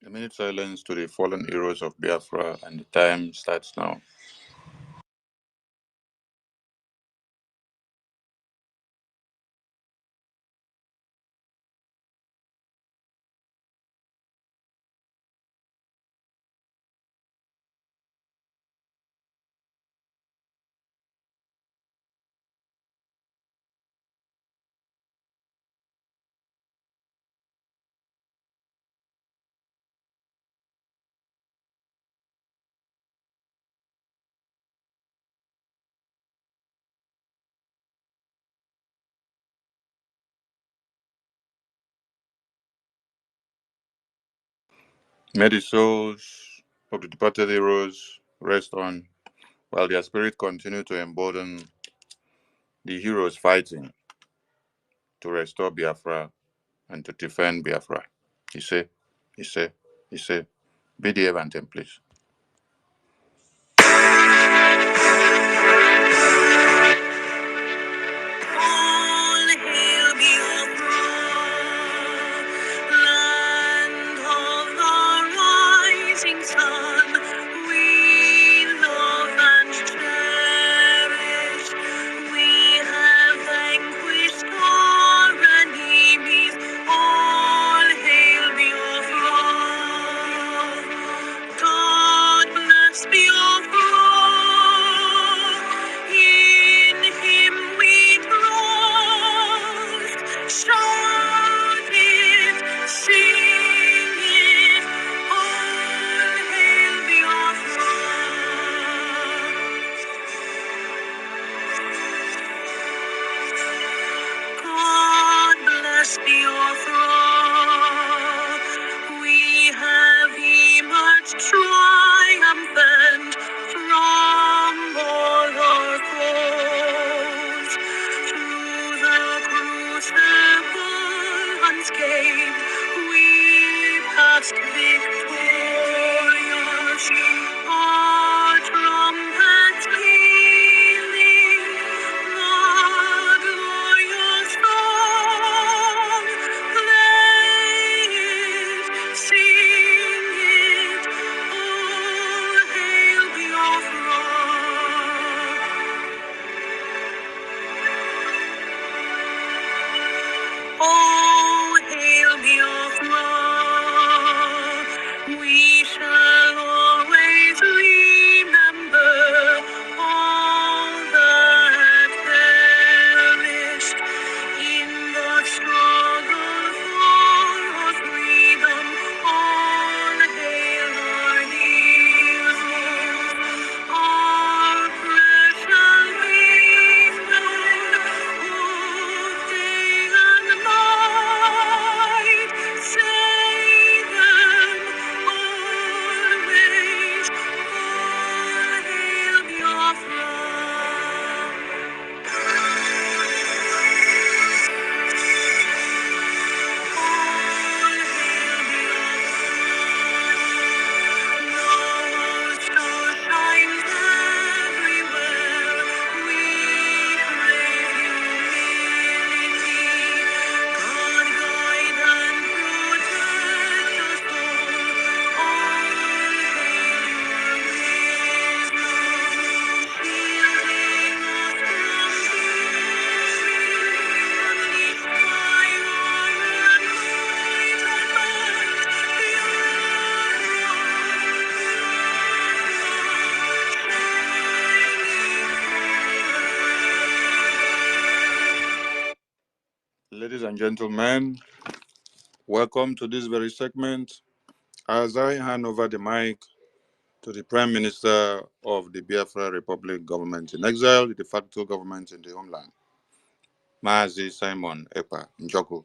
A minute silence to the fallen heroes of Biafra, and the time starts now. May the souls of the departed heroes rest on, while their spirit continue to embolden the heroes fighting to restore Biafra and to defend Biafra. He say, be the event, please. Ladies and gentlemen, welcome to this very segment as I hand over the mic to the Prime Minister of the Biafra Republic government in exile, the de facto government in the homeland, Mazi Simon Ekpa Njoku,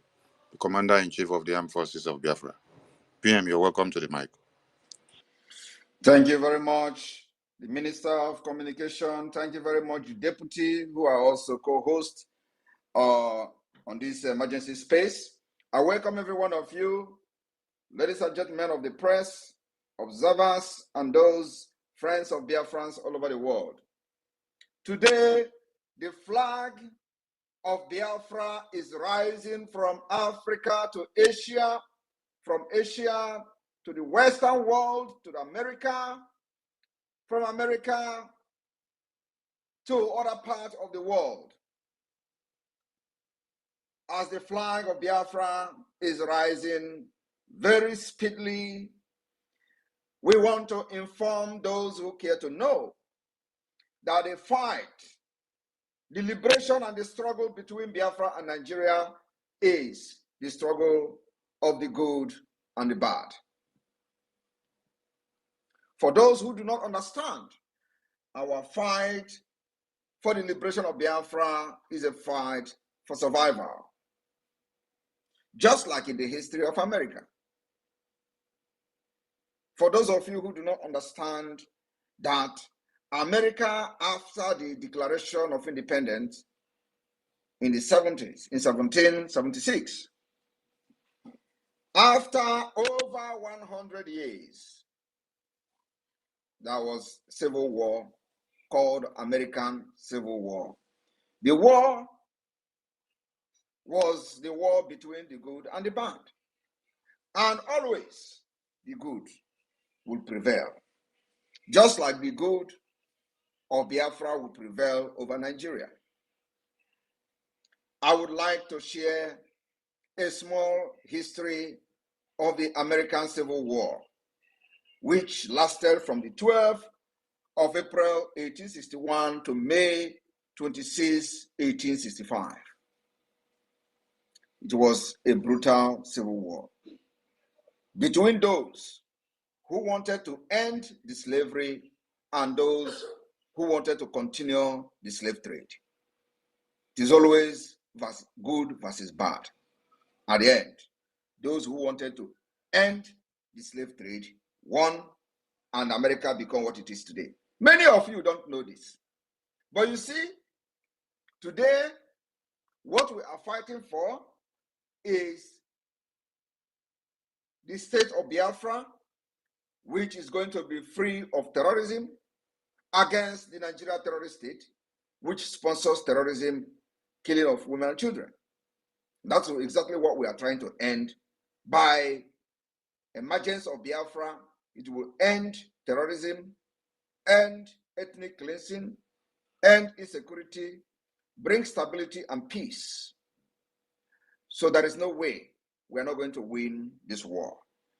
the Commander-in-Chief of the Armed Forces of Biafra. PM, you're welcome to the mic. Thank you very much, the Minister of Communication. Thank you very much, the Deputy, who are also co-hosts on this emergency space. I welcome every one of you, ladies and gentlemen of the press, observers, and those friends of Biafrans all over the world. Today, the flag of Biafra is rising from Africa to Asia, from Asia to the Western world, to America, from America to other parts of the world. As the flag of Biafra is rising very speedily, we want to inform those who care to know that the fight, the liberation and the struggle between Biafra and Nigeria is the struggle of the good and the bad. For those who do not understand, our fight for the liberation of Biafra is a fight for survival, just like in the history of America. For those of you who do not understand that America, after the Declaration of Independence, in the 70s, in 1776. After over 100 years, there was civil war called American Civil War. The war was the war between the good and the bad. And always the good will prevail. Just like the good of Biafra will prevail over Nigeria. I would like to share a small history of the American Civil War, which lasted from the 12th of April 1861 to May 26, 1865. It was a brutal civil war between those who wanted to end the slavery and those who wanted to continue the slave trade. It is always good versus bad. At the end, those who wanted to end the slave trade won, and America became what it is today. Many of you don't know this. But you see, today, what we are fighting for is the state of Biafra, which is going to be free of terrorism, against the Nigeria terrorist state, which sponsors terrorism, killing of women and children. That's exactly what we are trying to end by emergence of Biafra. It will end terrorism, end ethnic cleansing, end insecurity, bring stability and peace. So there is no way we are not going to win this war.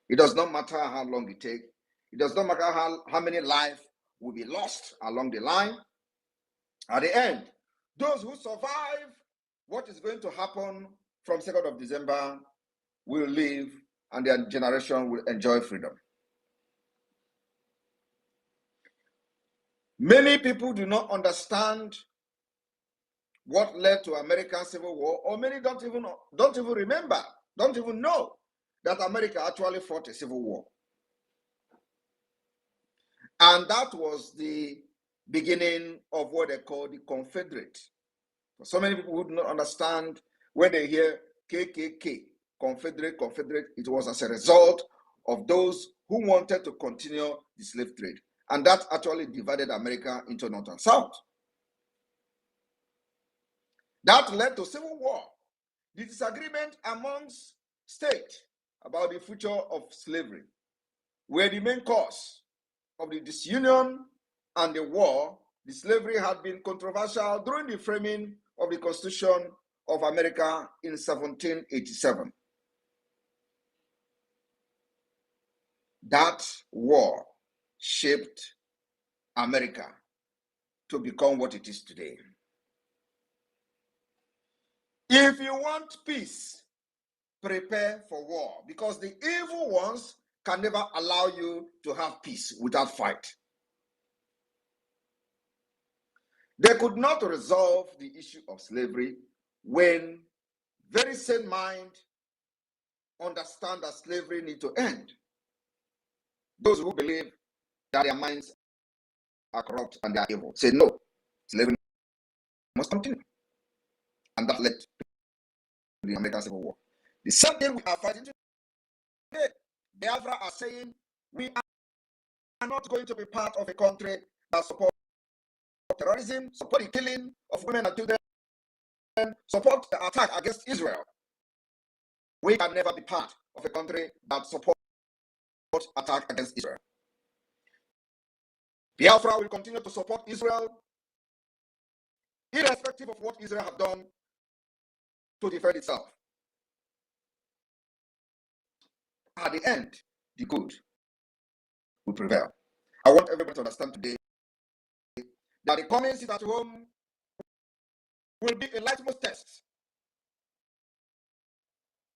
It does not matter how long it takes. It does not matter how many lives will be lost along the line. At the end, those who survive what is going to happen from 2nd of December will live, and their generation will enjoy freedom. Many people do not understand what led to American Civil War, or many don't even remember, don't even know that America actually fought a civil war. And that was the beginning of what they call the Confederate. So many people who do not understand when they hear KKK, Confederate, it was as a result of those who wanted to continue the slave trade. And that actually divided America into North and South. That led to civil war. The disagreement amongst states about the future of slavery were the main cause of the disunion and the war. The slavery had been controversial during the framing of the Constitution of America in 1787. That war shaped America to become what it is today. If you want peace, prepare for war, because the evil ones can never allow you to have peace without fight. They could not resolve the issue of slavery when very sane mind understand that slavery needs to end. Those who believe that their minds are corrupt and they are evil say no, slavery must continue. And that led to the American Civil War. The same thing we are fighting today. Biafra are saying we are not going to be part of a country that supports terrorism, support the killing of women and children, support the attack against Israel. We can never be part of a country that supports attack against Israel. Biafra will continue to support Israel, irrespective of what Israel has done to defend itself. At the end, the good will prevail. I want everybody to understand today that the coming sit at home will be a litmus test.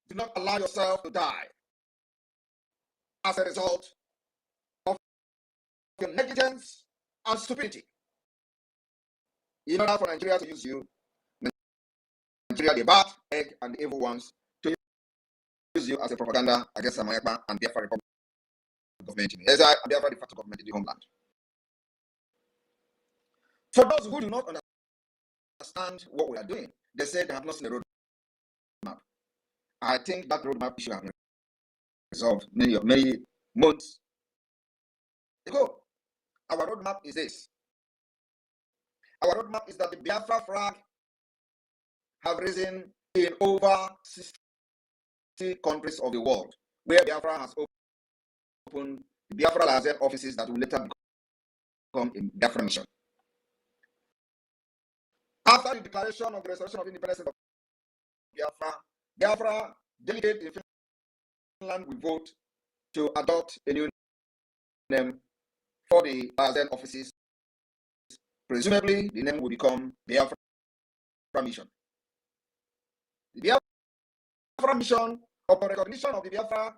Do not allow yourself to die as a result of your negligence and stupidity. In order for Nigeria to use you, Nigeria, the bad egg and the evil ones, to use you as a propaganda against Ekpa and Biafra Republic government in Israel and Biafra de facto government in the homeland. For those who do not understand what we are doing, they said they have not seen a roadmap. I think that roadmap issue has been resolved many months ago. Our roadmap is this. Our roadmap is that the Biafra flag have risen in over 60 countries of the world, where Biafra has opened the Biafra liaison offices that will later become a Biafra mission. After the declaration of the restoration of independence of Biafra delegate in Finland will vote to adopt a new name for the liaison offices. Presumably, the name will become Biafra Mission. The Biafra Mission, upon recognition of the Biafra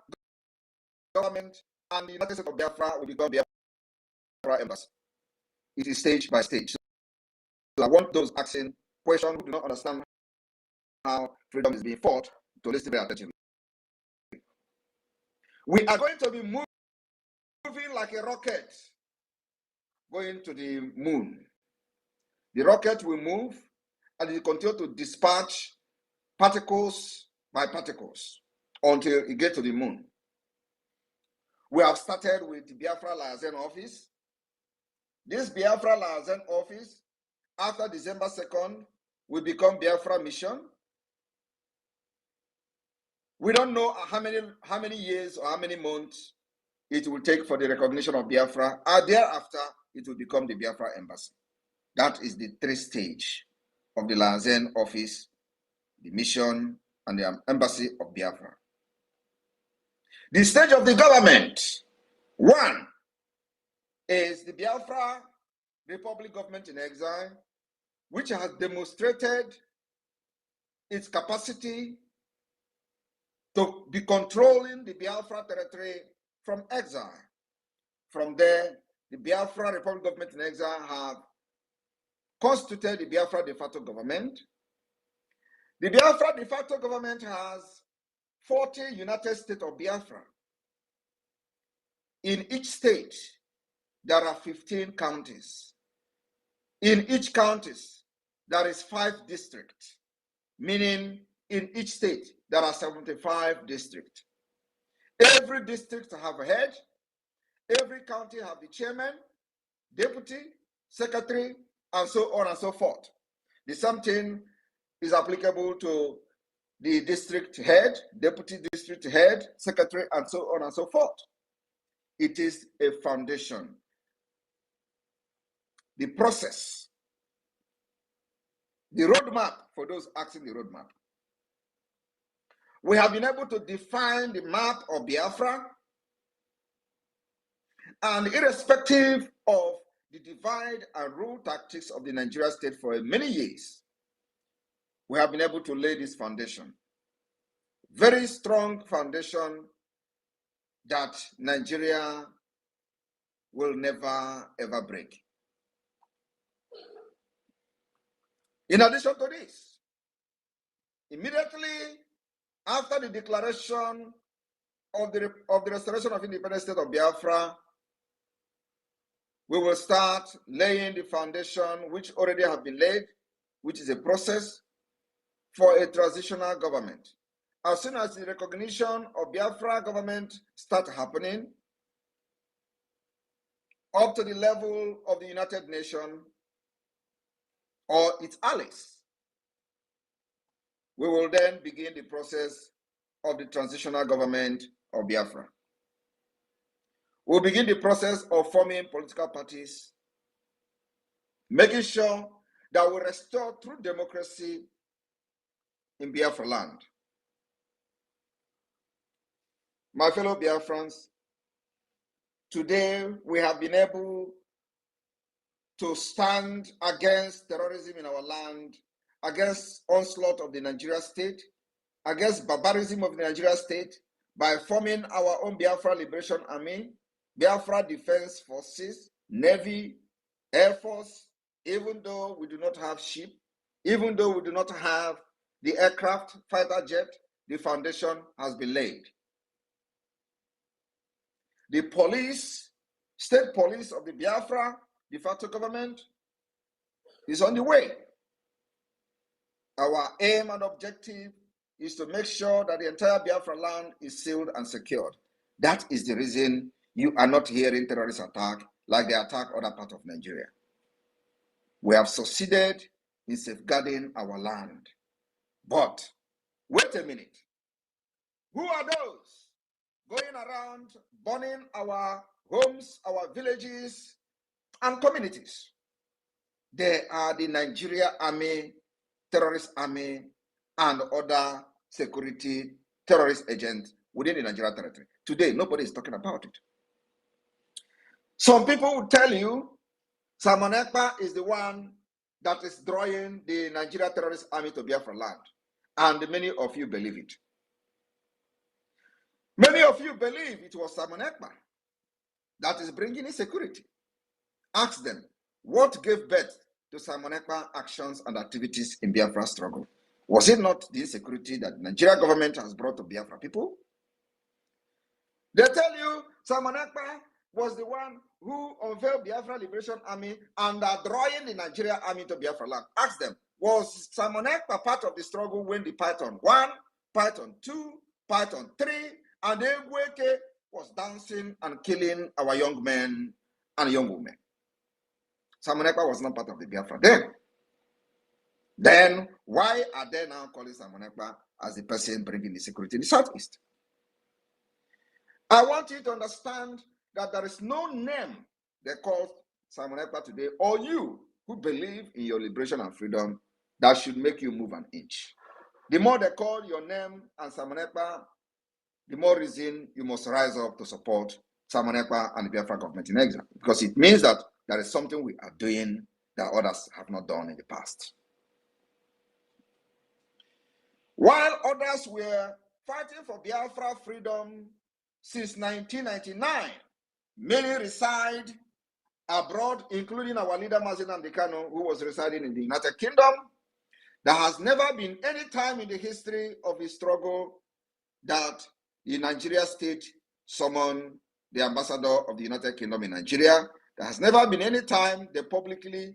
government and the United States of Biafra, will become Biafra Embassy. It is stage by stage. So I want those asking questions who do not understand how freedom is being fought to listen very attentively. We are going to be moving like a rocket going to the moon. The rocket will move and it will continue to dispatch particles by particles until it gets to the moon. We have started with the Biafra liaison office. This Biafra liaison office, after December 2nd, will become Biafra mission. We don't know how many years or how many months it will take for the recognition of Biafra, and thereafter it will become the Biafra embassy. That is the 3 stage of the liaison office, the mission, and the embassy of Biafra. The stage of the government, 1, is the Biafra Republic government in exile, which has demonstrated its capacity to be controlling the Biafra territory from exile. From there, the Biafra Republic government in exile have constituted the Biafra de facto government. The Biafra de facto government has 40 United States of Biafra. In each state, there are 15 counties. In each counties, there is 5 districts, meaning in each state, there are 75 districts. Every district have a head. Every county have the chairman, deputy, secretary, and so on and so forth. The same thing is applicable to the district head, deputy district head, secretary, and so on and so forth. It is a foundation. The process, the roadmap, for those asking the roadmap. We have been able to define the map of Biafra, and irrespective of the divide and rule tactics of the Nigerian state for many years, we have been able to lay this foundation. Very strong foundation that Nigeria will never ever break. In addition to this, immediately after the declaration of the restoration of independent state of Biafra, we will start laying the foundation which already have been laid, which is a process for a transitional government. As soon as the recognition of Biafra government start happening, up to the level of the United Nations or its allies, we will then begin the process of the transitional government of Biafra. We'll begin the process of forming political parties, making sure that we restore true democracy in Biafra land. My fellow Biafrans, today we have been able to stand against terrorism in our land, against onslaught of the Nigeria state, against barbarism of the Nigeria state by forming our own Biafra Liberation Army, Biafra Defense Forces, Navy, Air Force. Even though we do not have ship, even though we do not have the aircraft, fighter jet, the foundation has been laid. The police, state police of the Biafra de facto government is on the way. Our aim and objective is to make sure that the entire Biafra land is sealed and secured. That is the reason you are not hearing terrorist attack like they attack other parts of Nigeria. We have succeeded in safeguarding our land. But wait a minute. Who are those going around burning our homes, our villages, and communities? They are the Nigeria Army, terrorist army, and other security terrorist agents within the Nigeria territory. Today, nobody is talking about it. Some people will tell you Simon Ekpa is the one that is drawing the Nigeria terrorist army to Biafra land. And many of you believe it. Many of you believe it was Simon Ekpa that is bringing insecurity. Ask them, what gave birth to Simon Ekpa actions and activities in Biafra struggle? Was it not the insecurity that the Nigeria government has brought to Biafra people? They tell you Simon Ekpa was the one who unveiled Biafra Liberation Army and are drawing the Nigeria army to Biafra land. Ask them, was Simon Ekpa part of the struggle when the Python 1, Python 2, Python 3, and Egweke was dancing and killing our young men and young women? Simon Ekpa was not part of the Biafra then. Then why are they now calling Simon Ekpa as the person bringing the security in the Southeast? I want you to understand that there is no name they call Simon Ekpa today, or you who believe in your liberation and freedom, that should make you move an inch. The more they call your name and Simon Ekpa, the more reason you must rise up to support Simon Ekpa and the Biafra government in exile, because it means that there is something we are doing that others have not done in the past. While others were fighting for Biafra freedom since 1999, many reside abroad, including our leader Mazi Nnamdi Kanu, who was residing in the United Kingdom. There has never been any time in the history of the struggle that the Nigeria state summoned the ambassador of the United Kingdom in Nigeria. There has never been any time they publicly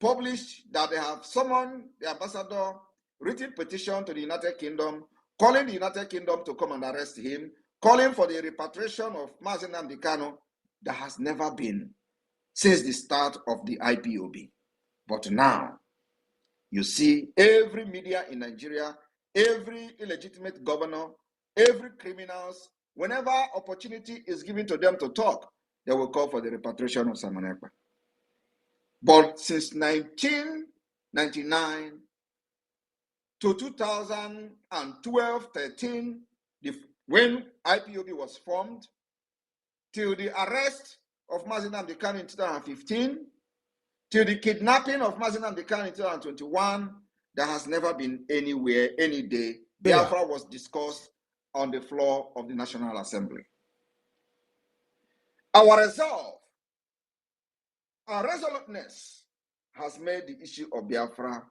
published that they have summoned the ambassador, written petition to the United Kingdom, calling the United Kingdom to come and arrest him, calling for the repatriation of Mazi Nnamdi Kanu. There has never been since the start of the IPOB. But now, you see every media in Nigeria, every illegitimate governor, every criminals, whenever opportunity is given to them to talk, they will call for the repatriation of Simon Ekpa. But since 1999 to 2012-13, when IPOB was formed, till the arrest of Mazi Nnamdi Kanu in 2015, till the kidnapping of Mazi Nnamdi Kanu in 2021, there has never been anywhere, any day, Biafra was discussed on the floor of the National Assembly. Our resolve, our resoluteness has made the issue of Biafra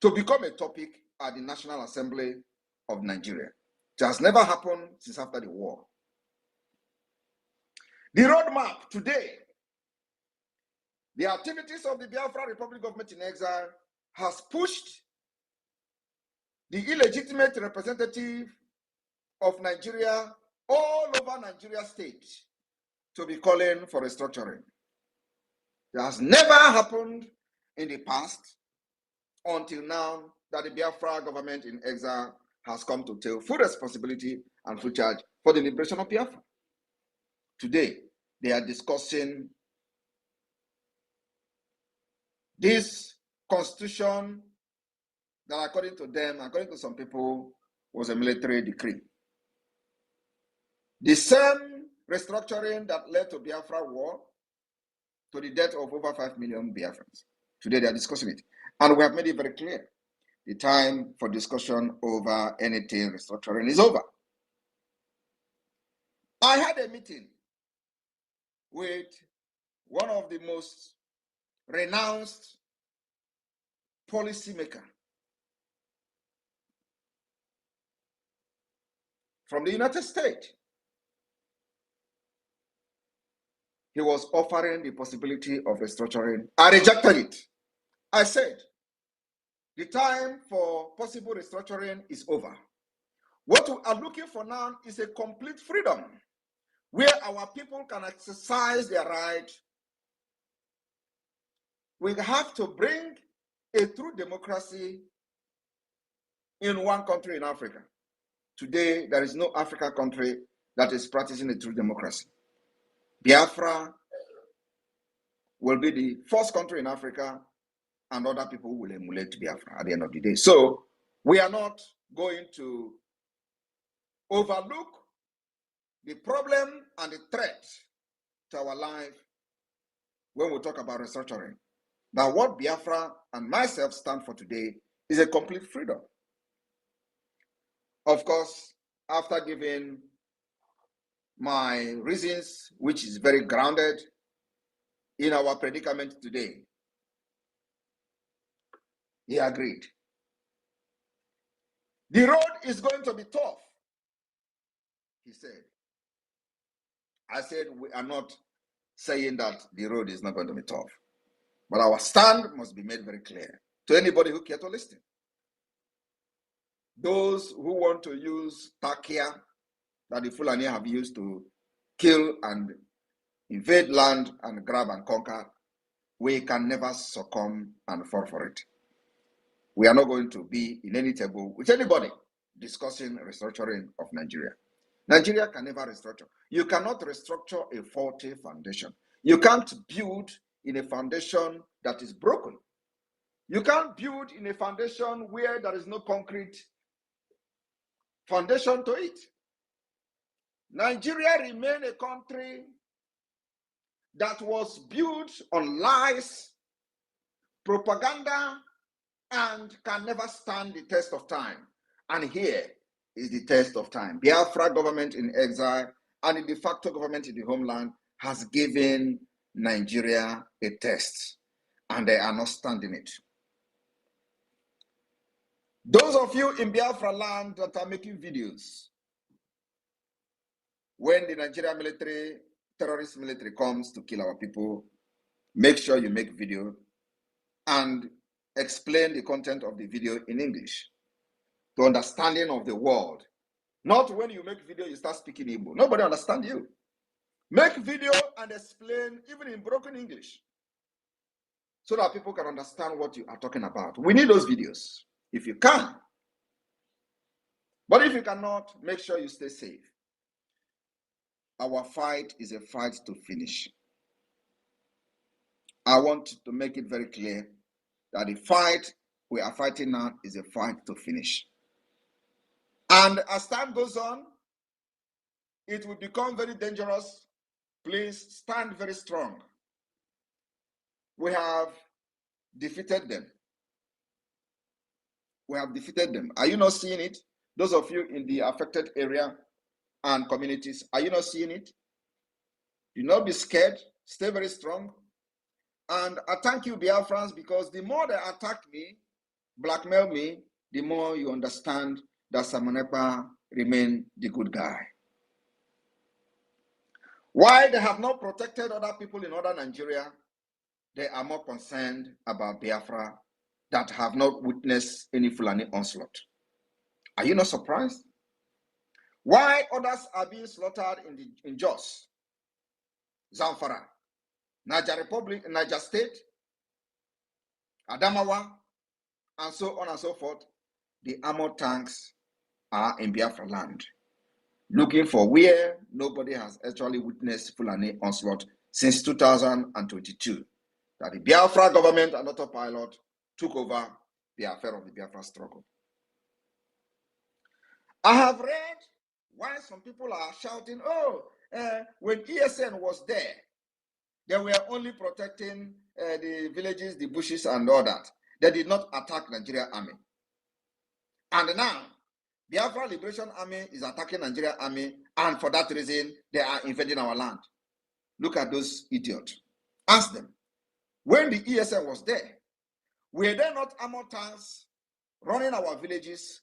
to become a topic at the National Assembly of Nigeria. It has never happened since after the war. The roadmap today, the activities of the Biafra Republic government in exile has pushed the illegitimate representative of Nigeria all over Nigeria state to be calling for restructuring. It has never happened in the past until now that the Biafra government in exile has come to take full responsibility and full charge for the liberation of Biafra. Today, they are discussing this constitution that, according to them, according to some people, was a military decree. The same restructuring that led to Biafra war, to the death of over 5 million Biafrans. Today they are discussing it. And we have made it very clear. The time for discussion over anything restructuring is over. I had a meeting with one of the most renounced policymaker from the United States. He was offering the possibility of restructuring. I rejected it. I said, The time for possible restructuring is over. What we are looking for now is a complete freedom where our people can exercise their right. We have to bring a true democracy in one country in Africa. Today, there is no African country that is practicing a true democracy. Biafra will be the first country in Africa, and other people will emulate Biafra at the end of the day. So we are not going to overlook the problem and the threat to our life when we talk about restructuring. But what Biafra and myself stand for today is a complete freedom. Of course, after giving my reasons, which is very grounded in our predicament today, he agreed. The road is going to be tough, he said. I said, we are not saying that the road is not going to be tough, but our stand must be made very clear to anybody who cares to listen. Those who want to use Takia that the Fulani have used to kill and invade land and grab and conquer, we can never succumb and fall for it. We are not going to be in any table with anybody discussing restructuring of Nigeria. Nigeria can never restructure. You cannot restructure a faulty foundation. You can't build in a foundation that is broken. You can't build in a foundation where there is no concrete foundation to it. Nigeria remains a country that was built on lies, propaganda, and can never stand the test of time. And here is the test of time. Biafra government in exile and the de facto government in the homeland has given Nigeria a test, and they are not standing it. Those of you in Biafra land that are making videos, when the Nigerian military, terrorist military comes to kill our people, make sure you make video and explain the content of the video in English to understanding of the world. Not when you make video, you start speaking Igbo. Nobody understands you. Make video and explain even in broken English so that people can understand what you are talking about. We need those videos if you can. But if you cannot, make sure you stay safe. Our fight is a fight to finish. I want to make it very clear that the fight we are fighting now is a fight to finish. And as time goes on, it will become very dangerous. Please stand very strong. We have defeated them. We have defeated them. Are you not seeing it? Those of you in the affected area and communities, are you not seeing it? Do not be scared. Stay very strong. And I thank you, Biafrans, because the more they attack me, blackmail me, the more you understand that Simon Ekpa remains the good guy. Why they have not protected other people in other Nigeria, they are more concerned about Biafra that have not witnessed any Fulani onslaught. Are you not surprised? Why others are being slaughtered in Jos, Zamfara, Niger Republic, Niger State, Adamawa, and so on and so forth? The armored tanks are in Biafra land, looking for where nobody has actually witnessed Fulani onslaught since 2022. That the Biafra government and autopilot took over the affair of the Biafra struggle. I have read why some people are shouting, when ESN was there, they were only protecting the villages, the bushes, and all that. They did not attack Nigerian army. And now, Biafra Liberation Army is attacking Nigerian army, and for that reason, they are invading our land. Look at those idiots. Ask them, when the ESN was there, were there not armored tanks running our villages,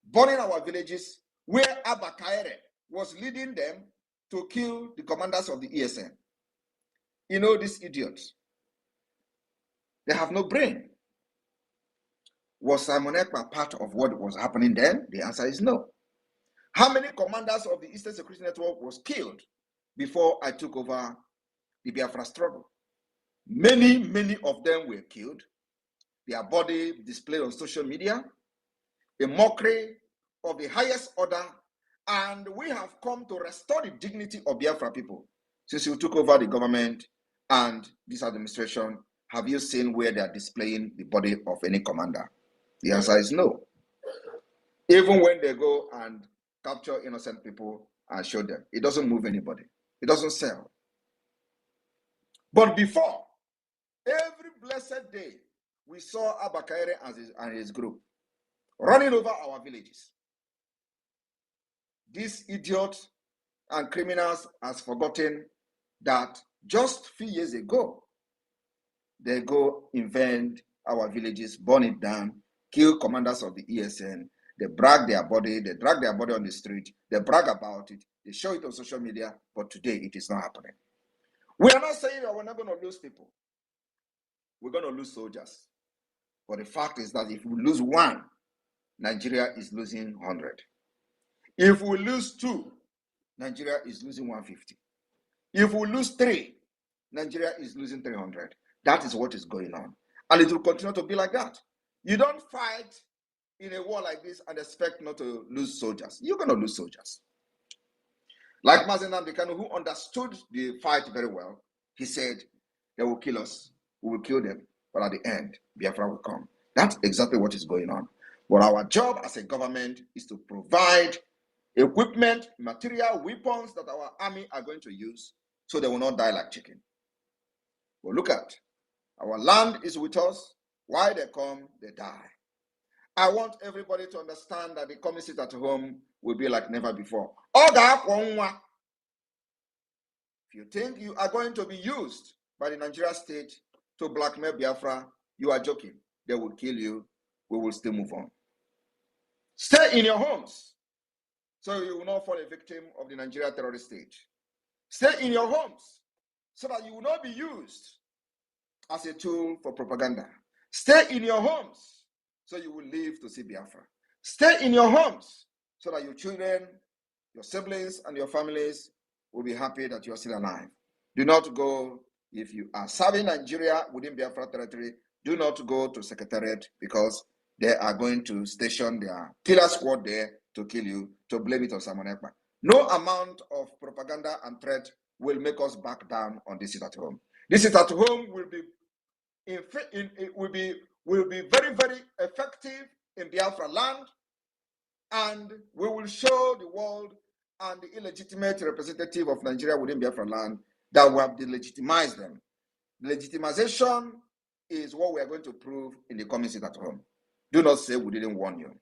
burning our villages, where Abba Kaere was leading them to kill the commanders of the ESN? You know, these idiots, they have no brain. Was Simon Ekpa part of what was happening then? The answer is no. How many commanders of the Eastern Security Network was killed before I took over the Biafra struggle? Many of them were killed. Their body displayed on social media, a mockery of the highest order, and we have come to restore the dignity of Biafra people. Since you took over the government and this administration, have you seen where they are displaying the body of any commander? The answer is no. Even when they go and capture innocent people and show them, it doesn't move anybody. It doesn't sell. But before, every blessed day, we saw Abba Kaire and his group running over our villages. These idiots and criminals has forgotten that just a few years ago, they go invade our villages, burn it down, kill commanders of the ESN. They drag their body on the street, they brag about it, they show it on social media, but today it is not happening. We are not saying that we're not going to lose people. We're going to lose soldiers. But the fact is that if we lose one, Nigeria is losing 100. If we lose two, Nigeria is losing 150. If we lose three, Nigeria is losing 300. That is what is going on. And it will continue to be like that. You don't fight in a war like this and expect not to lose soldiers. You're going to lose soldiers. Like Mazen Nnamdi Kanu, who understood the fight very well, he said, they will kill us, we will kill them, but at the end, Biafra will come. That's exactly what is going on. But our job as a government is to provide equipment, material, weapons that our army are going to use so they will not die like chicken. But look at, our land is with us. Why they come, they die. I want everybody to understand that the coming sit at home will be like never before. If you think you are going to be used by the Nigeria state to blackmail Biafra, you are joking. They will kill you. We will still move on. Stay in your homes so you will not fall a victim of the Nigeria terrorist state. Stay in your homes so that you will not be used as a tool for propaganda. Stay in your homes so you will live to see Biafra. Stay in your homes so that your children, your siblings, and your families will be happy that you are still alive. Do not go, if you are serving Nigeria within Biafra territory, do not go to Secretariat because they are going to station their killer squad there to kill you, to blame it on Simon Ekpa. No amount of propaganda and threat will make us back down on this sit at home. This sit at home will be very, very effective in Biafra land, and we will show the world and the illegitimate representative of Nigeria within Biafra land that we have delegitimized them. Legitimization is what we are going to prove in the coming sit at home. Do not say we didn't warn you.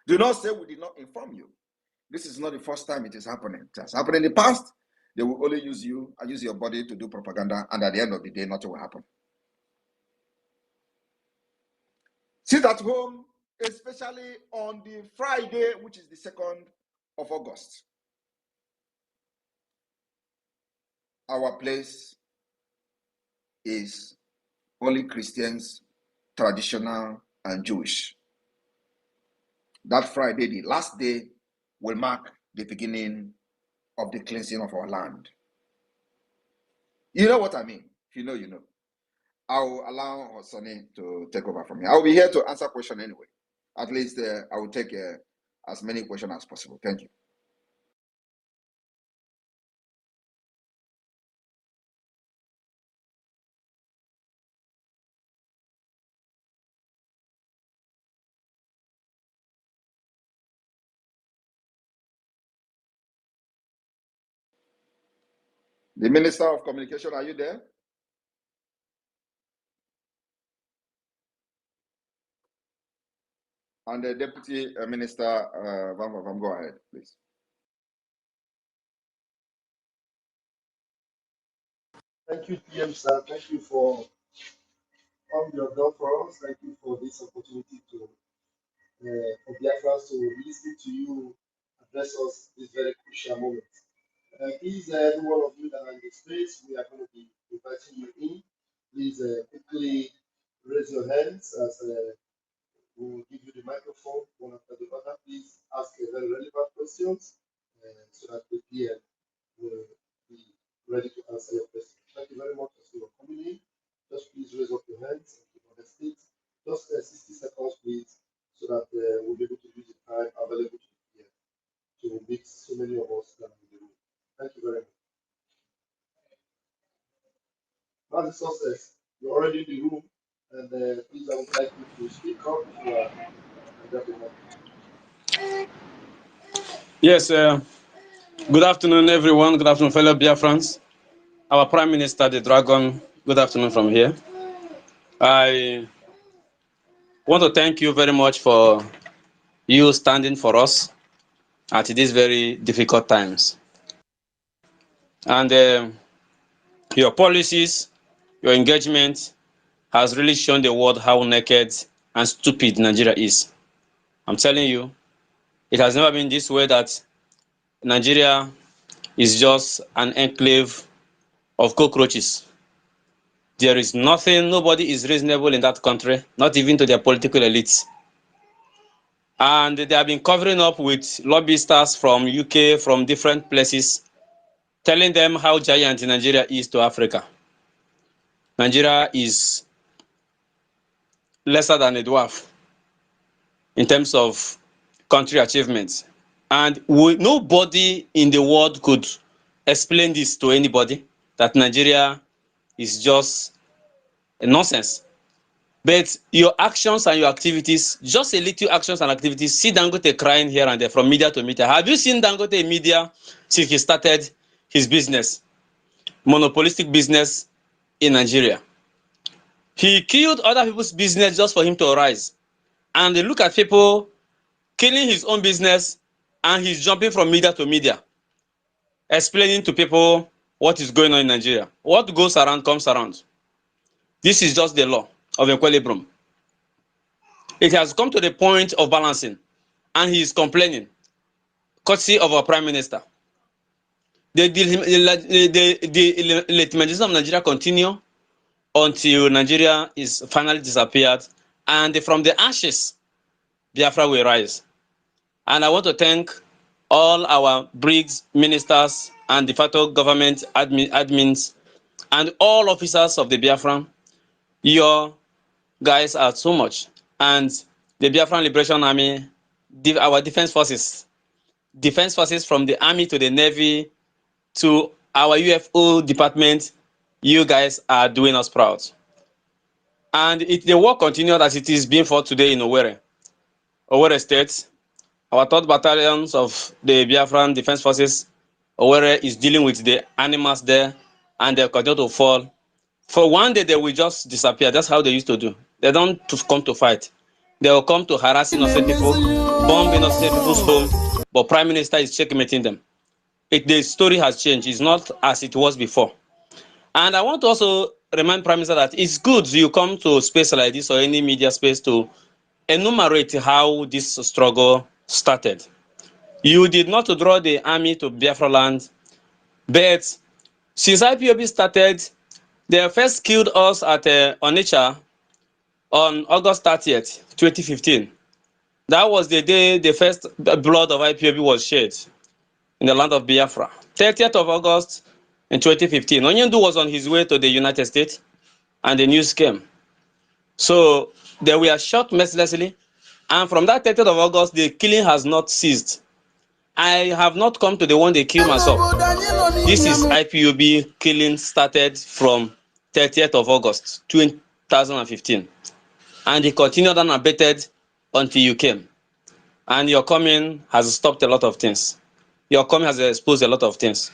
Do not say we did not inform you. This is not the first time it is happening. It has happened in the past. They will only use you and use your body to do propaganda, and at the end of the day, nothing will happen. Sit at home, especially on the Friday, which is the 2nd of August. Our place is only Christians, traditional, and Jewish. That Friday, the last day, will mark the beginning of the cleansing of our land. You know what I mean? If you know, you know. I will allow Sonny to take over from here. I will be here to answer questions anyway. At least I will take as many questions as possible. Thank you. The Minister of Communication, are you there? And the Deputy Minister, Van, go ahead, please. Thank you, PM sir. Thank you for all you have done for us. Thank you for this opportunity to for Biafrans to listen to you address us this very crucial moment. Please, every one of you that are in the space, we are going to be inviting you in. Please quickly raise your hands as We will give you the microphone one after the other. Please ask a very relevant questions so that the PM will be ready to answer your question. Thank you very much as you are coming in. Just please raise up your hands and keep on the stage. Just 60 seconds, please, so that we'll be able to use the time available to the PM to meet so many of us that in the room. Thank you very much. Now the success, you're already in the room, and please, I would like you to speak up if you are available. Yes, good afternoon, everyone. Good afternoon, fellow Biafrans. Our Prime Minister, the Dragon, good afternoon from here. I want to thank you very much for you standing for us at these very difficult times. And your policies, your engagement has really shown the world how naked and stupid Nigeria is. I'm telling you, it has never been this way that Nigeria is just an enclave of cockroaches. There is nothing, nobody is reasonable in that country, not even to their political elites. And they have been covering up with lobbyists from UK, from different places, telling them how giant Nigeria is to Africa. Nigeria is lesser than a dwarf in terms of country achievements. And nobody in the world could explain this to anybody, that Nigeria is just a nonsense. But your actions and your activities, just a little actions and activities, see Dangote crying here and there from media to media. Have you seen Dangote in media since he started his business, monopolistic business in Nigeria? He killed other people's business just for him to rise. And they look at people killing his own business, and he's jumping from media to media, explaining to people what is going on in Nigeria. What goes around comes around. This is just the law of equilibrium. It has come to the point of balancing, and he is complaining, courtesy of our Prime Minister. The legitimization of Nigeria continue until Nigeria is finally disappeared, and from the ashes, Biafra will rise. And I want to thank all our BRGIE ministers and de facto government admins and all officers of the Biafran. Your guys are so much. And the Biafran Liberation Army, our defense forces from the army to the navy to our UFO department, you guys are doing us proud. And the war continued as it is being fought today in Owerri State. Our 3rd battalions of the Biafran Defense Forces, Owerri, is dealing with the animals there, and they continue to fall. For one day, they will just disappear. That's how they used to do. They don't come to fight. They will come to harass innocent people, bomb innocent people's home, but Prime Minister is checkmating them. The story has changed. It's not as it was before. And I want to also remind Prime Minister that it's good you come to space like this or any media space to enumerate how this struggle started. You did not draw the army to Biafra land, but since IPOB started, they first killed us at Onitsha on August 30th, 2015. That was the day the first blood of IPOB was shed in the land of Biafra. 30th of August in 2015. Onyendu was on his way to the United States, and the news came. So they were shot mercilessly, and from that 30th of August, the killing has not ceased. I have not come to the one they killed myself. This is IPOB killing started from 30th of August 2015, and it continued unabated until you came. And your coming has stopped a lot of things. Your coming has exposed a lot of things,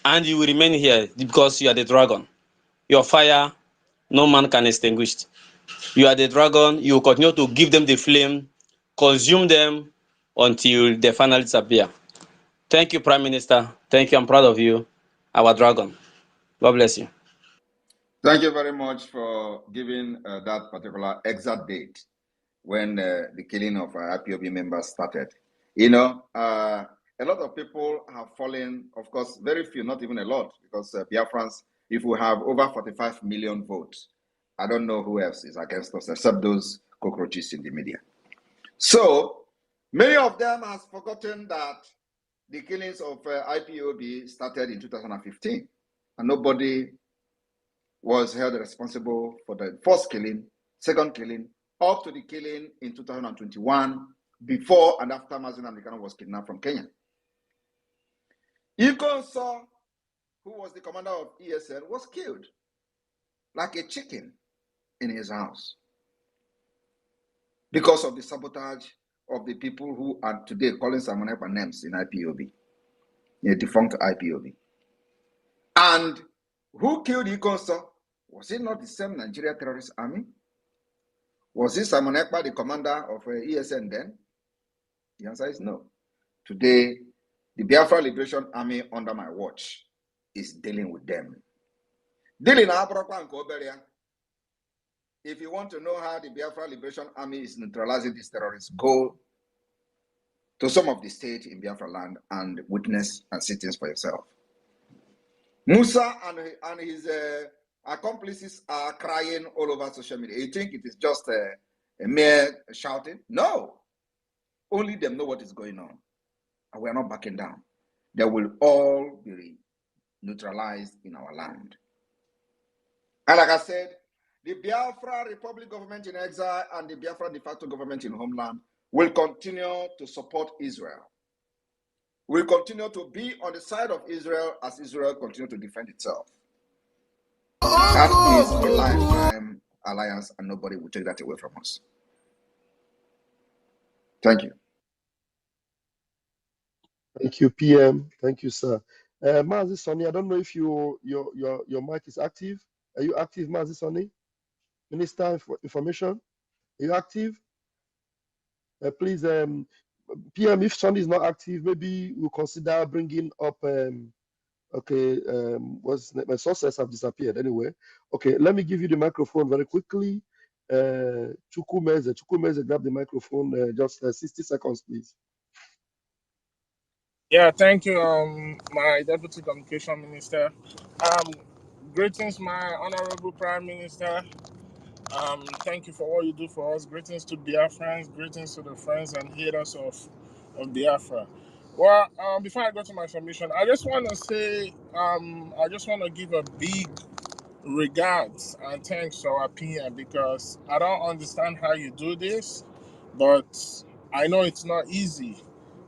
and you will remain here because you are the dragon. Your fire, no man can extinguish. You are the dragon. You will continue to give them the flame, consume them until they finally disappear. Thank you, Prime Minister. Thank you. I'm proud of you, our dragon. God bless you. Thank you very much for giving that particular exact date when the killing of IPOB members started. You know, a lot of people have fallen, of course, very few, not even a lot, because Biafrans, if we have over 45 million votes, I don't know who else is against us except those cockroaches in the media. So many of them has forgotten that the killings of IPOB started in 2015, and nobody was held responsible for the first killing, second killing, up to the killing in 2021, before and after Mazi Nnamdi Kanu was kidnapped from Kenya. Ikonso, who was the commander of ESN, was killed like a chicken in his house because of the sabotage of the people who are today calling Simon Ekpa names in IPOB, in a defunct IPOB. And who killed Ikonso? Was it not the same Nigeria terrorist army? Was it Simon Ekpa, the commander of ESN then? The answer is no. Today, the Biafra Liberation Army under my watch is dealing with them. If you want to know how the Biafra Liberation Army is neutralizing these terrorists, go to some of the states in Biafra land and witness and see things for yourself. Musa and his accomplices are crying all over social media. You think it is just a mere shouting? No. Only them know what is going on. And we are not backing down. They will all be neutralized in our land. And like I said, the Biafra Republic government in exile and the Biafra de facto government in homeland will continue to support Israel. We'll continue to be on the side of Israel as Israel continues to defend itself. That is a lifetime alliance, and nobody will take that away from us. Thank you. Thank you, PM. Thank you, sir. Mazi Sonny, I don't know if your mic is active. Are you active, Mazi Sonny? Minister for Information, are you active? Please, PM, if Sonny is not active, maybe we'll consider bringing up. Okay, my sources have disappeared anyway. Okay, let me give you the microphone very quickly. Chukwumeze, grab the microphone. Just 60 seconds, please. Yeah, thank you, my Deputy Communication Minister. Greetings, my Honorable Prime Minister. Thank you for all you do for us. Greetings to Biafrans, greetings to the friends and haters of Biafra. Well, before I go to my submission, I just want to say, I just want to give a big regards and thanks to our PM, because I don't understand how you do this, but I know it's not easy.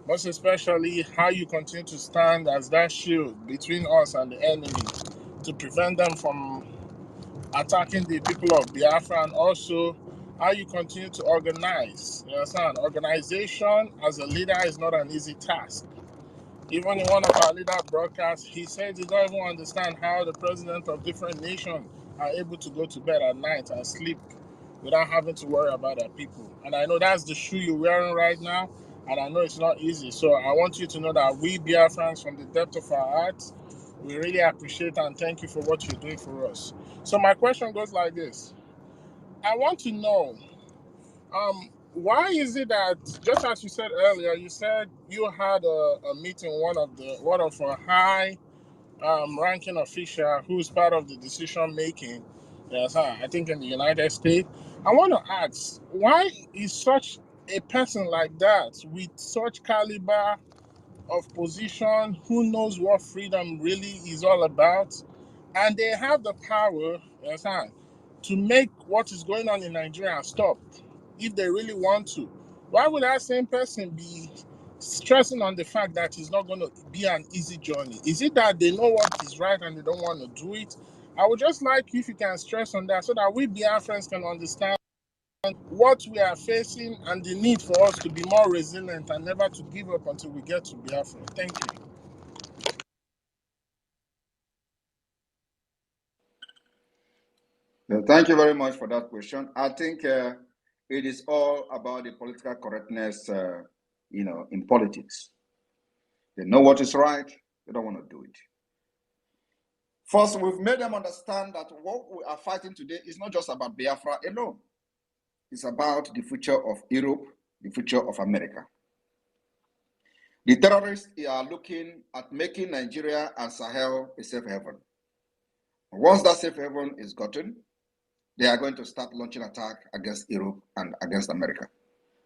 Most especially how you continue to stand as that shield between us and the enemy to prevent them from attacking the people of Biafra, and also how you continue to organize. You understand? Organization as a leader is not an easy task. Even in one of our leader broadcasts, he said he don't even understand how the president of different nations are able to go to bed at night and sleep without having to worry about their people. And I know that's the shoe you're wearing right now, and I know it's not easy. So I want you to know that we Biafrans, from the depth of our hearts, we really appreciate and thank you for what you're doing for us. So my question goes like this. I want to know, why is it that, just as you said earlier, you said you had a meeting, one of a high ranking official who's part of the decision making, yes, I think in the United States. I want to ask, why is such a person like that with such caliber of position, who knows what freedom really is all about, and they have the power, yes, to make what is going on in Nigeria stop if they really want to? Why would that same person be stressing on the fact that it's not going to be an easy journey? Is it that they know what is right and they don't want to do it? I would just like you, if you can stress on that, so that we Biafrans can understand what we are facing and the need for us to be more resilient and never to give up until we get to Biafra. Thank you. Thank you very much for that question. I think it is all about the political correctness, in politics. They know what is right, they don't want to do it. First, we've made them understand that what we are fighting today is not just about Biafra alone. It's about the future of Europe, the future of America. The terrorists are looking at making Nigeria and Sahel a safe haven. Once that safe haven is gotten, they are going to start launching attack against Europe and against America.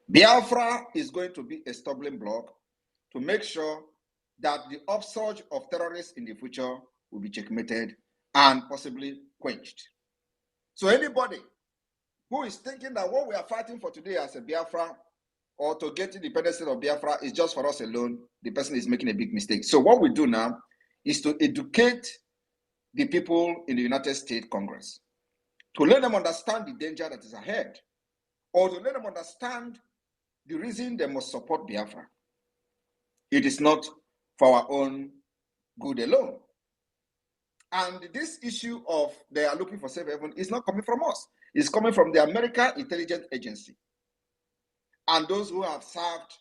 Biafra is going to be a stumbling block to make sure that the upsurge of terrorists in the future will be checkmated and possibly quenched. So anybody who is thinking that what we are fighting for today as a Biafra or to get independence of Biafra is just for us alone, the person is making a big mistake. So what we do now is to educate the people in the United States Congress, to let them understand the danger that is ahead, or to let them understand the reason they must support Biafra. It is not for our own good alone. And this issue of they are looking for safe haven is not coming from us. It's coming from the American Intelligence Agency and those who have served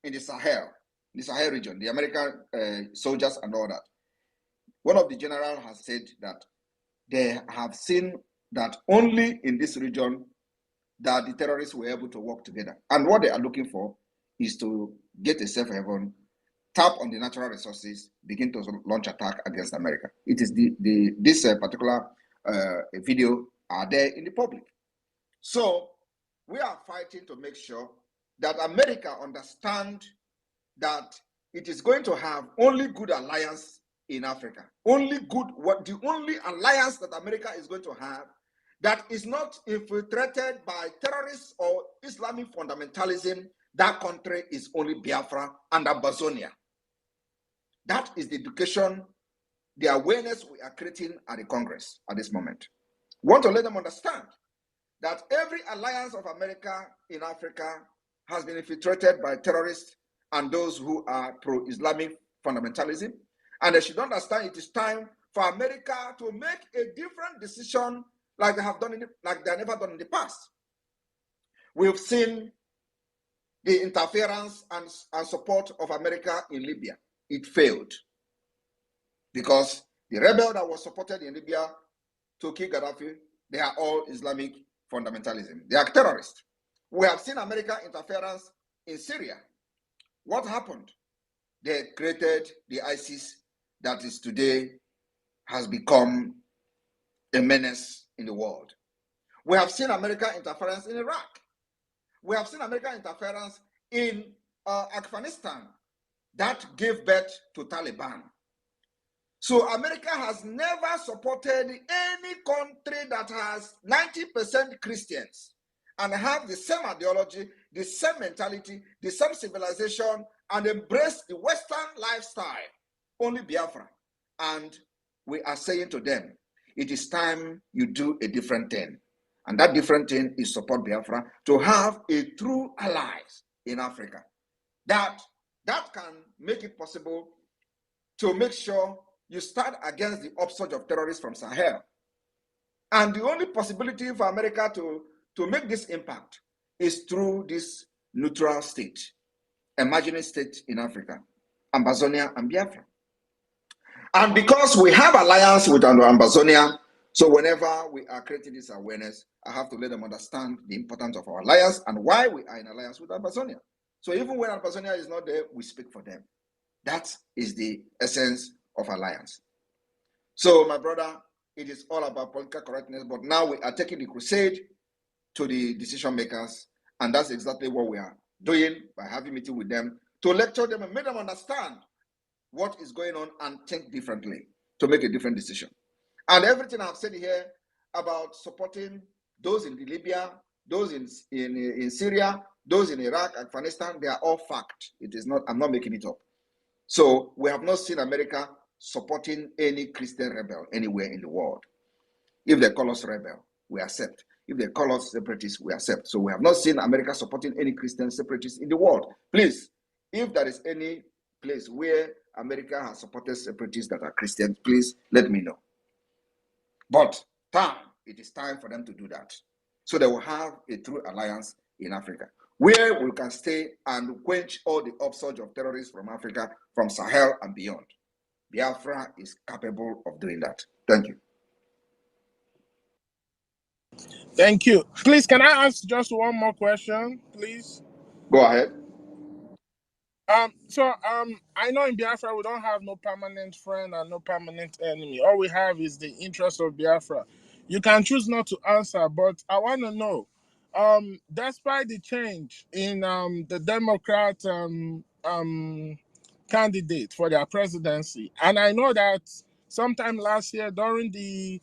in the Sahel region, the American soldiers and all that. One of the generals has said that they have seen that only in this region that the terrorists were able to work together. And what they are looking for is to get a safe haven, tap on the natural resources, begin to launch attack against America. It is this particular video are there in the public. So we are fighting to make sure that America understand that it is going to have only good alliance in Africa. The only alliance that America is going to have that is not infiltrated by terrorists or Islamic fundamentalism, that country is only Biafra and Amazonia. That is the education, the awareness we are creating at the Congress at this moment. We want to let them understand that every alliance of America in Africa has been infiltrated by terrorists and those who are pro-Islamic fundamentalism. And they should understand it is time for America to make a different decision like they have done like they never done in the past. We've seen the interference and support of America in Libya. It failed because the rebel that was supported in Libya to kill Gaddafi, they are all Islamic fundamentalism. They are terrorists. We have seen American interference in Syria. What happened? They created the ISIS that is today has become a menace in the world. We have seen American interference in Iraq. We have seen American interference in Afghanistan that gave birth to Taliban. So America has never supported any country that has 90% Christians and have the same ideology, the same mentality, the same civilization, and embrace the Western lifestyle. Only Biafra. And we are saying to them, it is time you do a different thing. And that different thing is support Biafra to have a true allies in Africa. That can make it possible to make sure you stand against the upsurge of terrorists from Sahel. And the only possibility for America to make this impact is through this neutral state, emerging state in Africa, Amazonia and Biafra. And because we have alliance with Amazonia, so whenever we are creating this awareness, I have to let them understand the importance of our alliance and why we are in alliance with Amazonia. So even when Amazonia is not there, we speak for them. That is the essence of alliance. So my brother, it is all about political correctness, but now we are taking the crusade to the decision makers, and that's exactly what we are doing by having a meeting with them to lecture them and make them understand what is going on and think differently to make a different decision. And everything I've said here about supporting those in Libya, those in Syria, those in Iraq, Afghanistan, they are all fact. It is not, I'm not making it up. So we have not seen America supporting any Christian rebel anywhere in the world. If they call us rebel, we accept. If they call us separatists, we accept. So we have not seen America supporting any Christian separatists in the world. Please, if there is any place where America has supported separatists that are Christians, please let me know. But it is time for them to do that. So they will have a true alliance in Africa, where we can stay and quench all the upsurge of terrorists from Africa, from Sahel and beyond. Biafra is capable of doing that. Thank you. Thank you. Please, can I ask just one more question, please? Go ahead. I know in Biafra we don't have no permanent friend and no permanent enemy. All we have is the interest of Biafra. You can choose not to answer, but I want to know, despite the change in the Democrat candidate for their presidency, and I know that sometime last year during the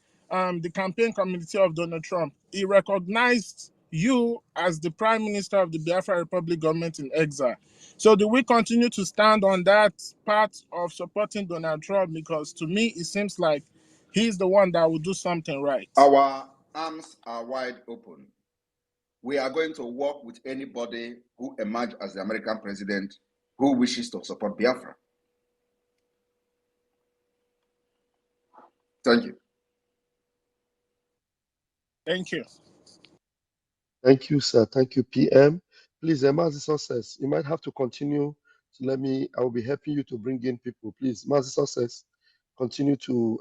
campaign committee of Donald Trump, he recognized you as the Prime Minister of the Biafra Republic government in exile. So do we continue to stand on that part of supporting Donald Trump? Because to me, it seems like he's the one that will do something right. Our arms are wide open. We are going to work with anybody who emerges as the American president who wishes to support Biafra. Thank you. Thank you. Thank you, sir. Thank you, PM. Please, Mazi Success, you might have to continue to I will be helping you to bring in people. Please, Mazi Success, continue to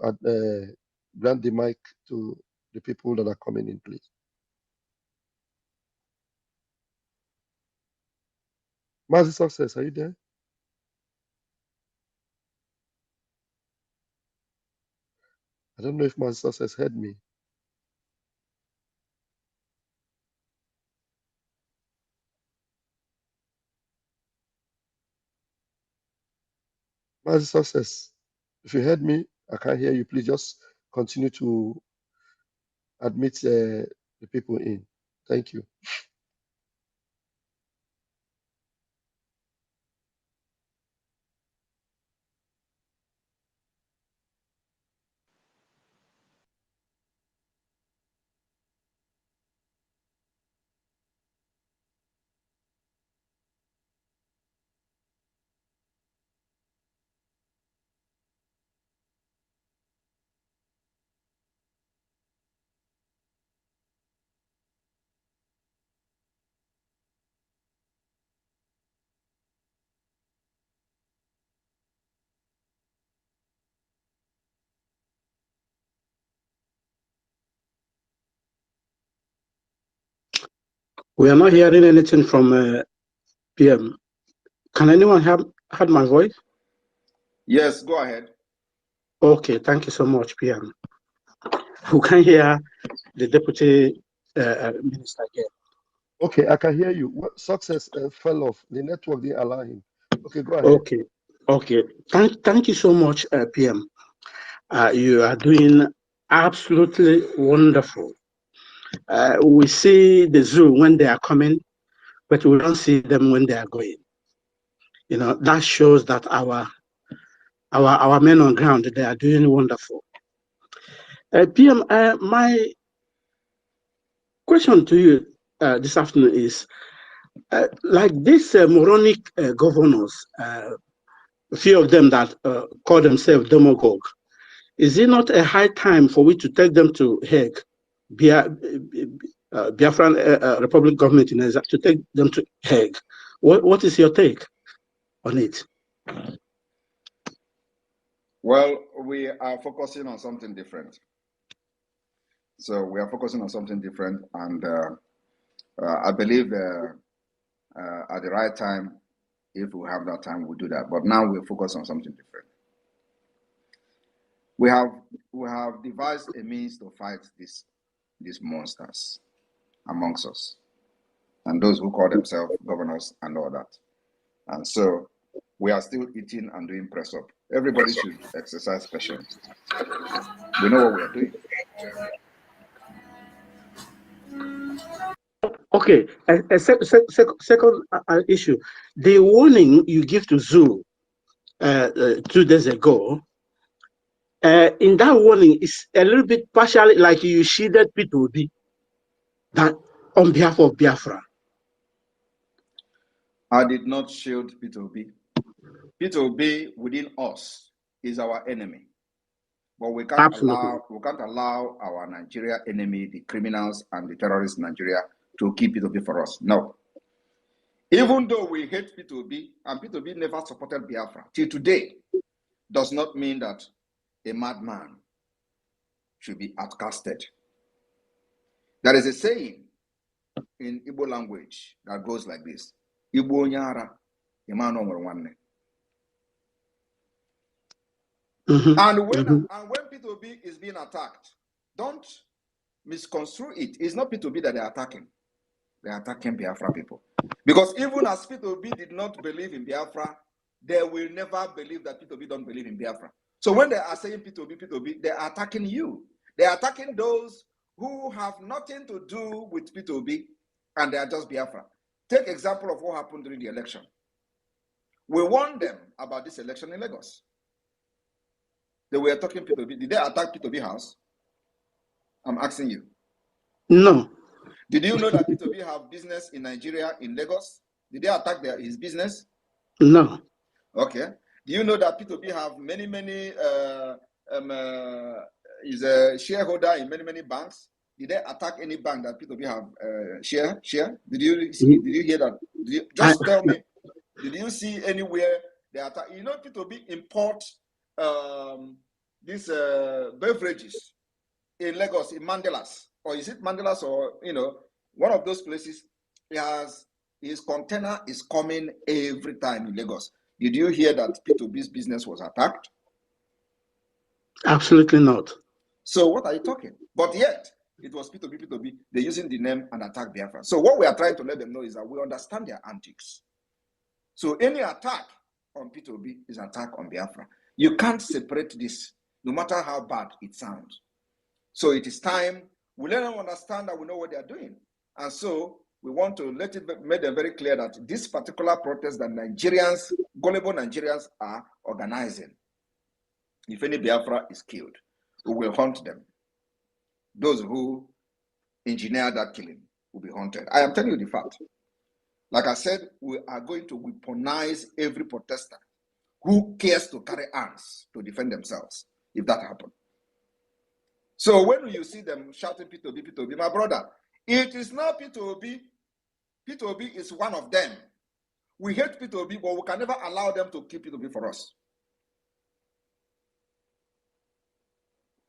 grant the mic to the people that are coming in, please. Mazi Success, are you there? I don't know if Mazi Success heard me. Mazi Success, if you heard me, I can't hear you. Please just continue to admit the people in. Thank you. We are not hearing anything from PM. Can anyone have heard my voice? Yes, go ahead. Okay, thank you so much, PM. Who can hear the Deputy Minister again? Okay, I can hear you. Success fell off. The network didn't allow him. Okay, go ahead. Okay. Thank you so much, PM. You are doing absolutely wonderful. We see the zoo when they are coming, but we don't see them when they are going. You know, that shows that our men on ground, they are doing wonderful. PM, my question to you this afternoon is, like these moronic governors, a few of them that call themselves demagogue, is it not a high time for we to take them to Hague, Biafran Republic government in exile, to take them to Hague? What is your take on it? Well, we are focusing on something different. So we are focusing on something different, and I believe at the right time, if we have that time, we'll do that. But now we're focused on something different. We have devised a means to fight these monsters amongst us, and those who call themselves governors and all that. And so we are still eating and doing press up. Everybody should exercise patience. We know what we are doing. Okay, a second issue. The warning you give to Zoo 2 days ago, in that warning, is a little bit partially like you shielded P2B that on behalf of Biafra. I did not shield P2B. P2B within us is our enemy. But we can't allow our Nigeria enemy, the criminals and the terrorists in Nigeria, to keep P2B for us. No. Even though we hate P2B, and P2B never supported Biafra till today, does not mean that a madman should be outcasted. There is a saying in Igbo language that goes like this: Igbo nyara, imano mwanne. And when P2B is being attacked, don't misconstrue it. It's not P2B that they're attacking. They are attacking Biafra people. Because even as P2B did not believe in Biafra, they will never believe that P2B don't believe in Biafra. So when they are saying P2B, they are attacking you. They are attacking those who have nothing to do with P2B, and they are just Biafra. Take example of what happened during the election. We warned them about this election in Lagos. They were talking P2B. Did they attack P2B house? I'm asking you. No. Did you know that P2B have business in Nigeria, in Lagos? Did they attack his business? No. Okay. Do you know that P2B have many, is a shareholder in many banks? Did they attack any bank that P2B have share? Did you hear that? Just tell me. Did you see anywhere they attack? You know, P2B import these beverages in Lagos, in Mandelas, or is it Mandelas, or one of those places? His container is coming every time in Lagos. Did you hear that P2B's business was attacked? Absolutely not. So what are you talking? But yet, it was P2B. They're using the name and attack Biafra. So what we are trying to let them know is that we understand their antics. So any attack on P2B is an attack on Biafra. You can't separate this, no matter how bad it sounds. So it is time we let them understand that we know what they are doing. And so we want to make them very clear that this particular protest that Nigerians, gullible Nigerians are organizing, if any Biafra is killed, we will hunt them. Those who engineer that killing will be hunted. I am telling you the fact. Like I said, we are going to weaponize every protester who cares to carry arms to defend themselves, if that happens. So when you see them shouting P2B, my brother, it is not P2B. P2B is one of them. We hate P2B, but we can never allow them to keep P2B for us.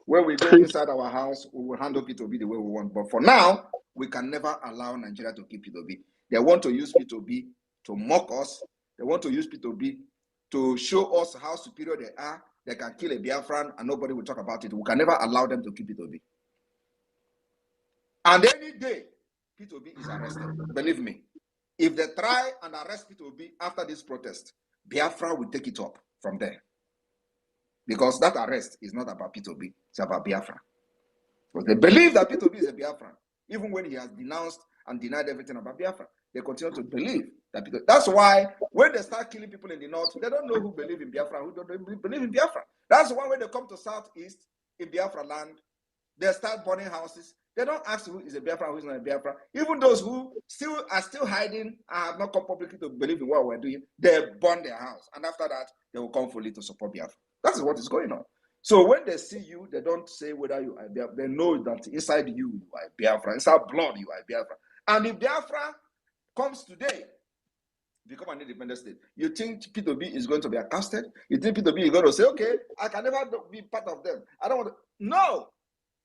When we go inside our house, we will handle P2B the way we want. But for now, we can never allow Nigeria to keep P2B. They want to use P2B to mock us. They want to use P2B to show us how superior they are. They can kill a Biafran and nobody will talk about it. We can never allow them to keep P2B. And any day, P2B is arrested. Believe me, if they try and arrest P2B after this protest, Biafra will take it up from there. Because that arrest is not about P2B, it's about Biafra. Because they believe that P2B is a Biafran, even when he has denounced and denied everything about Biafra. They continue to believe that P2B. That's why when they start killing people in the north, they don't know who believe in Biafra, who don't believe in Biafra. That's why when they come to southeast in Biafra land, they start burning houses. They don't ask who is a Biafra, who is not a Biafra. Even those who are still hiding and have not come publicly to believe in what we're doing, they burn their house. And after that, they will come fully to support Biafra. That's what is going on. So when they see you, they don't say whether you are Biafra. They know that inside you are Biafra. Inside blood, you are Biafra. And if Biafra comes today, become an independent state, you think P2B is going to be accosted? You think P2B is going to say, okay, I can never be part of them. I don't want to. No.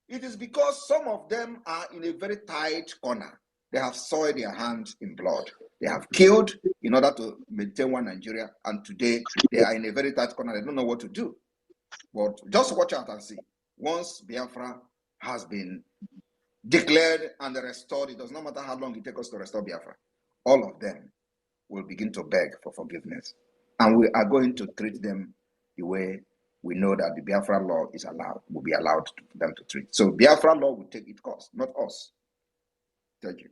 It is because some of them are in a very tight corner. They have soiled their hands in blood. They have killed in order to maintain one Nigeria. And today, they are in a very tight corner. They don't know what to do. But just watch out and see. Once Biafra has been declared and restored, it does not matter how long it takes us to restore Biafra. All of them will begin to beg for forgiveness. And we are going to treat them the way we know that the Biafra law will be allowed them to treat. So Biafra law will take its course, not us. Thank you.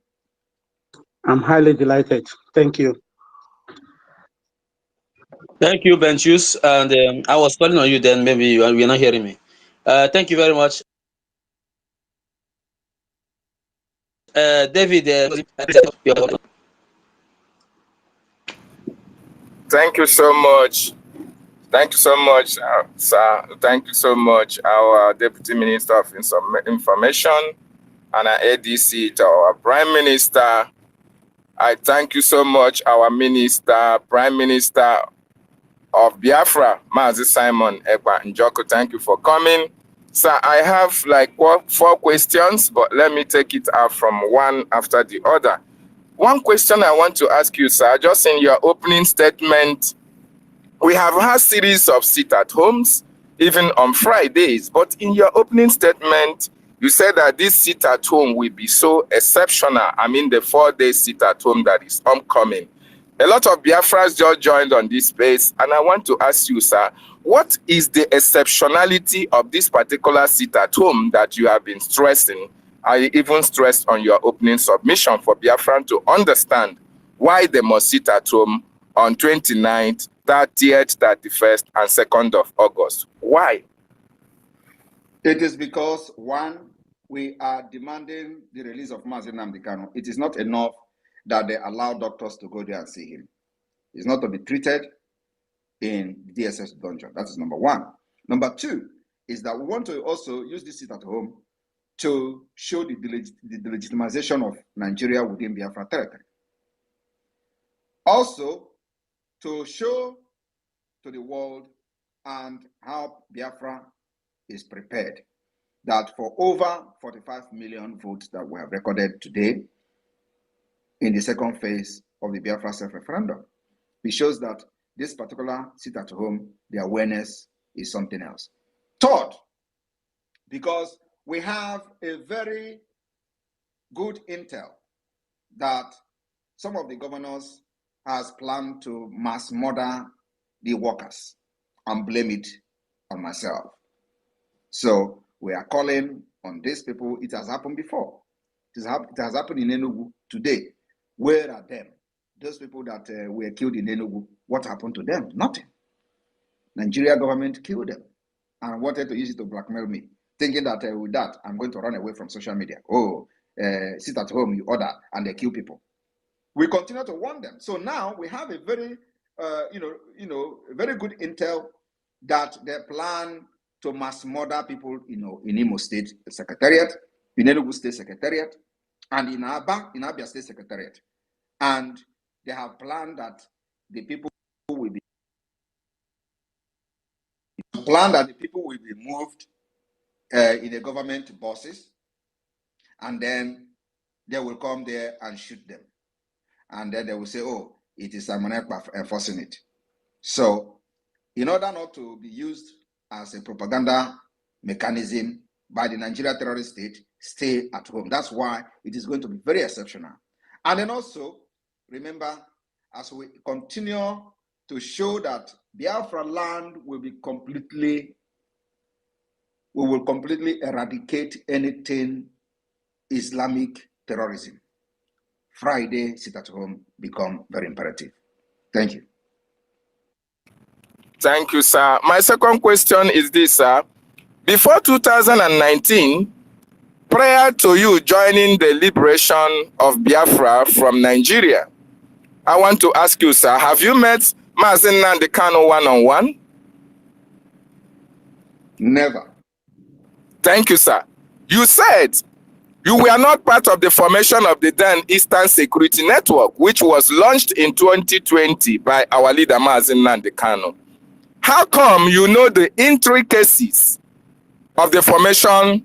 I'm highly delighted. Thank you. Thank you, Benchus. And I was calling on you then, maybe you're not hearing me. Thank you very much. David, Thank you so much. Thank you so much, sir. Thank you so much, our Deputy Minister of Information and our ADC to our Prime Minister. I thank you so much, our Minister, Prime Minister of Biafra, Mazi Simon Ekpa Njoko. Thank you for coming. Sir, I have like 4 questions, but let me take it out from one after the other. One question I want to ask you, sir, just in your opening statement, we have had series of sit-at-homes, even on Fridays, but in your opening statement, you said that this sit at home will be so exceptional. I mean, the 4-day sit at home that is upcoming. A lot of Biafrans just joined on this space, and I want to ask you, sir, what is the exceptionality of this particular sit at home that you have been stressing? I even stressed on your opening submission for Biafran to understand why they must sit at home on 29th, 30th, 31st, and 2nd of August. Why? It is because, one, we are demanding the release of Mazi Nnamdi Kanu. It is not enough that they allow doctors to go there and see him. He's not to be treated in DSS dungeon. That is number one. Number two is that we want to also use this sit at home to show the delegitimization of Nigeria within Biafra territory. Also, to show to the world and how Biafra is prepared, that for over 45 million votes that we have recorded today in the second phase of the Biafra self-referendum, it shows that this particular sit at home, the awareness is something else. Third, because we have a very good intel that some of the governors has planned to mass murder the workers and blame it on myself. So we are calling on these people. It has happened before. It has happened in Enugu today. Where are them? Those people that were killed in Enugu, what happened to them? Nothing. Nigeria government killed them and wanted to use it to blackmail me, thinking that with that, I'm going to run away from social media. Oh, sit at home, you order, and they kill people. We continue to warn them. So now we have a very, very good intel that they plan to mass murder people, in Imo State Secretariat, in Enugu State Secretariat, and in Abia State Secretariat. And they have planned that the people will be moved in the government buses, and then they will come there and shoot them. And then they will say, oh, it is Simon Ekpa enforcing it. So in order not to be used as a propaganda mechanism by the Nigeria terrorist state, stay at home. That's why it is going to be very exceptional. And then also, remember, as we continue to show that Biafra land will completely eradicate anything Islamic terrorism. Friday, sit at home, become very imperative. Thank you. Thank you, sir. My second question is this, sir. Before 2019, prior to you joining the liberation of Biafra from Nigeria, I want to ask you, sir, have you met Mazi Nnamdi Kanu one-on-one? Never. Thank you, sir. You said you were not part of the formation of the then Eastern Security Network, which was launched in 2020 by our leader, Mazi Nnamdi Kanu. How come you know the intricacies of the formation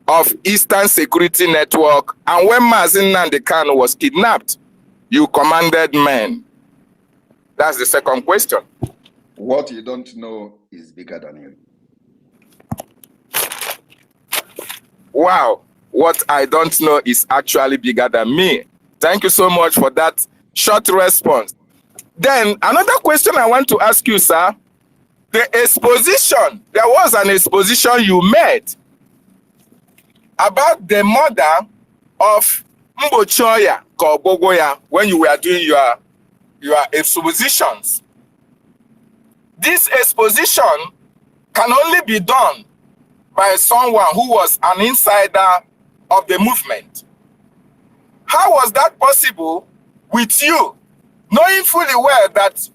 of Eastern Security Network, and when Mazi Nnamdi Kanu was kidnapped, you commanded men? That's the second question. What you don't know is bigger than you. Wow, what I don't know is actually bigger than me. Thank you so much for that short response. Then another question I want to ask you, sir. The exposition, there was an exposition you made about the murder of Mbochoya Kogogoya when you were doing your expositions. This exposition can only be done by someone who was an insider of the movement. How was that possible with you, knowing fully well that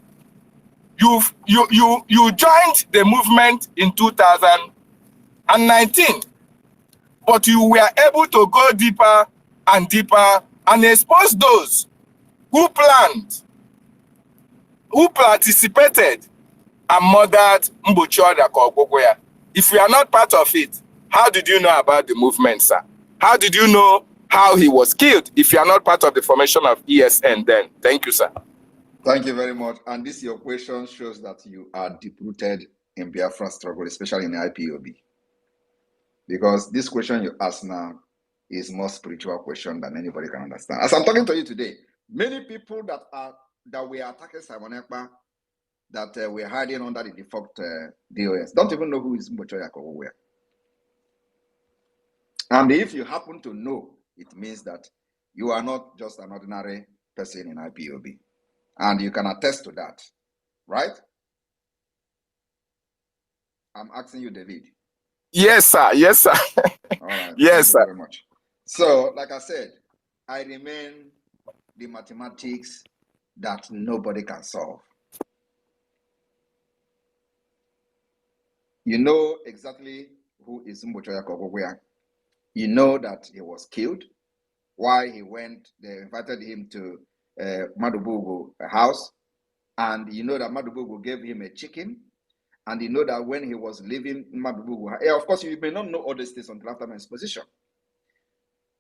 you joined the movement in 2019, but you were able to go deeper and deeper and expose those who planned, who participated and murdered Mbochoya Kogogoya? If you are not part of it, how did you know about the movement, sir? How did you know how he was killed if you are not part of the formation of ESN then? Thank you, sir. Thank you very much. And this your question shows that you are deep-rooted in Biafra struggle, especially in the IPOB. Because this question you ask now is more spiritual question than anybody can understand. As I'm talking to you today, many people that were attacking Simon Ekpa, that were hiding under the defunct DOS, don't even know who is Mbochoya Kogowea. And if you happen to know, it means that you are not just an ordinary person in IPOB. And you can attest to that, right? I'm asking you, David. Yes, sir. Yes, sir. All right. Yes, Thank you sir. very much. So, like I said, I remain the mathematics that nobody can solve. You know exactly who is Mbochoya Kogowea. You know that he was killed. Why he went, they invited him to Madubugu house. And you know that Madubugu gave him a chicken. And you know that when he was leaving Madubugu, of course, you may not know all these things until after my exposition.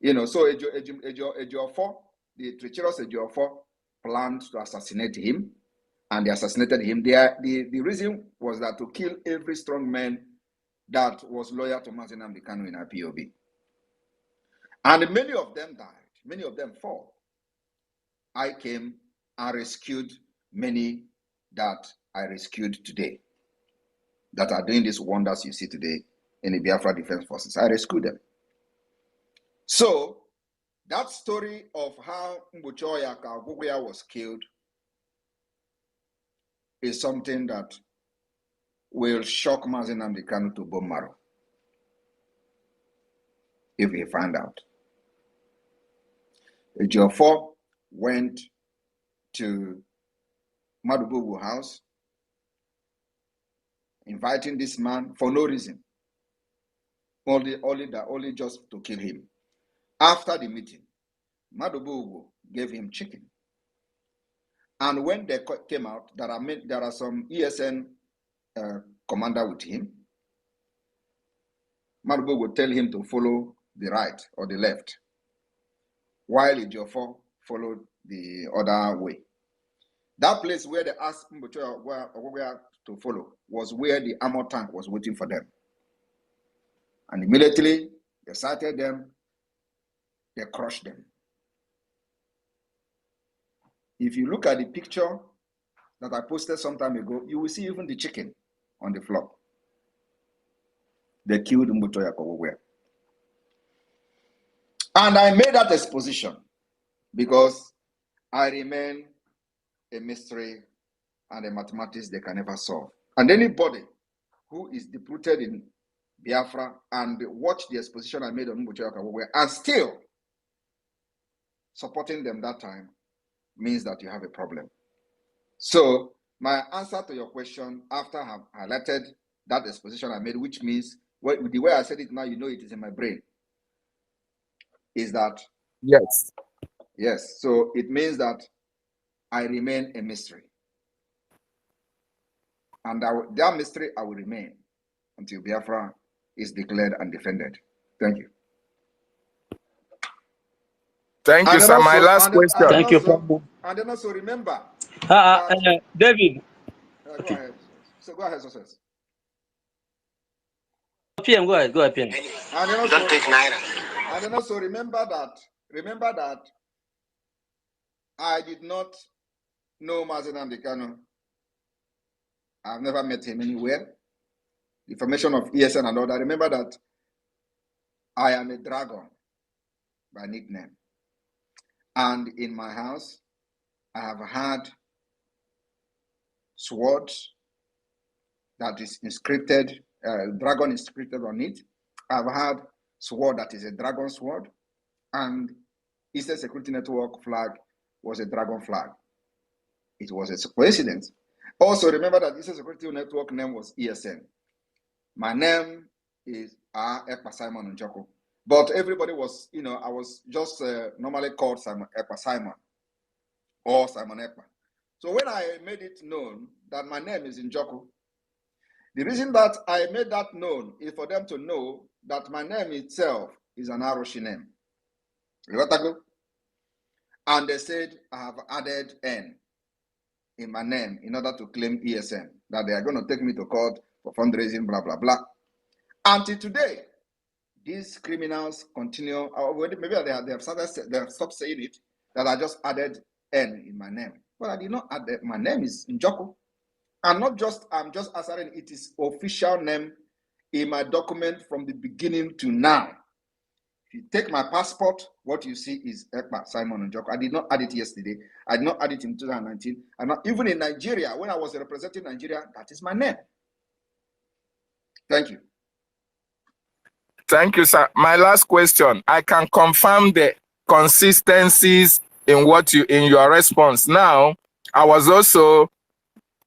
You know, so Ejiofor, the treacherous Ejiofor, planned to assassinate him, and they assassinated him. The reason was that to kill every strong man that was loyal to Mazi Nnamdi Kanu in IPOB. And many of them died. Many of them fell. I came and rescued many that I rescued today, that are doing these wonders you see today in the Biafra Defense Forces. I rescued them. So that story of how Mbochoya Kogowea was killed is something that will shock Mazi Nnamdi Kanu to bone marrow if he find out. Ejiofor went to Madubugu house, inviting this man for no reason, only just to kill him. After the meeting, Madubugu gave him chicken. And when they came out, there are some ESN commander with him. Madubugu would tell him to follow the right or the left, while Ejiofor followed the other way. That place where they asked Mbochoya to follow was where the armor tank was waiting for them. And immediately they sighted them, they crushed them. If you look at the picture that I posted some time ago, you will see even the chicken on the floor. They killed Mbochoya Kogowea. And I made that exposition because I remain a mystery and a mathematics they can never solve. And anybody who is deep-rooted in Biafra and watch the exposition I made on Mbochoya Kogowea and still supporting them that time means that you have a problem. So my answer to your question, after I have highlighted that exposition I made, which means, the way I said it now, you know it is in my brain, is that Yes. yes, so it means that I remain a mystery. And that mystery I will remain until Biafra is declared and defended. Thank you. Thank you, sir. My last question. Thank you. And then also remember David. Go ahead. So go ahead, success. PM, go ahead, PM. And then also, and then also remember that I did not know Mazi Nnamdi Kanu. I've never met him anywhere. The formation of ESN and all that. Remember that I am a dragon by nickname. And in my house, I have had swords that is inscripted, dragon inscripted on it. I've had sword that is a dragon sword, and Eastern Security Network flag was a dragon flag. It was a coincidence. Also, remember that Eastern Security Network name was ESN. My name is Ekpa Simon Njoko. But everybody was, I was just normally called Ekpa Simon or Simon Ekpa. So when I made it known that my name is Njoko, the reason that I made that known is for them to know that my name itself is an Aroshi name. And they said I have added N in my name in order to claim ESN, that they are going to take me to court for fundraising, blah, blah, blah. Until today, these criminals continue, or maybe they have stopped saying it, that I just added N in my name. But I did not add that. My name is Njoku. I'm just asserting it is official name in my document from the beginning to now. If you take my passport, what you see is Ekpa Simon Njoku. I did not add it yesterday. I did not add it in 2019. Even in Nigeria, when I was representing Nigeria, that is my name. Thank you. Thank you, sir. My last question. I can confirm the consistencies in your response. Now, I was also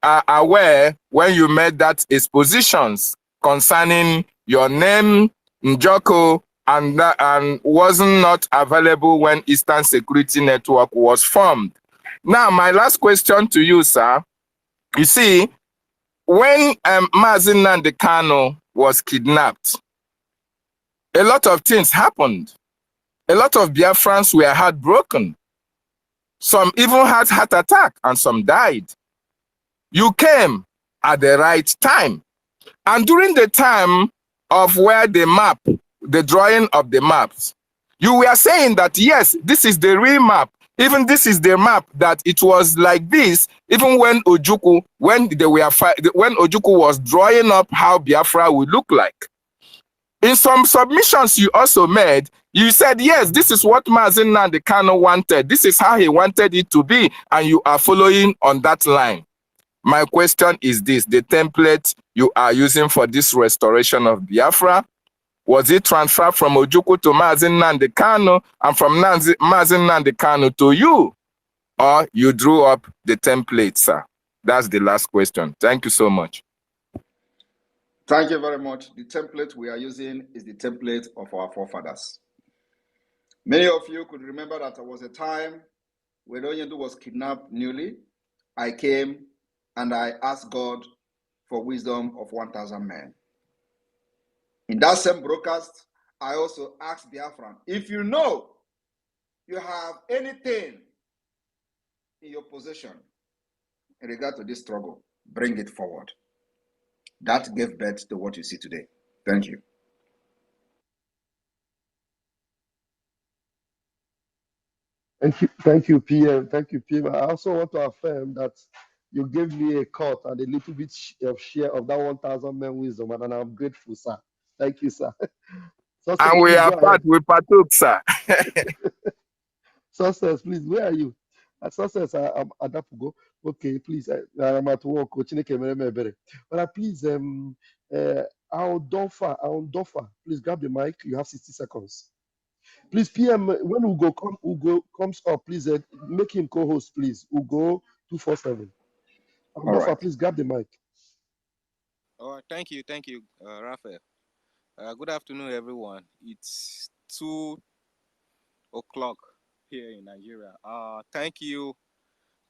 aware when you made that expositions concerning your name, Njoko, and wasn't not available when Eastern Security Network was formed. Now, my last question to you, sir. You see, when Mazi Nnamdi Kanu was kidnapped, a lot of things happened. A lot of Biafrans were heartbroken. Some even had heart attack and some died. You came at the right time. And during the time of where the drawing of the maps, you were saying that, yes, this is the real map. Even this is the map that it was like this, even when Ojukwu was drawing up how Biafra would look like. In some submissions you also made, you said, yes, this is what Mazi Nnamdi Kanu wanted. This is how he wanted it to be, and you are following on that line. My question is this: the template you are using for this restoration of Biafra, was it transferred from Ojukwu to Mazi Nnamdi Kanu and from Mazi Nnamdi Kanu to you? Or you drew up the template, sir? That's the last question. Thank you so much. Thank you very much. The template we are using is the template of our forefathers. Many of you could remember that there was a time when Onyendu was kidnapped newly. I came and I asked God for wisdom of 1,000 men. In that same broadcast, I also asked Biafran, if you know you have anything in your possession in regard to this struggle, bring it forward. That gave birth to what you see today. Thank you. Thank you, PM. Thank you, PM. I also want to affirm that you gave me a cut and a little bit of share of that 1,000 men wisdom, and I'm grateful, sir. Thank you, sir. Success, And we please are go ahead. we partook, sir. Success, please, where are you? Success, I'm at that go. Okay, please, I'm at work. But please, Aldolfa, please grab the mic. You have 60 seconds. Please, PM, when Ugo comes up, please make him co-host, please. Ugo 247. Aldolfa, right. please grab the mic. Oh, thank you, Raphael. Good afternoon, everyone. It's 2:00 here in Nigeria. Thank you,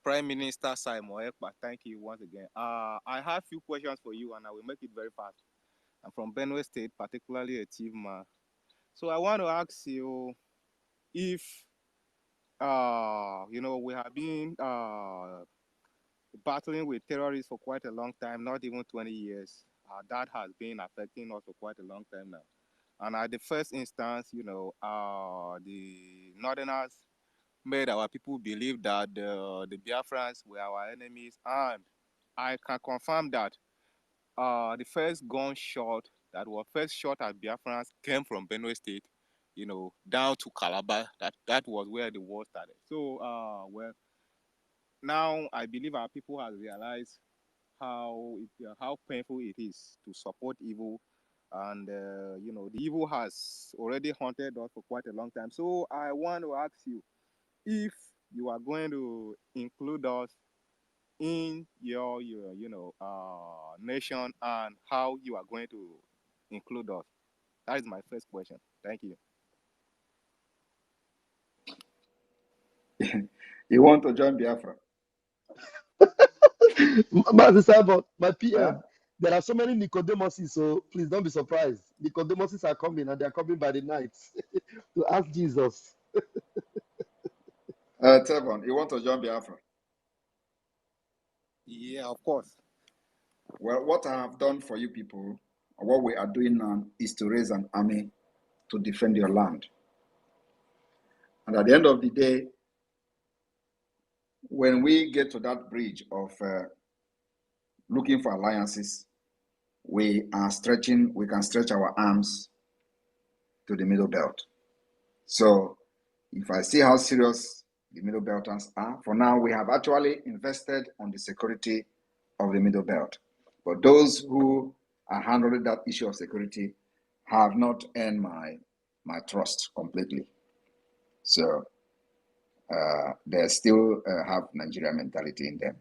Prime Minister Simon Ekpa. Thank you once again. I have a few questions for you, and I will make it very fast. I'm from Benue State, particularly a Tivma. So I want to ask you if, we have been battling with terrorists for quite a long time, not even 20 years. That has been affecting us for quite a long time now. And at the first instance, the Northerners made our people believe that the Biafrans were our enemies. And I can confirm that the first gunshot that was first shot at Biafrans came from Benue State, down to Calabar. That was where the war started. So, now I believe our people have realized how painful it is to support evil, and the evil has already haunted us for quite a long time. So I want to ask you if you are going to include us in your nation, and how you are going to include us. That is my first question. Thank you. You want to join Biafra? My PM, there are so many Nicodemoses, so please don't be surprised. Nicodemoses are coming, and they're coming by the night to ask Jesus. Tevon, you want to join Biafra? Yeah, of course. Well, what I have done for you people, what we are doing now, is to raise an army to defend your land. And at the end of the day, when we get to that bridge of looking for alliances, we can stretch our arms to the Middle Belt. So if I see how serious the Middle Belters are, for now we have actually invested on the security of the Middle Belt. But those who are handling that issue of security have not earned my trust completely. So they still have Nigeria mentality in them.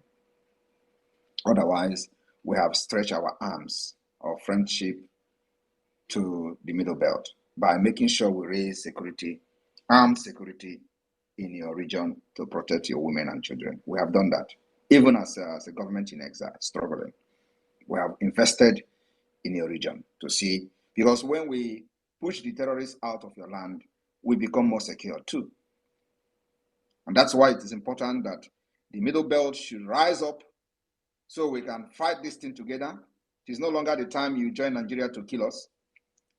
Otherwise, we have stretched our arms of friendship to the Middle Belt by making sure we raise security, armed security in your region to protect your women and children. We have done that. Even as a government in exile, struggling, we have invested in your region to see, because when we push the terrorists out of your land, we become more secure too. And that's why it is important that the Middle Belt should rise up so we can fight this thing together. It is no longer the time you join Nigeria to kill us.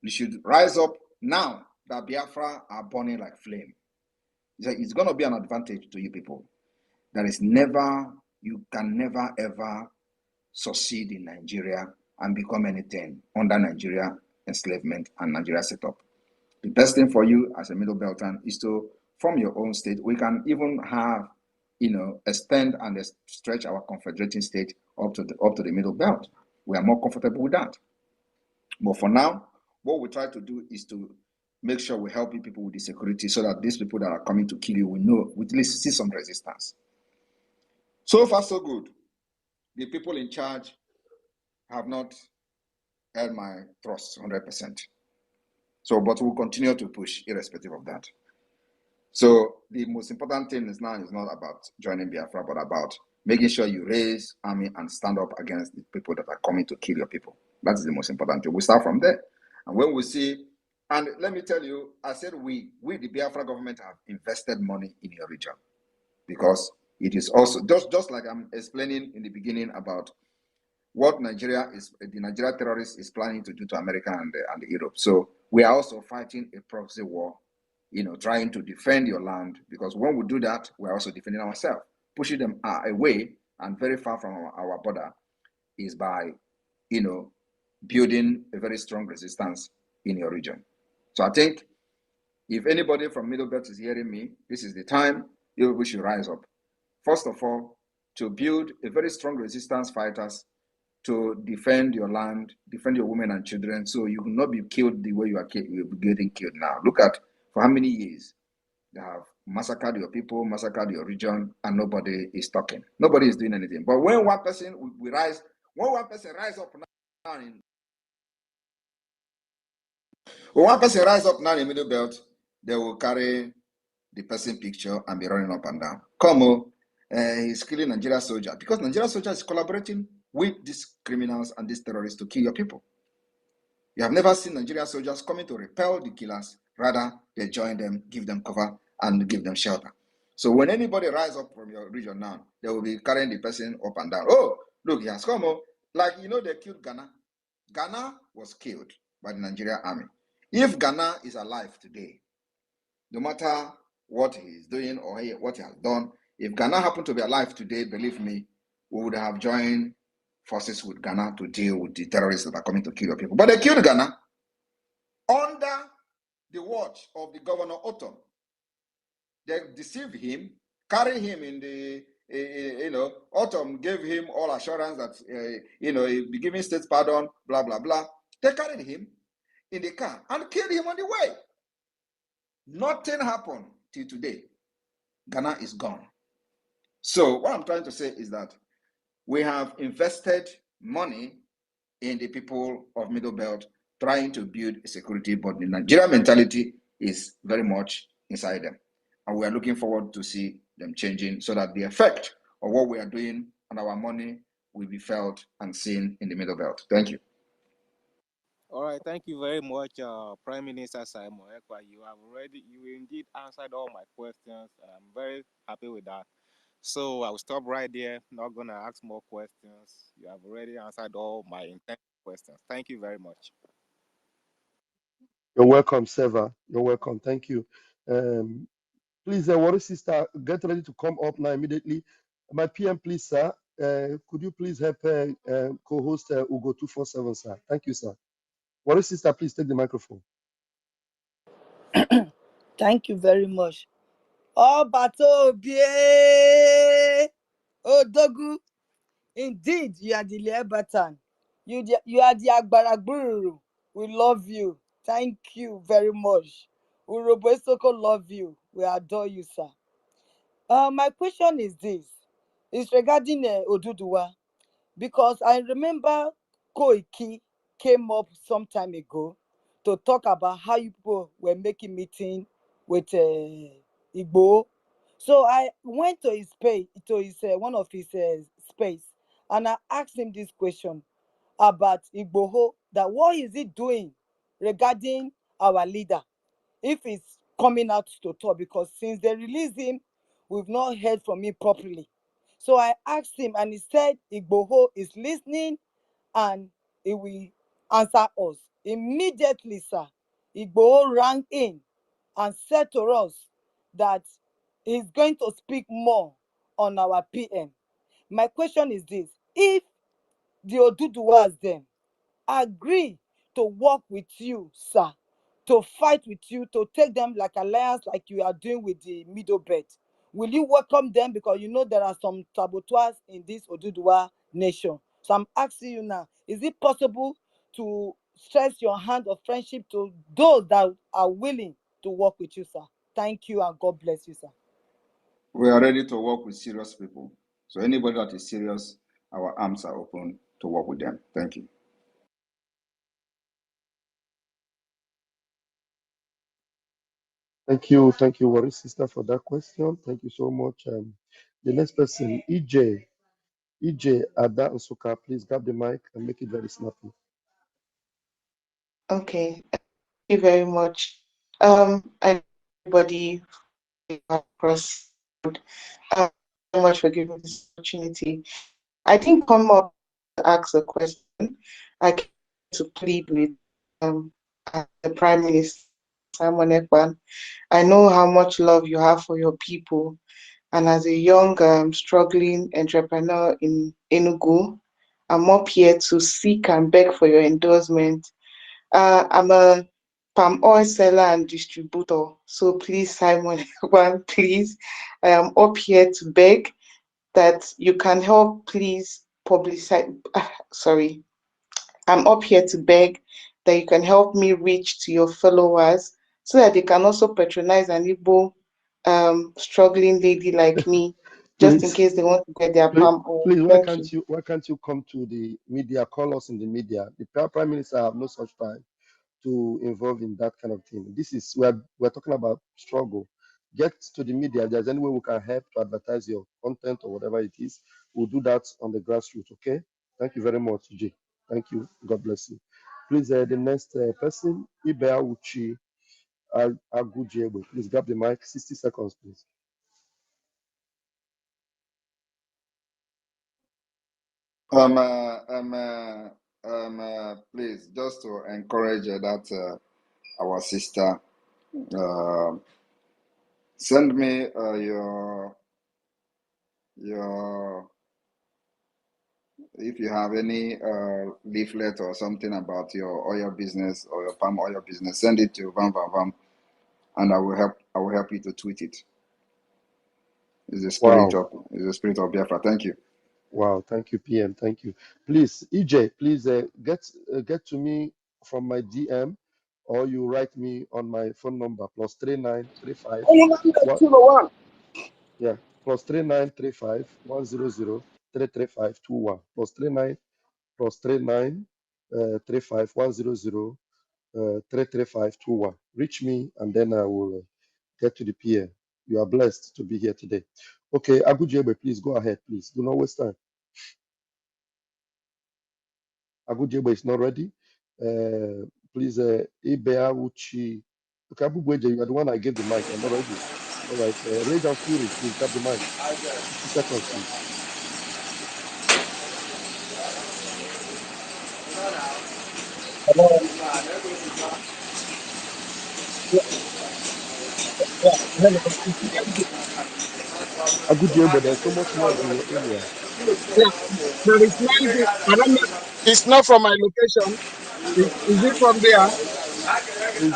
You should rise up now that Biafra are burning like flame. It's going to be an advantage to you people. You can never ever succeed in Nigeria and become anything under Nigeria enslavement and Nigeria setup. The best thing for you as a Middle Beltan is to form your own state. We can even have, extend and stretch our confederating state up to the Middle Belt. We are more comfortable with that. But for now, what we try to do is to make sure we help people with the security so that these people that are coming to kill you, we at least see some resistance. So far, so good. The people in charge have not held my trust 100%. So, but we'll continue to push irrespective of that. So the most important thing is not about joining Biafra, but about making sure you raise army and stand up against the people that are coming to kill your people. That is the most important thing. We start from there. And when we see, and let me tell you, I said we the Biafra government have invested money in your region, because it is also, just like I'm explaining in the beginning about what the Nigeria terrorist is planning to do to America and Europe. So we are also fighting a proxy war, trying to defend your land, because when we do that, we're also defending ourselves. Pushing them away and very far from our border is by, building a very strong resistance in your region. So I think if anybody from Middle Belt is hearing me, this is the time we should rise up. First of all, to build a very strong resistance fighters to defend your land, defend your women and children, so you will not be killed the way you're getting killed now. Look at for how many years they have massacred your people, massacred your region, and nobody is talking. Nobody is doing anything. But when one person rise up now in Middle Belt, they will carry the person picture and be running up and down. He's killing Nigeria soldier, because Nigeria soldier is collaborating with these criminals and these terrorists to kill your people. You have never seen Nigeria soldiers coming to repel the killers. Rather, they join them, give them cover, and give them shelter. So when anybody rise up from your region now, they will be carrying the person up and down. Oh, look, he has come. Like, they killed Ghana. Ghana was killed by the Nigerian army. If Ghana is alive today, no matter what he is doing or what he has done, if Ghana happened to be alive today, believe me, we would have joined forces with Ghana to deal with the terrorists that are coming to kill your people. But they killed Ghana under the watch of the governor Otom. They deceived him, carried him in the, Otom gave him all assurance that, he'll be giving state pardon, blah, blah, blah. They carried him in the car and killed him on the way. Nothing happened till today. Ghana is gone. So what I'm trying to say is that we have invested money in the people of Middle Belt trying to build security, but the Nigerian mentality is very much inside them. And we are looking forward to see them changing so that the effect of what we are doing and our money will be felt and seen in the Middle Belt. Thank you. All right, thank you very much, Prime Minister Simon Ekpa. You indeed answered all my questions. I'm very happy with that. So I'll stop right there. Not gonna ask more questions. You have already answered all my intense questions. Thank you very much. You're welcome, Seva. You're welcome. Thank you. Please, Warrior Sister, get ready to come up now immediately. My PM, please, sir. Could you please help co-host Ugo 247, sir? Thank you, sir. Warrior Sister, please take the microphone. Thank you very much. Oh, Bato Bie! Oh, Dogu. Indeed, you are the Libertan. You are the Agbaragburu. We love you. Thank you very much. Urobo Soko love you. We adore you, sir. My question is this. It's regarding Oduduwa. Because I remember Koiki came up some time ago to talk about how you people were making meeting with Igbo. So I went to his space, to his one of his space, and I asked him this question about Igboho, that what is he doing regarding our leader, if he's coming out to talk, because since they released him, we've not heard from him properly. So I asked him, and he said Igboho is listening and he will answer us. Immediately, sir, Igboho rang in and said to us that he's going to speak more on our PM. My question is this: if the Oduduwas then agree to work with you, sir, to fight with you, to take them like alliance, like you are doing with the Middle Belt, will you welcome them? Because you know there are some saboteurs in this Oduduwa nation. So I'm asking you now, is it possible to stretch your hand of friendship to those that are willing to work with you, sir? Thank you, and God bless you, sir. We are ready to work with serious people. So anybody that is serious, our arms are open to work with them. Thank you. Thank you, Warrior Sister, for that question. Thank you so much. The next person, EJ Ada Nsuka, please grab the mic and make it very snappy. Okay, thank you very much. I everybody across. Thank you so much for giving this opportunity. I didn't come up to ask a question. I came to plead with the Prime Minister Simon Ekpa. I know how much love you have for your people, and as a young struggling entrepreneur in Enugu, I'm up here to seek and beg for your endorsement. I'm a palm oil seller and distributor. So please, Simon, please, I am up here to beg that you can help please publicize. Sorry, I'm up here to beg that you can help me reach to your followers so that they can also patronize an Igbo struggling lady like me, just in Please, case they want to get their palm oil. please, Thank you. why can't you come to the media, call us in the media? The Prime Minister have no such time to involve in that kind of thing. This is we're talking about struggle. Get to the media. If there's any way we can help to advertise your content or whatever it is, we'll do that on the grassroots. Okay. Thank you very much, Jay. Thank you. God bless you. Please, the next person, Ibea Uchi Agujebe. Please grab the mic. 60 seconds, please. Please, just to encourage that our sister, send me your if you have any leaflet or something about your oil business or your palm oil business, send it to Vam, and I will help you to tweet it. It's the spirit Wow. of Biafra. Thank you. Wow. Thank you, PM. Thank you. Please, EJ, please get to me from my DM, or you write me on my phone number +3935 what yeah +3935 100 33521 +39 35 100 33521. Reach me, and then I will get to the PM. You are blessed to be here today. Okay, Agujebe, please go ahead, please. Do not waste time. Agujebe is not ready. Please, Ibea Uchi. Okay, Abubueje, you are the one I gave the mic. You're not ready. All right. Rage and Fury, please grab the mic. 60 seconds, please. Yeah, yeah. Hello. A good day, but there's so much noise in your area. Yeah, there is noise. I don't know. It's not from my location. Is it from there? Please,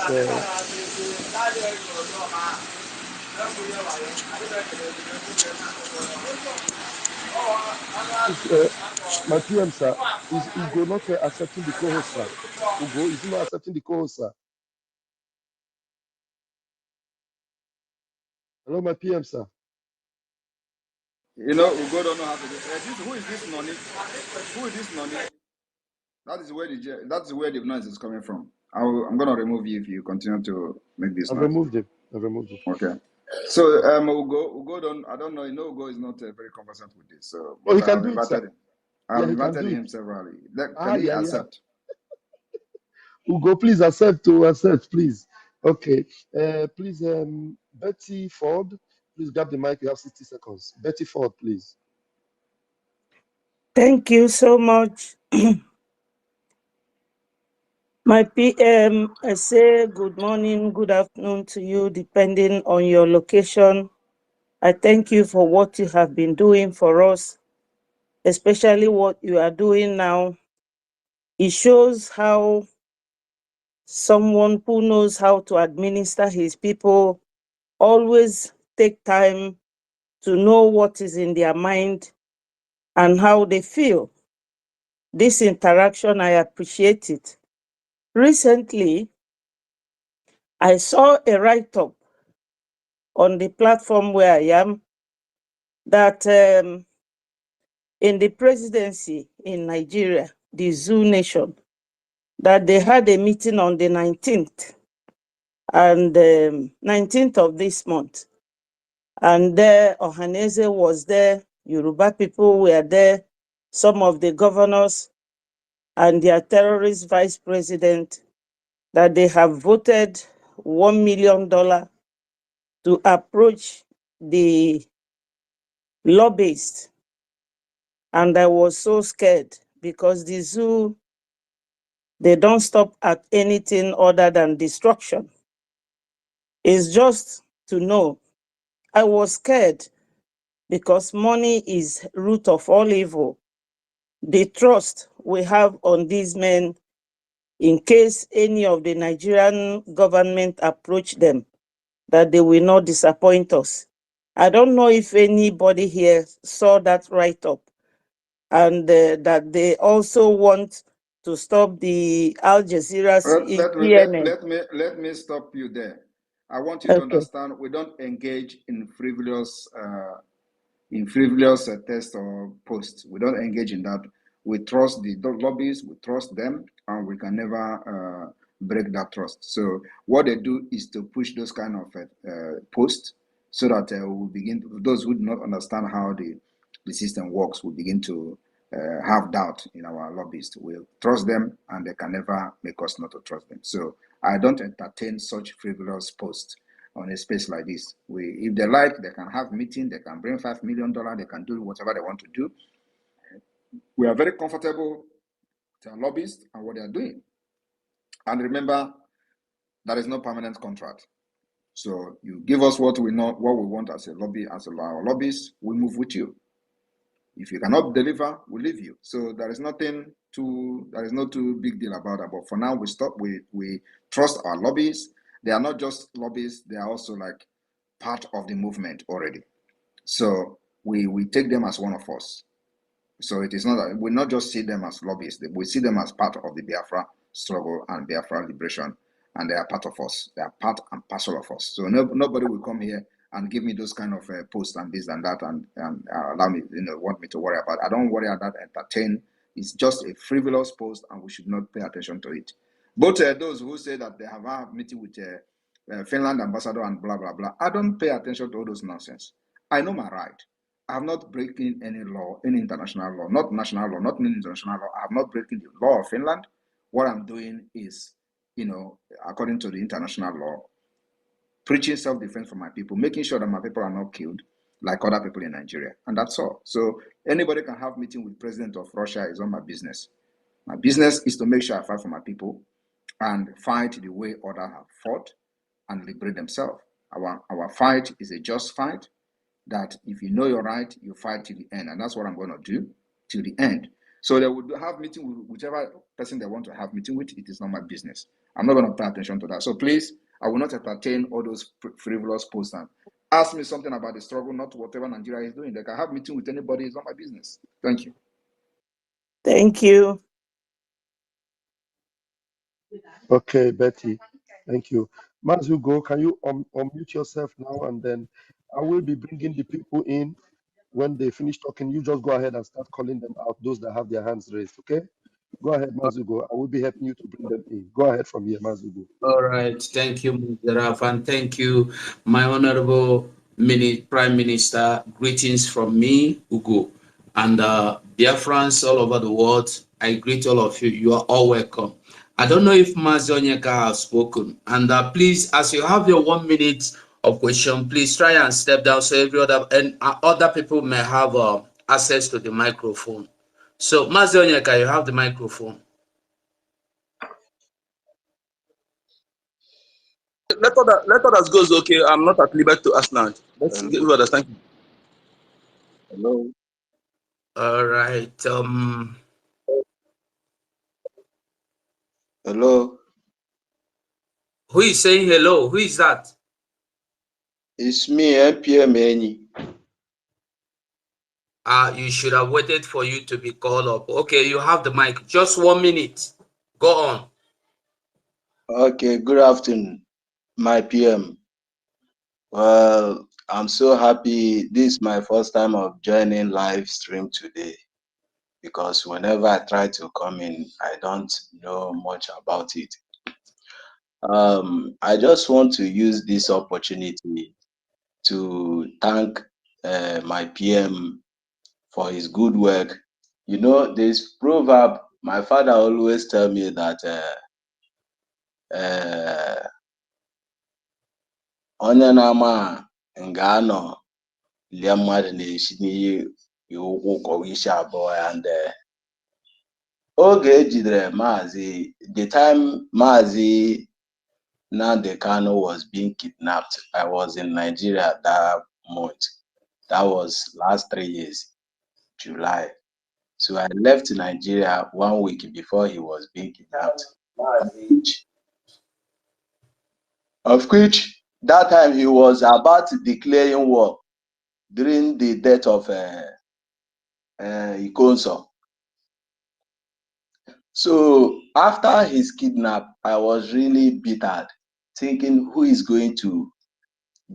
please, my PM, sir, is Ugo not accepting the co-host, sir? Ugo, is he not accepting the co-host, sir? Hello, my PM, sir. You know, Ugo don't know how to do who is this Noni? Who is this Noni? That's where the noise is coming from. I'm gonna remove you if you continue to make this I've noise. removed him. I've removed him. Okay. So Ugo I don't know. You know, Ugo is not very conversant with this. So, Oh, he but can I've do it, sir. invited him. Yeah, I've he can invited do it. him severally. Ah, Can he yeah, yeah. accept? Ugo, please accept to accept, please. Okay. Please, Betty Ford, please grab the mic. You have 60 seconds. Betty Ford, please. Thank you so much. My PM, I say good morning, good afternoon to you, depending on your location. I thank you for what you have been doing for us, especially what you are doing now. It shows how someone who knows how to administer his people always take time to know what is in their mind and how they feel. This interaction, I appreciate it. Recently, I saw a write-up on the platform where I am that in the presidency in Nigeria, the zoo nation, that they had a meeting on the 19th and 19th of this month. And there, Ohaneze was there, Yoruba people were there, some of the governors and their terrorist vice president, that they have voted $1 million to approach the lobbyists. And I was so scared because the zoo, they don't stop at anything other than destruction. It's just to know. I was scared because money is root of all evil. The trust we have on these men, in case any of the Nigerian government approach them, that they will not disappoint us. I don't know if anybody here saw that write-up, and that they also want to stop the Al Jazeera CNN. Let me stop you there. I want you to Okay. understand we don't engage in frivolous test or post. We don't engage in that. We trust the lobbyists, we trust them, and we can never break that trust. So what they do is to push those kind of posts so that we begin those who do not understand how the system works will begin to have doubt in our lobbyists. We trust them, and they can never make us not to trust them. So I don't entertain such frivolous posts on a space like this. If they like, they can have meeting, they can bring $5 million, they can do whatever they want to do. We are very comfortable with our lobbyists and what they are doing. And remember, there is no permanent contract. So you give us what we know, what we want as a lobby, as our lobbyists, we move with you. If you cannot deliver, we leave you. So there is no too big deal about that. But for now, we trust our lobbyists. They are not just lobbyists, they are also like part of the movement already. So we take them as one of us. So it is not that we not just see them as lobbyists, we see them as part of the Biafra struggle and Biafra liberation, and they are part of us. They are part and parcel of us. So nobody will come here and give me those kind of posts and this and that and allow me, want me to worry about. I don't worry about that. Entertain. It's just a frivolous post, and we should not pay attention to it. But those who say that they have a meeting with Finland ambassador and blah blah blah, I don't pay attention to all those nonsense. I know my right. I have not breaking any law, any international law, not national law, not international law. I have not breaking the law of Finland. What I'm doing is, according to the international law, preaching self-defense for my people, making sure that my people are not killed like other people in Nigeria. And that's all. So anybody can have meeting with president of Russia is not my business. My business is to make sure I fight for my people and fight the way others have fought and liberate themselves. Our fight is a just fight, that if you know you're right, you fight till the end. And that's what I'm going to do till the end. So they would have meeting with whichever person they want to have meeting with. It is not my business. I'm not going to pay attention to that. So please, I will not entertain all those frivolous posts. And ask me something about the struggle, not whatever Nigeria is doing. They can have meeting with anybody. It's not my business. Thank you. Thank you. Okay, Betty. Thank you. Mazugo, can you unmute yourself now, and then I will be bringing the people in. When they finish talking, you just go ahead and start calling them out, those that have their hands raised, okay? Go ahead, Mazugo. I will be helping you to bring them in. Go ahead from here, Mazugo. All right. Thank you, Mujaraf, and thank you, my honorable Prime Minister. Greetings from me, Ugo, and Biafrans all over the world. I greet all of you. You are all welcome. I don't know if Mazonyeka has spoken, and please, as you have your 1 minute of question, please try and step down so every other people may have access to the microphone. So, Mazonyeka, you have the microphone. Let others go. Okay, I'm not at liberty to ask now. Let's give others. Thank you. Hello. All right. Hello. Who is saying hello? Who is that? It's me, NPM Eni. You should have waited for you to be called up. Okay, you have the mic. Just 1 minute. Go on. Okay, good afternoon, my PM. Well, I'm so happy. This is my first time of joining live stream today, because whenever I try to come in, I don't know much about it. I just want to use this opportunity to thank my PM for his good work. You know, this proverb, my father always tell me that onye na-ama nga anọ lie mmadụ na-esi n'iyi ụkwụ kọwa isi abụọ ya. And oge ejidere Maazị, the time Maazị Nnamdi Kanu was being kidnapped, I was in Nigeria at that month. That was last 3 years, July. So I left Nigeria 1 week before he was being kidnapped. Of which that time he was about declaring war during the death of Ikonso. So after his kidnap, I was really bitter, thinking who is going to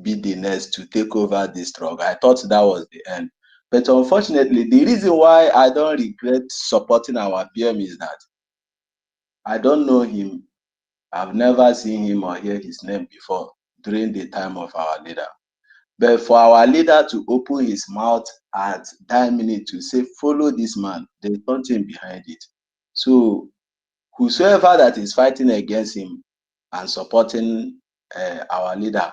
be the next to take over this struggle. I thought that was the end. But unfortunately, the reason why I don't regret supporting our PM is that I don't know him. I've never seen him or heard his name before during the time of our leader. But for our leader to open his mouth at that minute to say, follow this man, there's something behind it. So whosoever that is fighting against him and supporting our leader,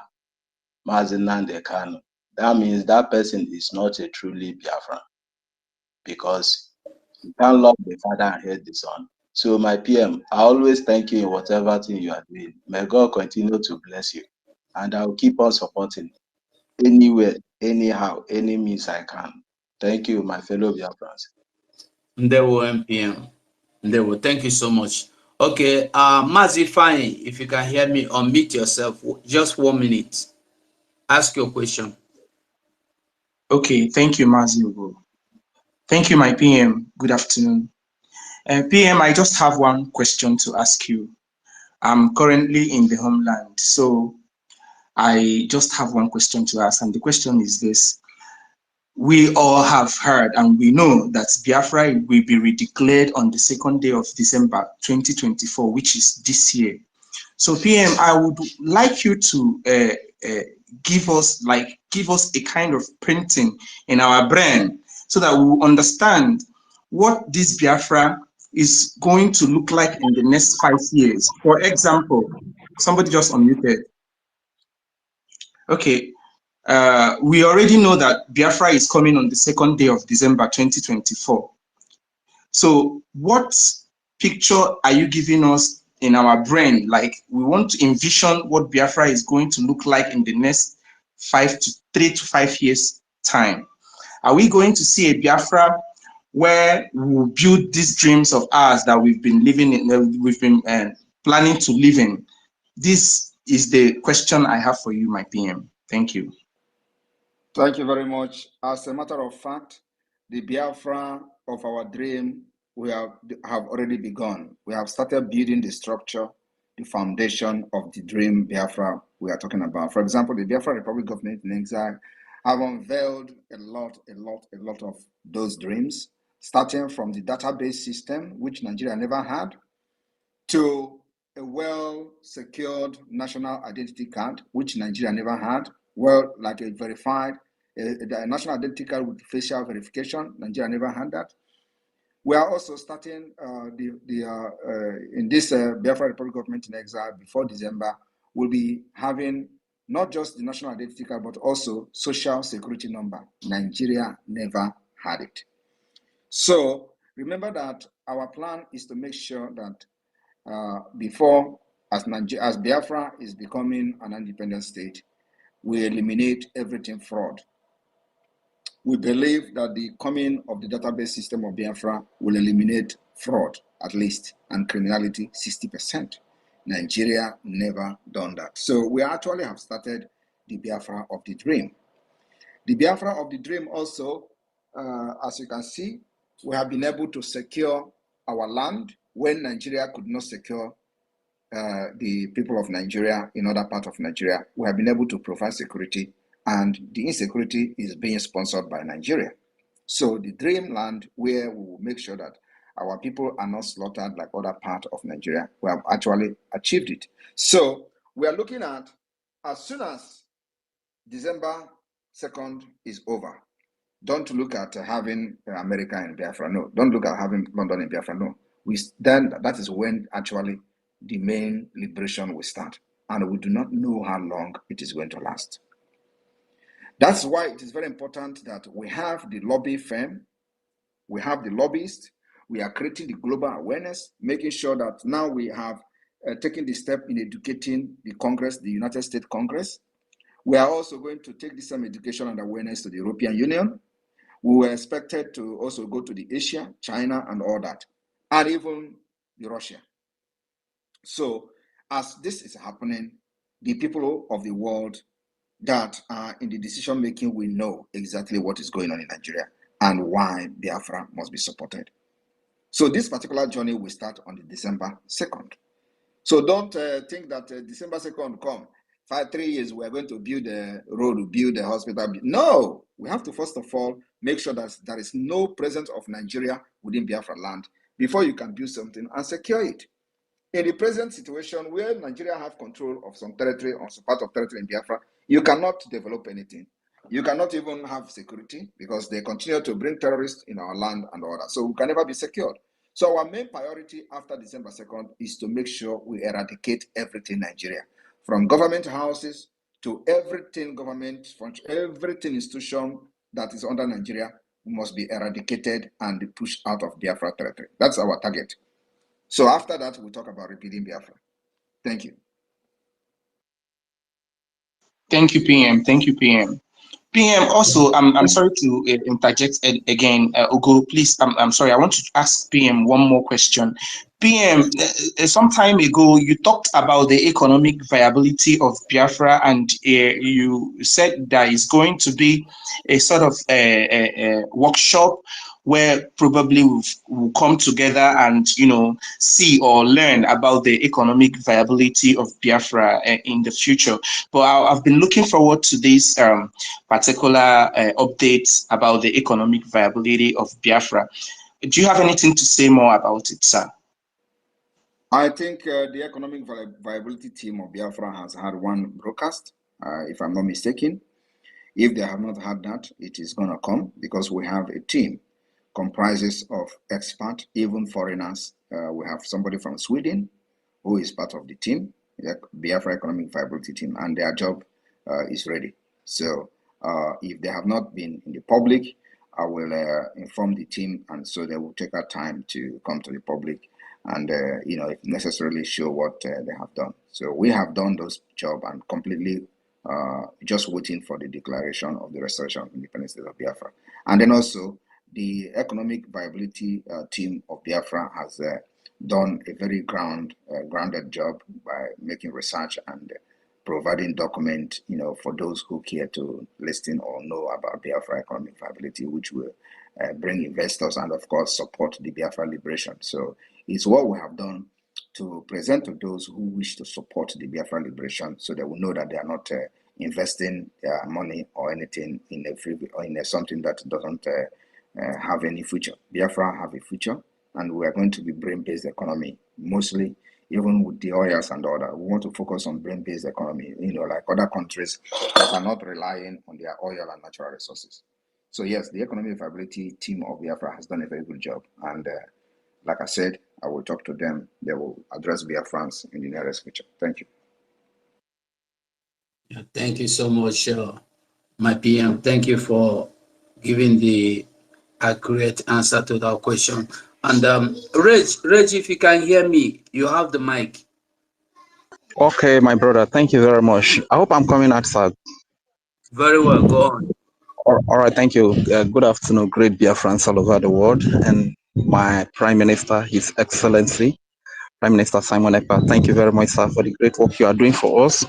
Maazị Nnamdi Kanu, that means that person is not a truly Biafran, because you can't love the father and hate the son. So my PM, I always thank you in whatever thing you are doing. May God continue to bless you. And I will keep on supporting anywhere, anyhow, any means I can. Thank you, my fellow Biafrans. Ndewo MPM. Ndewo, thank you so much. Okay, Mazi Fine, if you can hear me, unmute yourself. Just 1 minute. Ask your question. Okay, thank you, Mazi. Thank you, my PM. Good afternoon. PM, I just have one question to ask you. I'm currently in the homeland, so I just have one question to ask, and the question is this. We all have heard and we know that Biafra will be redeclared on the 2nd day of December 2024, which is this year. So PM, I would like you to give us a kind of printing in our brain so that we will understand what this Biafra is going to look like in the next 5 years. For example, somebody just unmuted. Okay, we already know that Biafra is coming on the 2nd day of December 2024. So what picture are you giving us in our brain. Like we want to envision what Biafra is going to look like in the next 3 to 5 years time. Are we going to see a Biafra where we will build these dreams of ours that we've been living in, we've been planning to live in? This is the question I have for you, my PM. Thank you. Thank you very much. As a matter of fact, the Biafra of our dream, we have already begun. We have started building the structure, the foundation of the dream Biafra we are talking about. For example, the Biafra Republic Government in Exile have unveiled a lot of those dreams, starting from the database system, which Nigeria never had, to a well-secured national identity card, which Nigeria never had, like a verified the national identity card with facial verification. Nigeria never had that. We are also starting in this Biafra Republic Government in Exile before December. We'll be having not just the national identity card, but also social security number. Nigeria never had it. So remember that our plan is to make sure that as Biafra is becoming an independent state, we eliminate everything fraud. We believe that the coming of the database system of Biafra will eliminate fraud, at least, and criminality 60%. Nigeria never done that. So we actually have started the Biafra of the dream. The Biafra of the dream also, as you can see, we have been able to secure our land when Nigeria could not secure the people of Nigeria in other parts of Nigeria. We have been able to provide security, and the insecurity is being sponsored by Nigeria. So the dreamland where we will make sure that our people are not slaughtered like other parts of Nigeria, we have actually achieved it. So we are looking at, as soon as December 2nd is over, don't look at having America in Biafra, no. Don't look at having London in Biafra, no. Then that is when actually the main liberation will start. And we do not know how long it is going to last. That's why it is very important that we have the lobby firm, we have the lobbyists, we are creating the global awareness, making sure that now we have taken the step in educating the Congress, the United States Congress. We are also going to take the same education and awareness to the European Union. We were expected to also go to the Asia, China, and all that, and even the Russia. So as this is happening, the people of the world that are in the decision making will know exactly what is going on in Nigeria and why Biafra must be supported. So this particular journey will start on the December 2nd. So don't think that December 2nd come, 3 years we are going to build a road, build a hospital. No, we have to first of all make sure that there is no presence of Nigeria within Biafra land before you can build something and secure it. In the present situation where Nigeria have control of some territory or some part of territory in Biafra, you cannot develop anything. You cannot even have security because they continue to bring terrorists in our land and all that. So we can never be secured. So our main priority after December 2nd is to make sure we eradicate everything Nigeria, from government houses to everything government, from everything institution that is under Nigeria must be eradicated and pushed out of Biafra territory. That's our target. So after that, we'll talk about rebuilding Biafra. Thank you. Thank you, PM. Thank you, PM. PM, also, I'm sorry to interject again. Ugo, please, I'm sorry. I want to ask PM one more question. PM, some time ago, you talked about the economic viability of Biafra, and you said there is going to be a sort of a workshop where probably we'll come together and, see or learn about the economic viability of Biafra in the future. But I've been looking forward to this particular updates about the economic viability of Biafra. Do you have anything to say more about it, sir? I think the economic viability team of Biafra has had one broadcast, if I'm not mistaken. If they have not had that, it is going to come because we have a team comprises of experts, even foreigners. We have somebody from Sweden who is part of the team, the Biafra Economic Viability Team, and their job is ready. So if they have not been in the public, I will inform the team, and so they will take our time to come to the public and if necessarily show what they have done. So we have done those job and completely just waiting for the declaration of the restoration of independence state of Biafra. And then also the economic viability team of Biafra has done a very grounded job by making research and providing document, for those who care to listen or know about Biafra economic viability, which will bring investors and, of course, support the Biafra liberation. So it's what we have done to present to those who wish to support the Biafra liberation, so they will know that they are not investing their money or anything in a free or in something that doesn't have any future. Biafra have a future, and we are going to be brain-based economy mostly. Even with the oils and all that, we want to focus on brain-based economy, like other countries that are not relying on their oil and natural resources. So yes, the economic viability team of Biafra has done a very good job. And like I said, I will talk to them. They will address Biafrans in the nearest future. Thank you. Yeah, thank you so much, my PM. Thank you for giving the accurate answer to that question. And Reg, if you can hear me, you have the mic. Okay, my brother, thank you very much. I hope I'm coming out, sir. Very well, go on. All right, thank you. Good afternoon, great Biafrans all over the world, and my Prime Minister, His Excellency, Prime Minister Simon Ekpa. Thank you very much, sir, for the great work you are doing for us.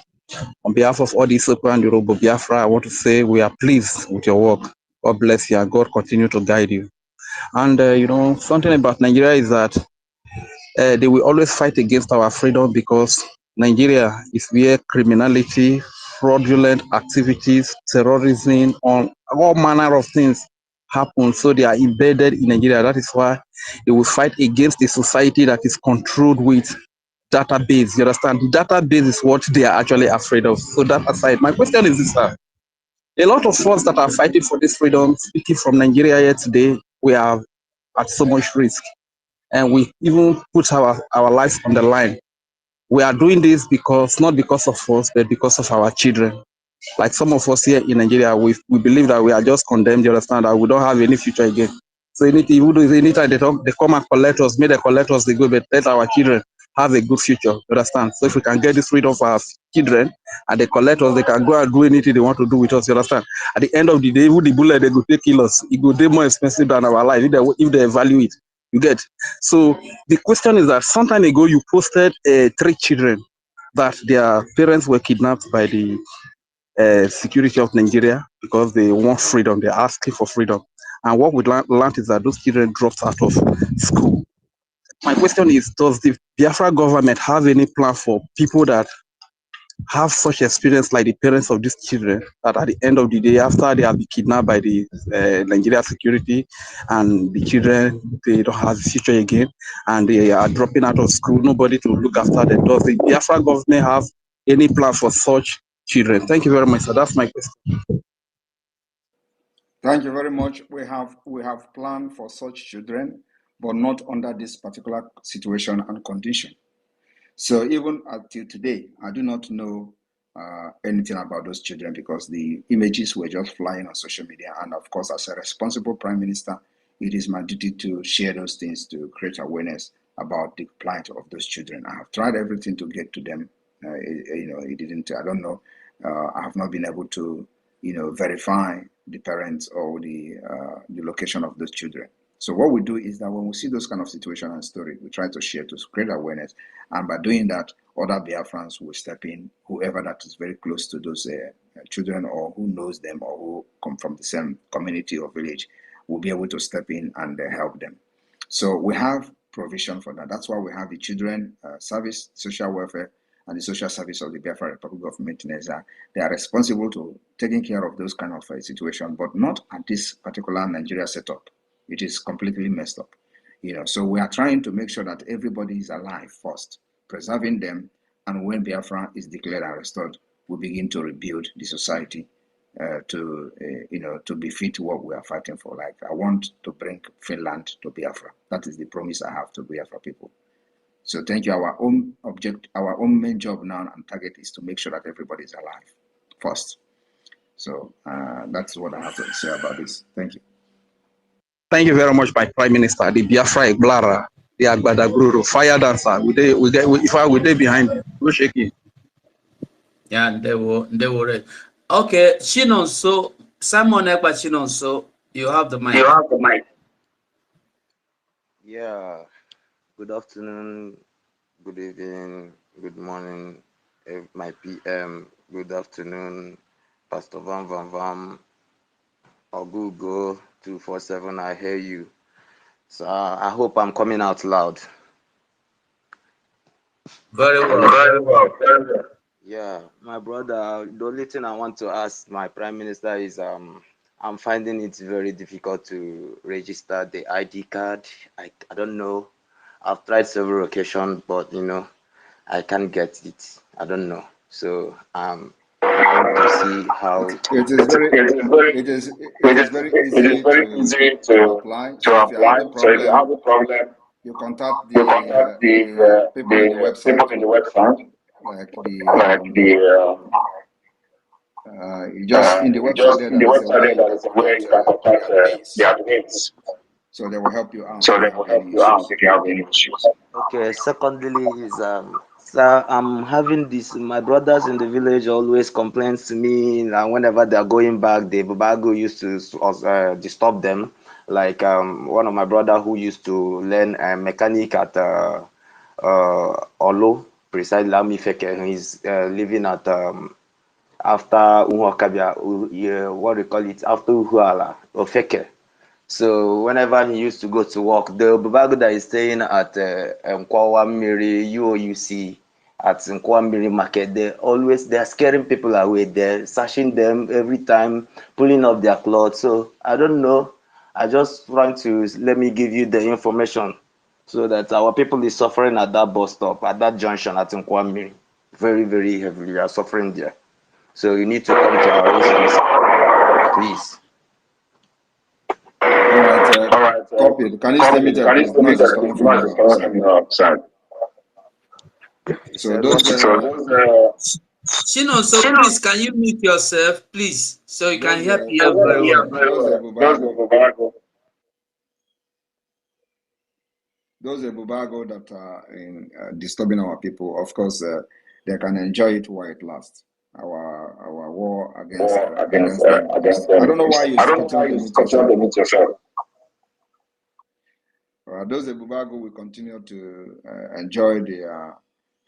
On behalf of all the Isoko and Yoruba Biafra, I want to say we are pleased with your work. God bless you, and God continue to guide you. And something about Nigeria is that they will always fight against our freedom, because Nigeria is where criminality, fraudulent activities, terrorism, all manner of things happen. So they are embedded in Nigeria. That is why they will fight against a society that is controlled with database. You understand? The database is what they are actually afraid of. So that aside, my question is this, sir. A lot of us that are fighting for this freedom, speaking from Nigeria here today, we are at so much risk, and we even put our lives on the line. We are doing this because, not because of us, but because of our children. Like some of us here in Nigeria, we believe that we are just condemned, you understand, that we don't have any future again. So anytime they come and collect us, may they collect us, they go, but let our children have a good future, you understand? So if we can get this freedom for our children and they collect us, they can go and do anything they want to do with us, you understand? At the end of the day, even the bullet they go take kill us, it will be more expensive than our life if they value it. You get? So the question is that some time ago you posted 3 children that their parents were kidnapped by the security of Nigeria because they want freedom. They're asking for freedom. And what we learned is that those children dropped out of school. My question is, does the Biafra government have any plan for people that have such experience like the parents of these children, that at the end of the day, after they have been kidnapped by the Nigeria security and the children, they don't have a future again and they are dropping out of school, nobody to look after them? Does the Biafra government have any plan for such children? Thank you very much, sir. That's my question. Thank you very much. We have planned for such children, but not under this particular situation and condition. So even until today, I do not know anything about those children, because the images were just flying on social media. And of course, as a responsible prime minister, it is my duty to share those things to create awareness about the plight of those children. I have tried everything to get to them. It didn't. I don't know. I have not been able to, verify the parents or the location of those children. So what we do is that when we see those kind of situation and story, we try to share to create awareness. And by doing that, other Biafrans will step in, whoever that is very close to those children or who knows them or who come from the same community or village will be able to step in and help them. So we have provision for that. That's why we have the children service, social welfare, and the social service of the Biafra Republic of Nigeria. They are responsible to taking care of those kind of situation, but not at this particular Nigeria setup. It is completely messed up. So we are trying to make sure that everybody is alive first, preserving them, and when Biafra is declared and restored, we begin to rebuild the society to befit what we are fighting for. Like, I want to bring Finland to Biafra. That is the promise I have to Biafra people. So thank you. Our own main job now and target is to make sure that everybody is alive first. So that's what I have to say about this. Thank you. Thank you very much, my Prime Minister, the Biafra Eblara. the Agbada Guru, fire dancer. We they behind you. Go shake it. Yeah, they were. Okay, Chinonso, Simon Ekpa Chinonso, you have the You mic. have the mic. Yeah, good afternoon, good evening, good morning, my PM, good afternoon, Pastor Van Van Van, or Google 247, I hear you. So I hope I'm coming out loud. Very well, Very very well, well. very well. Yeah, my brother, the only thing I want to ask my Prime Minister is I'm finding it very difficult to register the ID card. I don't know. I've tried several occasions, but I can't get it. I don't know. So trying to see how It is very it is very it is very easy easy to apply. So to if you're apply. having So if you have problem, a problem, you contact you contact the people in the people website, in the website, like like you just in the website there in the there is a website way there you that can is where contact you can the contact the admins. admins. So they will help you out So if they you will have help any you out issues. if you have any issues. Okay, secondly is sir, I'm having this. My brothers in the village always complains to me, and whenever they are going back, the Bubago used to disturb them. Like one of my brother who used to learn mechanic at Olo, beside Lami Feke, he's living at after Uhuakabia, what do you call it, after Uhuala, Ofeke. So whenever he used to go to work, the Bubago that is staying at Nkwawa Miri UOUC at Nkwawa Miri Market, they're scaring people away. They're searching them every time, pulling up their clothes. So I don't know. I just want to let me give you the information so that our people is suffering at that bus stop, at that junction at Nkwawa Miri. Very, very heavily. We are suffering there. So you need to come to our rescue, please. All right, All right, copy. Can you stay copy. muted? Can you The tell me noise is that the coming from noise is your coming side. from your side? So those So those Chinonso, please, can you mute yourself, please, so you can those hear PM very yeah, well. very those well. Those Bubago Bubago. those Bubago that are in disturbing our people. Of course, they can enjoy it while it lasts. Our war against War against them against lasts. I them. don't know why you I don't know why continue to you meet continue yourself. to meet yourself. Those Bubago will continue to enjoy the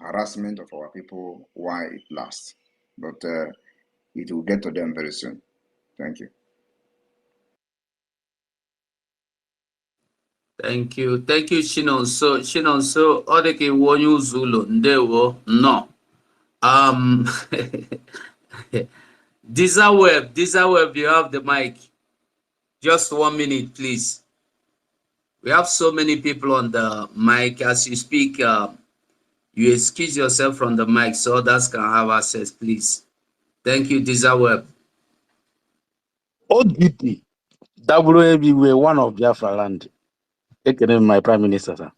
harassment of our people while it lasts, but it will get to them very soon. Thank you. Thank you, Chinonso. Chinonso, Odeke Wonyu Zulu, Ndewo, no. Dizaweb, you have the mic. Just 1 minute, please. We have so many people on the mic. As you speak, you excuse yourself from the mic so others can have access, please. Thank you, Dizaweb. ODP, WAB were one of Biafra land. Ekene, my Prime Minister, sir.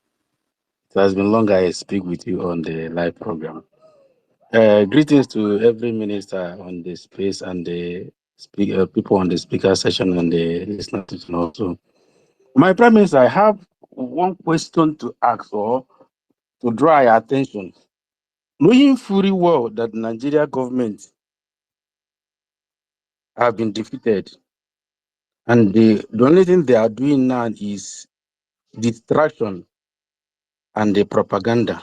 It has been long I speak with you on the live program. Greetings to every minister on the space and the people on the speaker session and the listener section also. My Prime Minister, I have one question to ask or to draw your attention. Knowing fully well that Nigeria government have been defeated, and the only thing they are doing now is distraction and the propaganda.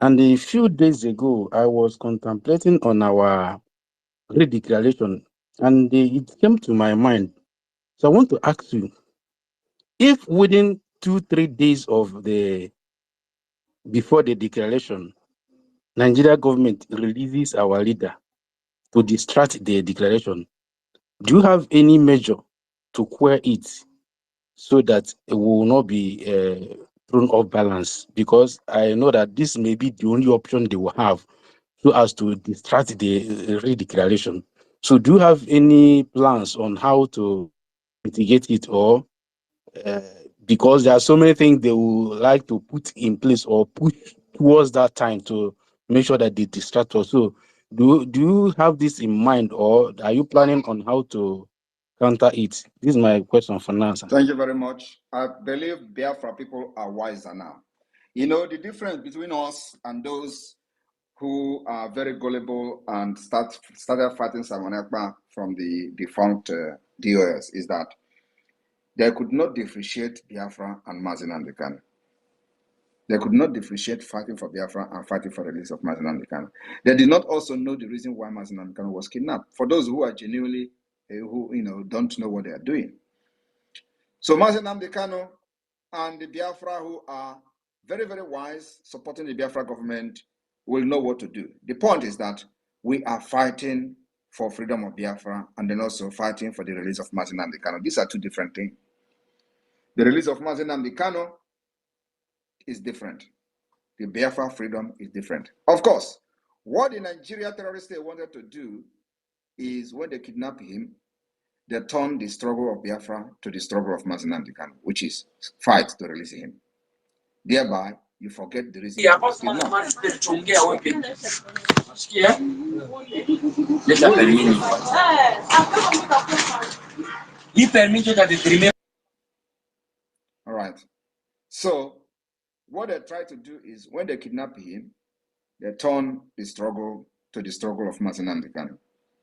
And a few days ago, I was contemplating on our redeclaration, and it came to my mind. So I want to ask you, if within 2-3 days of before the declaration, Nigeria government releases our leader to distract the declaration, do you have any measure to quell it so that it will not be thrown off balance? Because I know that this may be the only option they will have so as to distract the redeclaration. So do you have any plans on how to mitigate it, or uh, because there are so many things they would like to put in place or push towards that time to make sure that they distract us? So do you have this in mind, or are you planning on how to counter it? This is my question for now, sir. Thank you very much. I believe Biafra people are wiser now. You know, the difference between us and those who are very gullible and started fighting Simon Ekpa from the defunct DOS is that they could not differentiate Biafra and Mazi Nnamdi Kanu. They could not differentiate fighting for Biafra and fighting for the release of Mazi Nnamdi Kanu. They did not also know the reason why Mazi Nnamdi Kanu was kidnapped. For those who are genuinely, who don't know what they are doing. So Mazi Nnamdi Kanu and the Biafra who are very, very wise, supporting the Biafra government, will know what to do. The point is that we are fighting for freedom of Biafra and then also fighting for the release of Mazi Nnamdi Kanu. These are two different things. The release of Mazi Nnamdi Kanu is different. The Biafra freedom is different. Of course, what the Nigeria terrorists wanted to do is when they kidnapped him, they turned the struggle of Biafra to the struggle of Mazi Nnamdi Kanu, which is fight to release him. Thereby, you forget the reason he was kidnapped. All right. So, what they try to do is when they kidnap him, they turn the struggle to the struggle of Mazi Nnamdi Kanu.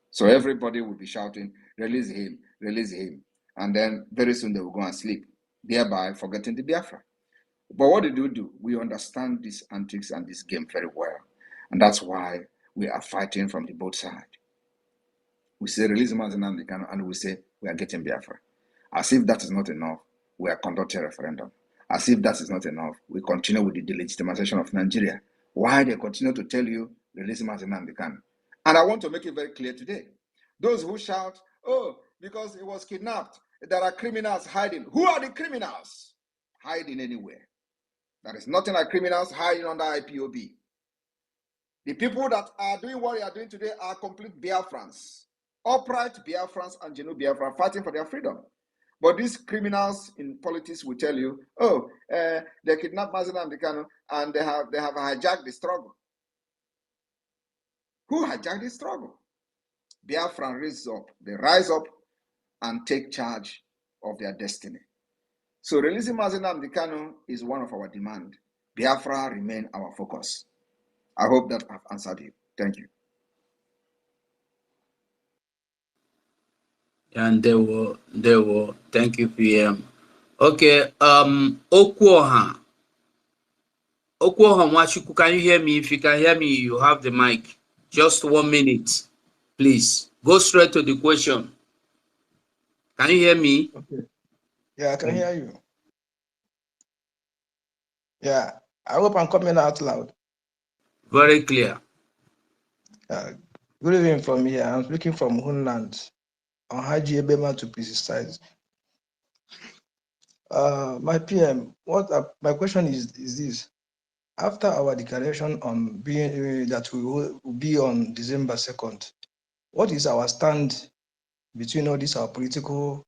So everybody will be shouting, release him, release him. And then very soon they will go and sleep, thereby forgetting the Biafra. But what did we do? We understand these antics and this game very well. And that's why we are fighting from the both sides. We say release Mazi Nnamdi Kanu and we say we are getting Biafra. As if that is not enough, we are conducting a referendum. As if that is not enough, we continue with the delegitimization of Nigeria. Why they continue to tell you release Mazi Nnamdi Kanu? And I want to make it very clear today. Those who shout, oh, because he was kidnapped, there are criminals hiding. Who are the criminals? Hiding anywhere. There is nothing like criminals hiding under IPOB. The people that are doing what they are doing today are complete Biafrans, upright Biafrans and genuine Biafra fighting for their freedom. But these criminals in politics will tell you, oh, they kidnapped Mazi Nnamdi Kanu and they have hijacked the struggle. Who hijacked the struggle? Biafran raises up. They rise up and take charge of their destiny. So releasing Mazi Nnamdi Kanu is one of our demands. Biafra remain our focus. I hope that I've answered you. Thank you. And they were. Thank you, PM. Okay, Okwoha Mwachukwu, can you hear me? If you can hear me, you have the mic. Just 1 minute, please. Go straight to the question. Can you hear me? Okay. Yeah, I can hear you. Yeah, I hope I'm coming out loud. Very clear. Good evening from here. I'm speaking from Hunland, on Haji Ebema to precise. My PM, my question is this: after our declaration on being that we will be on December 2nd, what is our stand between all these our political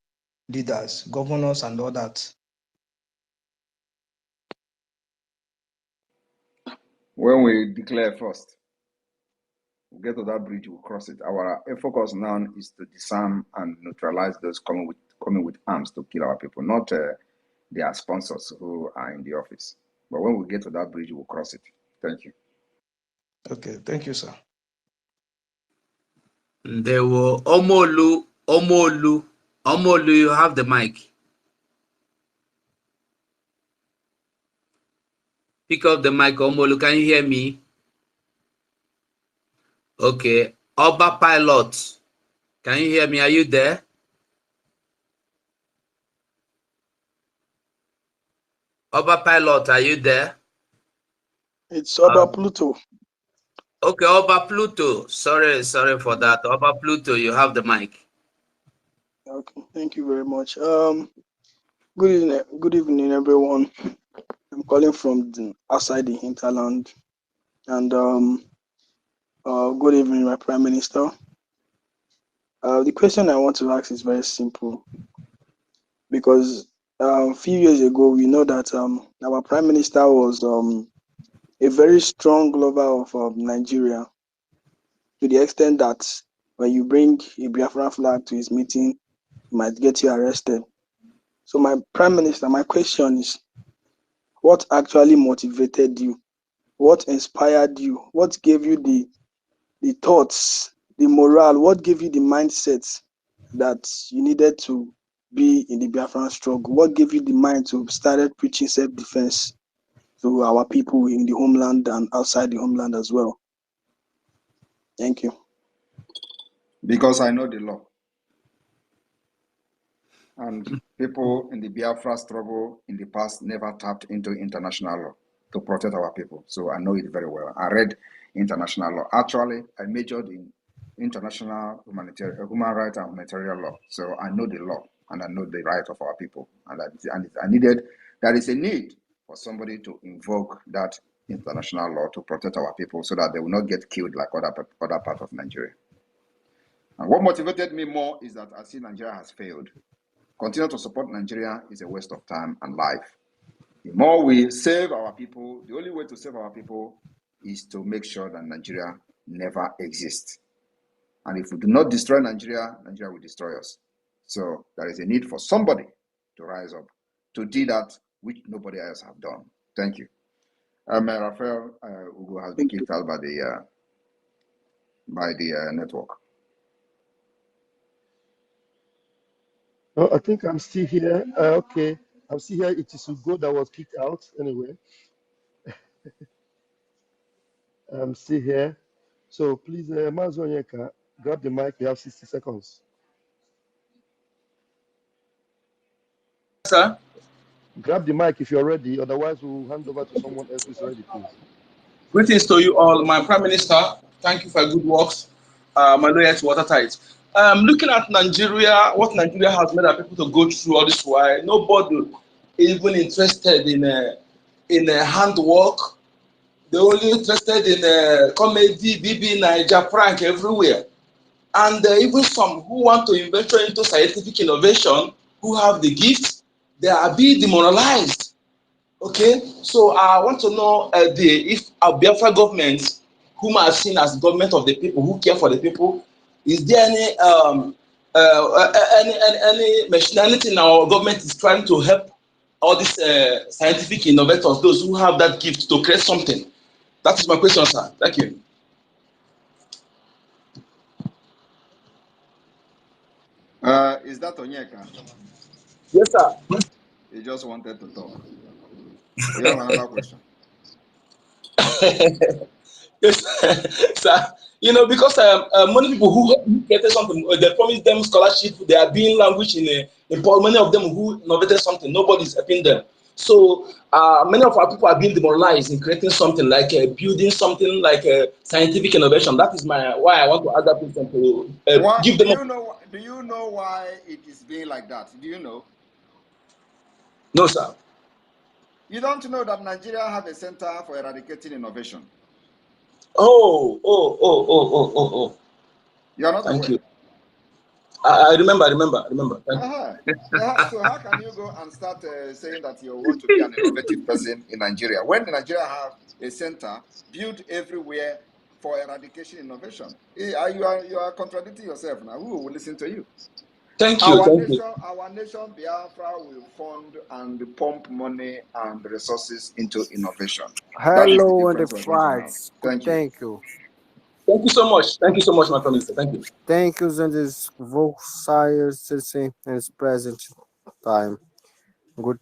leaders, governors, and all that? When we declare first, we get to that bridge, we'll cross it. Our focus now is to disarm and neutralize those coming with arms to kill our people, not their sponsors who are in the office. But when we get to that bridge, we'll cross it. Thank you. Okay, thank you, sir. There were Omolu, you have the mic. Pick up the mic, Omolu. Can you hear me? Okay. Oba Pilot, can you hear me? Are you there? Oba Pilot, are you there? It's Oba Pluto. Okay, Oba Pluto. Sorry for that. Oba Pluto, you have the mic. Okay, thank you very much. Good evening, everyone. I'm calling from outside the hinterland, and good evening, my Prime Minister. The question I want to ask is very simple, because a few years ago we know that our Prime Minister was a very strong lover of Nigeria, to the extent that when you bring a Biafran flag to his meeting, might get you arrested. So my Prime Minister, my question is, what actually motivated you? What inspired you? What gave you the thoughts, the morale? What gave you the mindset that you needed to be in the Biafran struggle? What gave you the mind to start preaching self-defense to our people in the homeland and outside the homeland as well? Thank you. Because I know the law. And people in the Biafra struggle in the past never tapped into international law to protect our people. So I know it very well. I read international law. Actually, I majored in international human rights and humanitarian law. So I know the law and I know the right of our people. And there is a need for somebody to invoke that international law to protect our people so that they will not get killed like other part of Nigeria. And what motivated me more is that I see Nigeria has failed. Continue to support Nigeria is a waste of time and life. The more we save our people, the only way to save our people is to make sure that Nigeria never exists. And if we do not destroy Nigeria, Nigeria will destroy us. So there is a need for somebody to rise up to do that which nobody else have done. Thank you. Raphael Ugo has been kicked out by the network. Oh, I think I'm still here. Okay, I'm still here. It is Ugo that was kicked out. Anyway, I'm still here. So please, Mazo Onyeka, grab the mic. You have 60 seconds. Sir? Grab the mic if you're ready. Otherwise, we'll hand over to someone else who's ready, please. Greetings to you all. My Prime Minister, thank you for your good works. My lawyer is watertight. Looking at Nigeria, what Nigeria has made our people to go through all this while, nobody is even interested in handwork. They're only interested in comedy, BB, Niger, prank everywhere. And even some who want to venture into scientific innovation, who have the gift, they are being demoralized. Okay, so I want to know if our Biafra government, whom I've seen as government of the people, who care for the people, is there any machinery in our government is trying to help all these scientific innovators, those who have that gift to create something? That is my question, sir. Thank you. Is that Onyeka? Yes, sir. He just wanted to talk. You have another question? Yes, sir. You know, because many people who created something, they promised them scholarship, they are being language in many of them who innovated something, nobody's helping them. So many of our people are being demoralized in creating something like building something like scientific innovation. That is why I want to ask that person to give them. Do you know why it is being like that? Do you know? No, sir. You don't know that Nigeria have a center for eradicating innovation. Oh. You are not Thank aware. you. I remember. Thank you. So how can you go and start saying that you want to be an innovative person in Nigeria when Nigeria have a center built everywhere for eradication innovation? You are contradicting yourself now. Who will listen to you? Thank you. Our nation, Biafra, will fund and pump money and resources into innovation. That is the Hello, and the difference we're going to have. flags. Thank you. Thank you. Thank you so much. Thank you so much, my Prime Minister. Thank you. Thank you, and this Volkswagen citizen in its present time. Good.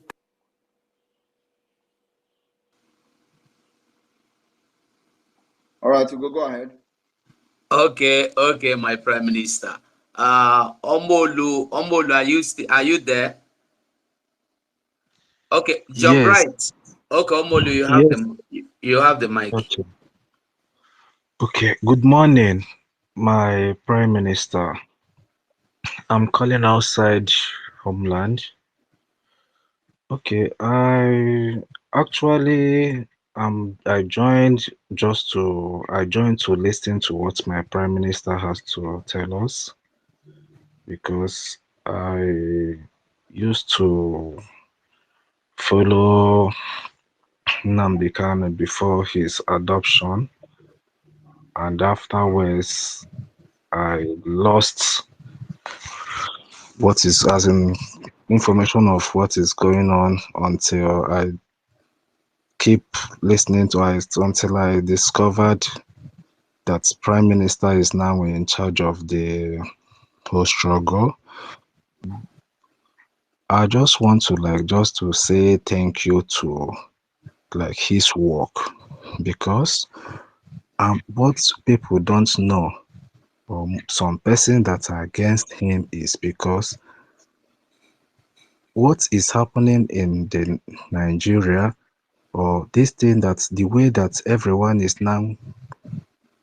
All right, so go ahead. Okay, my Prime Minister. Omolu, are you there? Okay, jump Yes, right. Okay, Omolu, yes. you have the mic. Okay. Okay. Good morning, my Prime Minister. I'm calling outside homeland. Okay, I actually I joined to listen to what my Prime Minister has to tell us because I used to follow Nnamdi Kanu before his adoption, and afterwards I lost what is, as in information of what is going on until I keep listening to it until I discovered that Prime Minister is now in charge of the whole struggle. I just want to just to say thank you to his work, because what people don't know, or some person that are against him, is because what is happening in the Nigeria, or this thing, that the way that everyone is now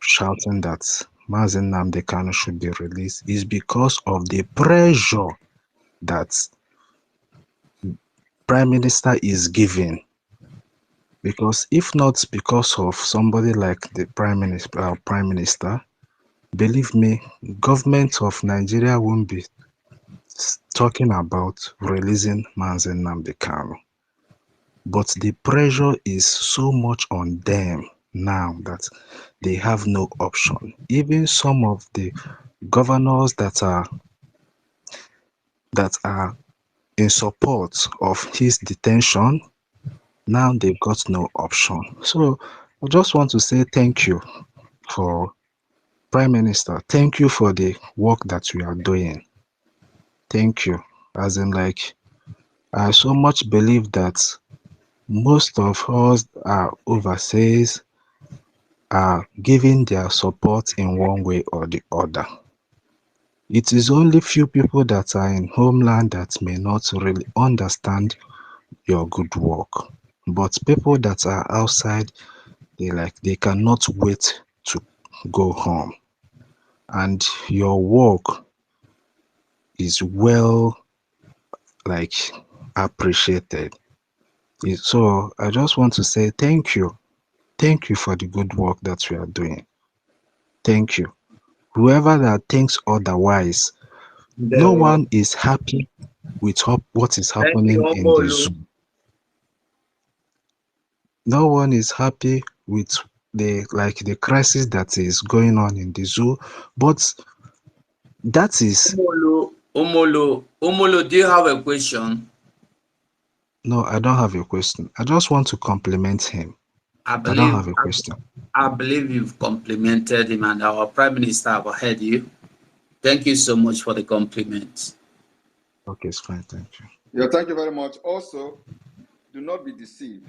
shouting that Mazen Nnamdi Kanu should be released, is because of the pressure that Prime Minister is giving. Because if not because of somebody like the Prime Minister, believe me, government of Nigeria won't be talking about releasing Mazen Nnamdi Kanu. But the pressure is so much on them now that they have no option. Even some of the governors that are in support of his detention, now they've got no option. So I just want to say thank you for Prime Minister. Thank you for the work that you are doing. Thank you. As in, I so much believe that most of us are overseas are giving their support in one way or the other. It is only few people that are in homeland that may not really understand your good work. But people that are outside, they cannot wait to go home. And your work is well appreciated. So I just want to say thank you. Thank you for the good work that you are doing. Thank you. Whoever that thinks otherwise, no one is happy with what is Thank you, happening in the Omolu. zoo. No one is happy with the crisis that is going on in the zoo, but that is Omolu, do you have a question? no, I don't have a question. I just want to compliment him. I I don't believe have a question. I believe you've complimented him, and our Prime Minister have heard you. Thank you so much for the compliment. Okay, it's fine. Thank you. Yeah, thank you very much. Also, do not be deceived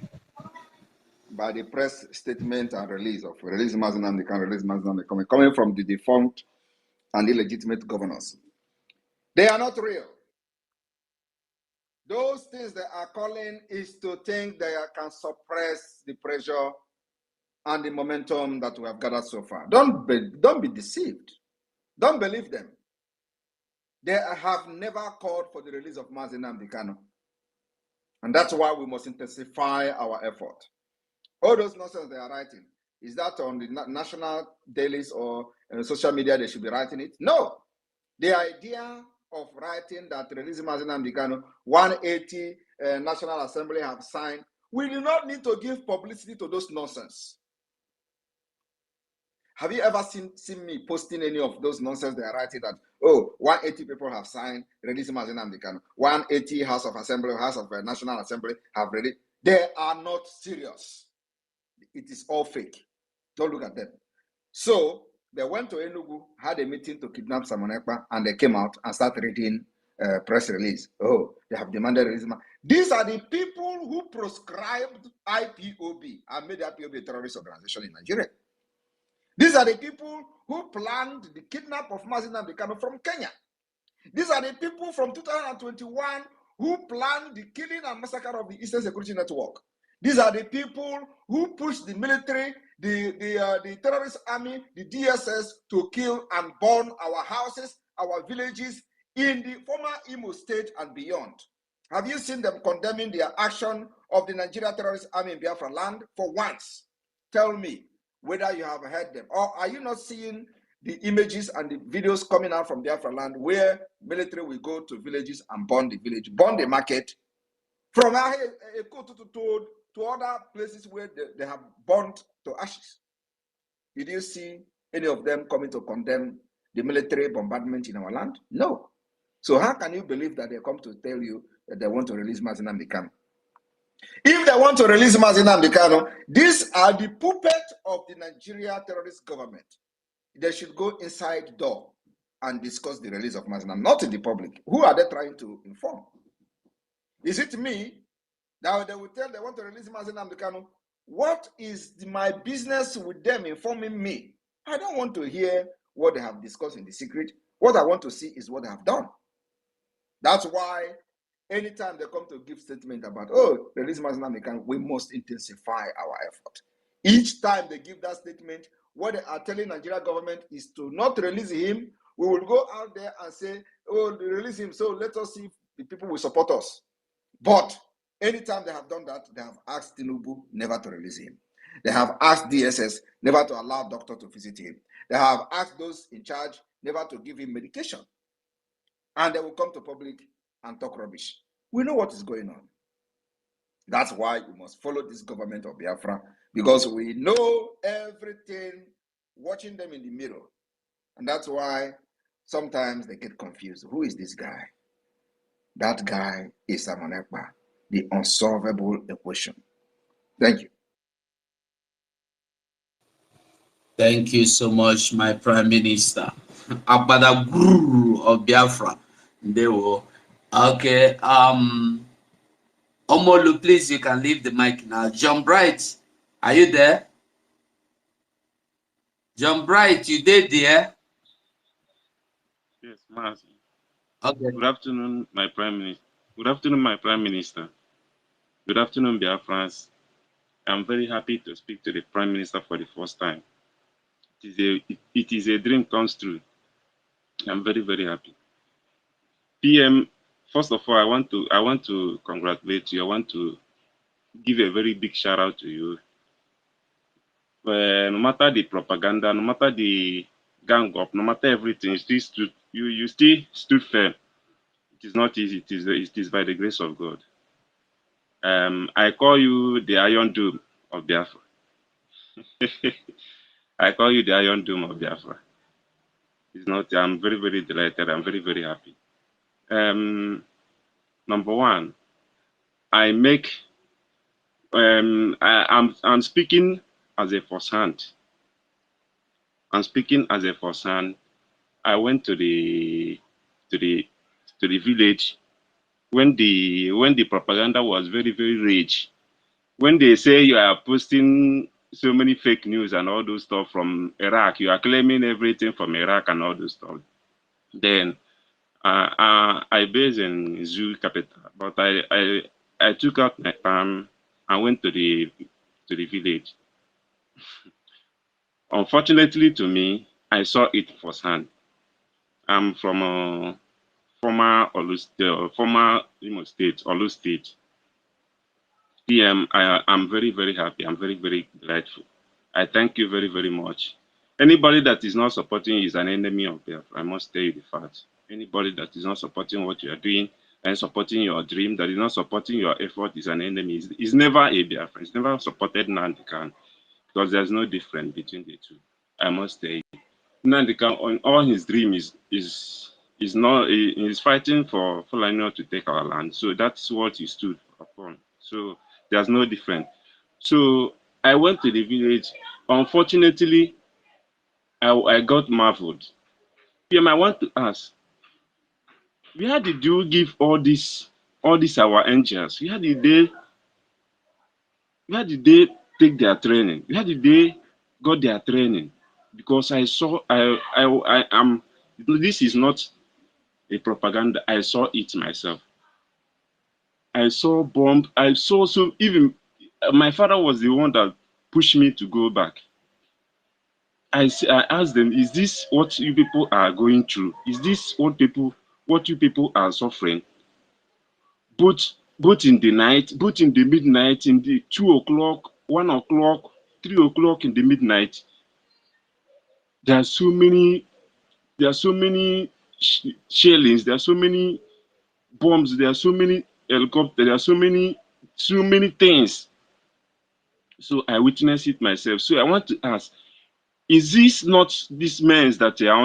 by the press statement and release Mazen Nnamdi Kanu, release Mazen Nnamdi Kanu, coming from the defunct and illegitimate governors. They are not real. Those things they are calling is to think they can suppress the pressure and the momentum that we have gathered so far. Don't be deceived. Don't believe them. They have never called for the release of Mazen Nnamdi Kanu. And that's why we must intensify our effort. All those nonsense they are writing, is that on the national dailies or social media they should be writing it? No. The idea of writing that releasing Mazen Nnamdi Kanu, 180 National Assembly have signed, we do not need to give publicity to those nonsense. Have you ever seen me posting any of those nonsense they are writing that, 180 people have signed releasing Mazen Nnamdi Kanu, 180 House of National Assembly have ready? They are not serious. It is all fake. Don't look at them. So they went to Enugu, had a meeting to kidnap Simon Ekpa, and they came out and started reading press release. They have demanded release. These are the people who proscribed IPOB and made IPOB a terrorist organization in Nigeria. These are the people who planned the kidnap of Mazen Nnamdi Kanu from Kenya. These are the people from 2021 who planned the killing and massacre of the Eastern Security Network. These are the people who pushed the military, the terrorist army, the DSS to kill and burn our houses, our villages in the former Imo State and beyond. Have you seen them condemning the action of the Nigeria terrorist army in Biafran land? For once, tell me whether you have heard them, or are you not seeing the images and the videos coming out from Biafra land where military will go to villages and burn the village, burn the market, from to other places where they have burnt to ashes? Did you see any of them coming to condemn the military bombardment in our land? No. So how can you believe that they come to tell you that they want to release Mazi Nnamdi Kanu? If they want to release Mazi Nnamdi Kanu, these are the puppets of the Nigeria terrorist government. They should go inside the door and discuss the release of Mazi Nnamdi, not in the public. Who are they trying to inform? Is it me? Now they will tell they want to release Mazi Nnamdi Kanu. What is my business with them informing me? I don't want to hear what they have discussed in the secret. What I want to see is what they have done. That's why anytime they come to give statement about, oh, release Mazi Nnamdi Kanu, we must intensify our effort. Each time they give that statement, what they are telling Nigeria government is to not release him. We will go out there and say, oh, release him, so let us see if the people will support us. But anytime they have done that, they have asked Tinubu never to release him. They have asked DSS never to allow doctor to visit him. They have asked those in charge never to give him medication. And they will come to public and talk rubbish. We know what is going on. That's why we must follow this government of Biafra, because we know everything, watching them in the mirror. And that's why sometimes they get confused. Who is this guy? That guy is Simon Ekpa, the unsolvable equation. Thank you. Thank you so much, my Prime Minister. Abada Guru of Biafra. They will. Okay. Omolu, please, you can leave the mic now. John Bright, are you there? John Bright, you there? Yes, Master. Okay. Good afternoon, my Prime Minister. Good afternoon, my Prime Minister. Good afternoon, Biafrans. I'm very happy to speak to the Prime Minister for the first time. It is a dream comes true. I'm very, very happy. PM, first of all, I want to congratulate you. I want to give a very big shout out to you. No matter the propaganda, no matter the gang up, no matter everything, you still stood firm. It is not easy. It is by the grace of God. I call you the Iron Dome of Biafra. I call you the Iron Dome of Biafra. It's not. I'm very, very delighted. I'm very, very happy. Number one, I'm speaking as a first hand. I'm speaking as a first hand. I went to the village when the propaganda was very, very rich. When they say you are posting so many fake news and all those stuff from Iraq, you are claiming everything from Iraq and all those stuff. Then I based in Zoo capital, but I took out my time and went to the village. Unfortunately to me, I saw it firsthand. I'm from a former Imo State, Olu State. PM, I'm very, very happy. I'm very, very grateful. I thank you very, very much. Anybody that is not supporting you is an enemy of Biafra. I must tell you the fact. Anybody that is not supporting what you are doing and supporting your dream, that is not supporting your effort, is an enemy. Is never a Biafra. It's never supported Nnamdi Kanu, because there's no difference between the two. I must tell you. Nnamdi Kanu, on all his dream is fighting for Fulani to take our land. So that's what he stood upon. So there's no difference. So I went to the village. Unfortunately, I got marveled. PM, I want to ask, where did you give all these our angels? Where did they take their training? Where did they got their training? Because I saw I am this is not a propaganda. I saw it myself. I saw bomb. I saw so even my father was the one that pushed me to go back. I asked them, is this what you people are going through? Is this what you people are suffering? Both in the night, both in the midnight, in the 2 o'clock, 1 o'clock, 3 o'clock in the midnight. There are so many shellings, there are so many bombs, there are so many helicopters, there are so many things. So I witnessed it myself. So I want to ask, Is this not these men that are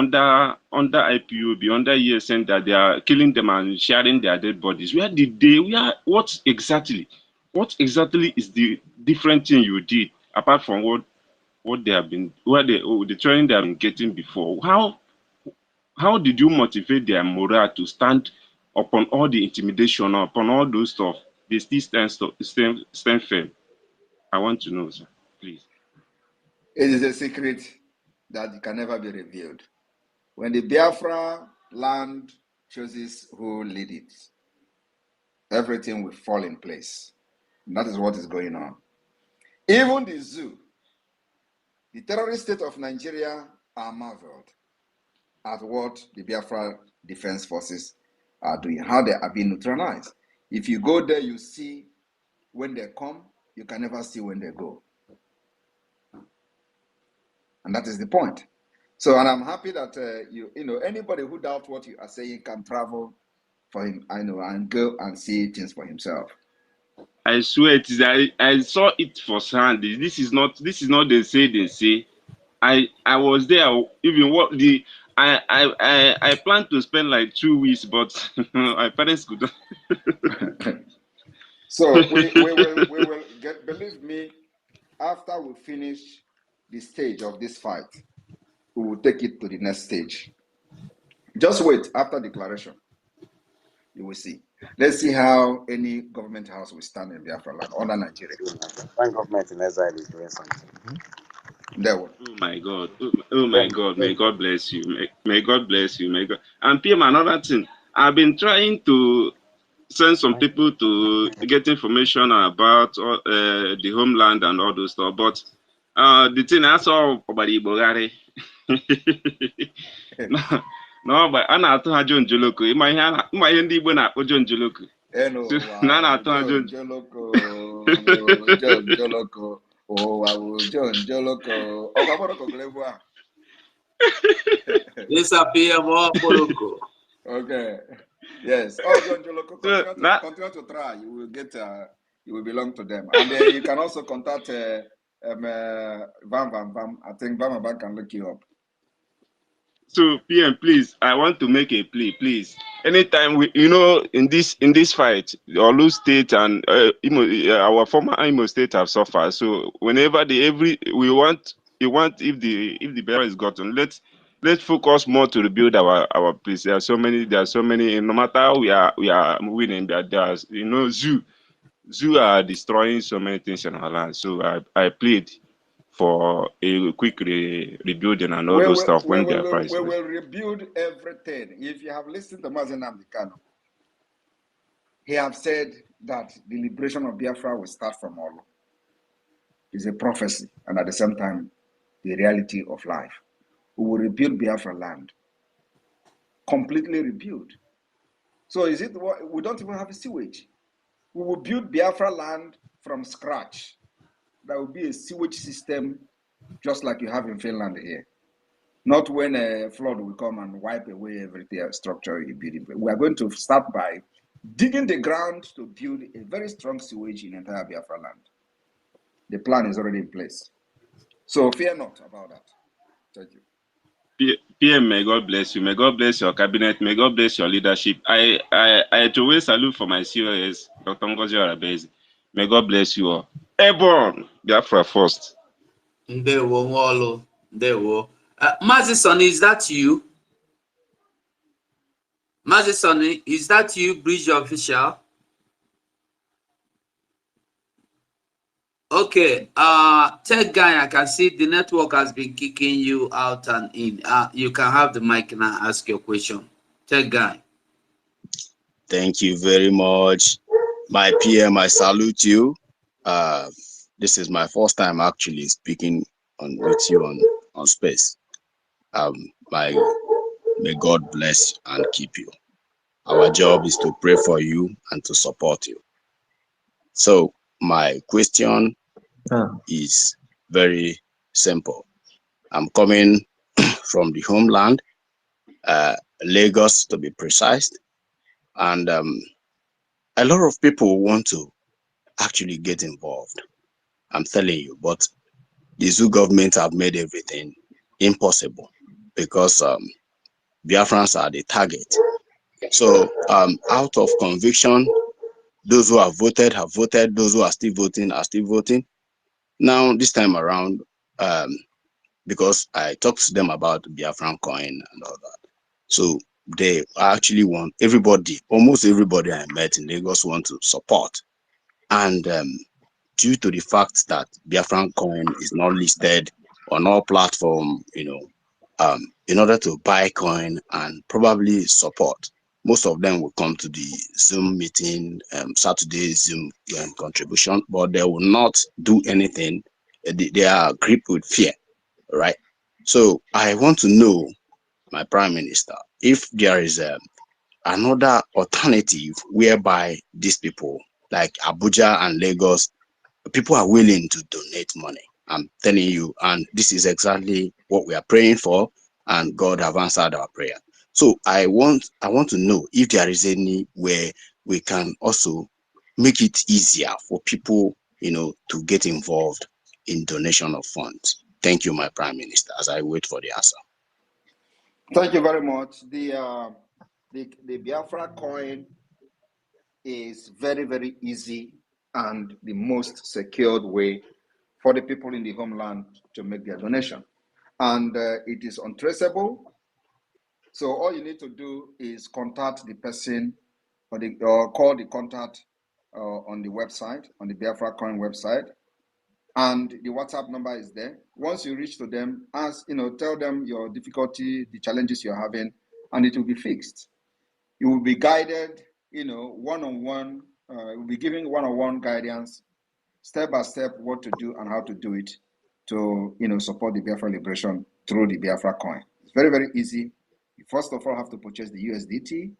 under IPOB, under ESN, that they are killing them and sharing their dead bodies? Where did they? What exactly is the different thing you did apart from what they have been, the training they have been getting before? How did you motivate their morale to stand upon all the intimidation, upon all those stuff? They still stand firm. I want to know, sir, please. It is a secret that can never be revealed. When the Biafra land chooses who lead it, everything will fall in place. And that is what is going on. Even the zoo, the terrorist state of Nigeria, are marveled at what the Biafra Defense Forces are doing, how they are being neutralized. If you go there, you see when they come, you can never see when they go. And that is the point. So, and I'm happy that anybody who doubts what you are saying can travel for him, and go and see things for himself. I swear it is. I saw it firsthand. This is not they say. I was there. Even what the I planned to spend like 2 weeks, but my parents could. So we will get. Believe me, after we finish the stage of this fight, we will take it to the next stage. Just wait after declaration. You will see. Let's see how any government house will stand in Biafra land under Nigeria. One government in Israel is doing something. There will. Oh my God! Oh my God! May God bless you. May God bless you. May God. And PM, another thing. I've been trying to send some people to get information about the homeland and all those stuff, but the thing I saw about the Ibogari. No, but a na-atụ ha John Joloko. Ịma ihe ndị Igbo na-akpọ John Joloko. Na a na-atụ ha John Joloko. John Joloko. Oh, John Joloko. Disappear more Poloko. Okay. Yes. Oh, John Joloko, continue to try. You will get. You will belong to them, and you can also contact Vam. I think Vam can look you up. So PM, please, I want to make a plea, please. Anytime in this fight, Olu State and our former Imo State have suffered. So whenever we want if the battle is gotten, let's focus more to rebuild our place. There are so many. No matter how we are winning, there's zoo are destroying so many things in our land. So I plead for a quick rebuilding and all those stuff when they are priced. We will rebuild everything. If you have listened to Mazen Namdekano, he have said that the liberation of Biafra will start from Olu. It's a prophecy, and at the same time, the reality of life. We will rebuild Biafra land, completely rebuild. So we don't even have a sewage. We will build Biafra land from scratch. There will be a sewage system just like you have in Finland here. Not when a flood will come and wipe away everything structure you build. We are going to start by digging the ground to build a very strong sewage in entire Biafra land. The plan is already in place. So fear not about that. Thank you. PM, may God bless you. May God bless your cabinet. May God bless your leadership. I always salute for my COS, Dr. Ngozi Arabezi. May God bless you all. Airborne, Biafra first. Ndewo Nwolo. Ndewo. Mazi Sonny, is that you? Mazi Sonny, is that you, Bridge official? Okay. Tech guy, I can see the network has been kicking you out and in. You can have the mic now. Ask your question. Tech guy. Thank you very much. My PM, I salute you. This is my first time actually speaking with you on space. May God bless and keep you. Our job is to pray for you and to support you. So my question is very simple. I'm coming from the homeland, Lagos to be precise, and a lot of people want to actually get involved. I'm telling you, but the zoo government have made everything impossible because Biafrans are the target. So out of conviction, those who have voted, those who are still voting are still voting. Now, this time around, because I talked to them about Biafran coin and all that. So they actually want everybody, almost everybody I met in Lagos want to support. And due to the fact that Biafran coin is not listed on all platform, in order to buy coin and probably support, most of them will come to the Zoom meeting, Saturday Zoom contribution, but they will not do anything. They are gripped with fear, right? So I want to know, my Prime Minister, if there is another alternative whereby these people like Abuja and Lagos, people are willing to donate money. I'm telling you, and this is exactly what we are praying for, and God have answered our prayer. So I want to know if there is any way we can also make it easier for people, to get involved in donation of funds. Thank you, my Prime Minister, as I wait for the answer. Thank you very much. The Biafra coin is very, very easy and the most secured way for the people in the homeland to make their donation. And it is untraceable. So all you need to do is contact the person or call the contact on the website, on the Biafra coin website. And the WhatsApp number is there. Once you reach to them, tell them your difficulty, the challenges you're having, and it will be fixed. You will be guided, one-on-one. We'll be giving one-on-one guidance, step by step, what to do and how to do it to, support the Biafra liberation through the Biafra coin. It's very, very easy. You first of all have to purchase the USDT,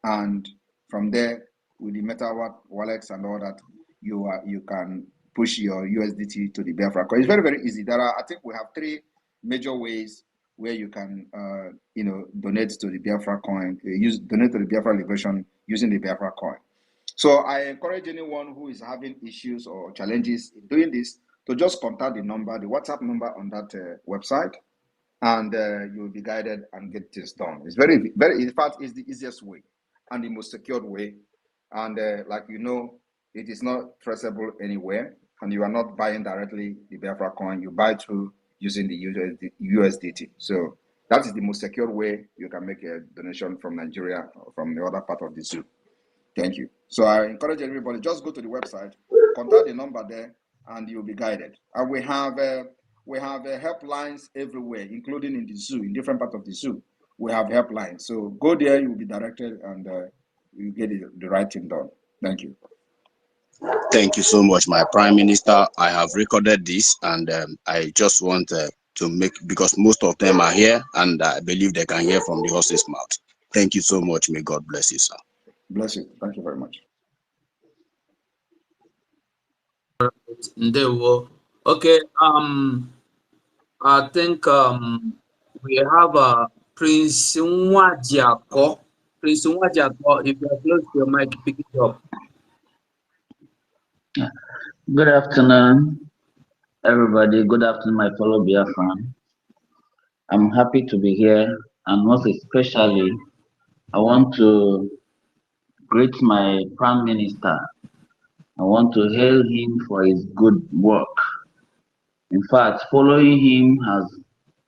and from there, with the MetaWatt wallets and all that, you can push your USDT to the Biafra coin. It's very, very easy. I think we have 3 major ways where you can, donate to the Biafra coin, donate to the Biafra liberation using the Biafra coin. So I encourage anyone who is having issues or challenges in doing this to just contact the WhatsApp number on that website, and you'll be guided and get this done. It's very, very, in fact, it's the easiest way and the most secured way. And it is not traceable anywhere, and you are not buying directly the Biafra coin. You buy through using the USDT. So that is the most secure way you can make a donation from Nigeria or from the other part of the zoo. Thank you. So I encourage everybody, just go to the website, contact the number there, and you'll be guided. And we have helplines everywhere, including in the zoo, in different parts of the zoo. We have helplines. So go there, you'll be directed, and you get the right thing done. Thank you. Thank you so much, my Prime Minister. I have recorded this, and I just want to make, because most of them are here, and I believe they can hear from the horse's mouth. Thank you so much. May God bless you, sir. Bless you. Thank you very much. Okay. I think we have Prince Nwajako. Prince Nwajako, if you are close to your mic, pick it up. Good afternoon, everybody. Good afternoon, my fellow Biafran. I'm happy to be here, and most especially, I want to greet my Prime Minister. I want to hail him for his good work. In fact, following him has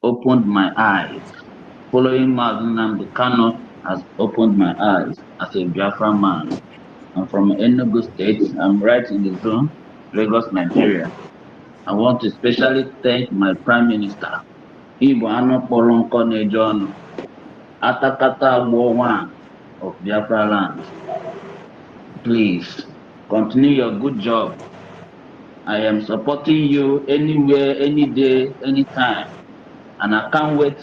opened my eyes. Following Nnamdi Kanu has opened my eyes as a Biafra man. I'm from Enugu State. I'm right in the zone, Lagos, Nigeria. I want to especially thank my Prime Minister, Igbo Anu Kpọrọ Nejono, Atakata War of Biafra land. Please, continue your good job. I am supporting you anywhere, any day, anytime. And I can't wait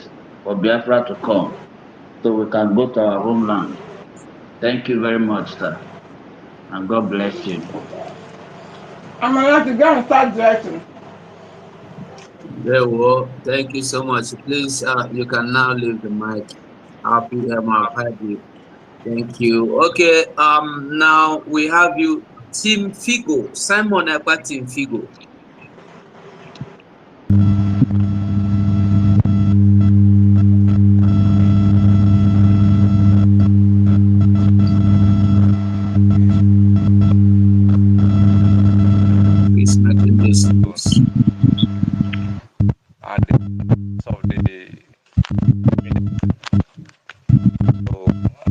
for Biafra to come so we can go to our homeland. Thank you very much, sir. And God bless you. I'm going to go and start directing. Very well. Thank you so much. Please, you can now leave the mic. Happy you. Thank you. Okay. Now we have you, Team Figo. Simon Ekpa, Team Figo.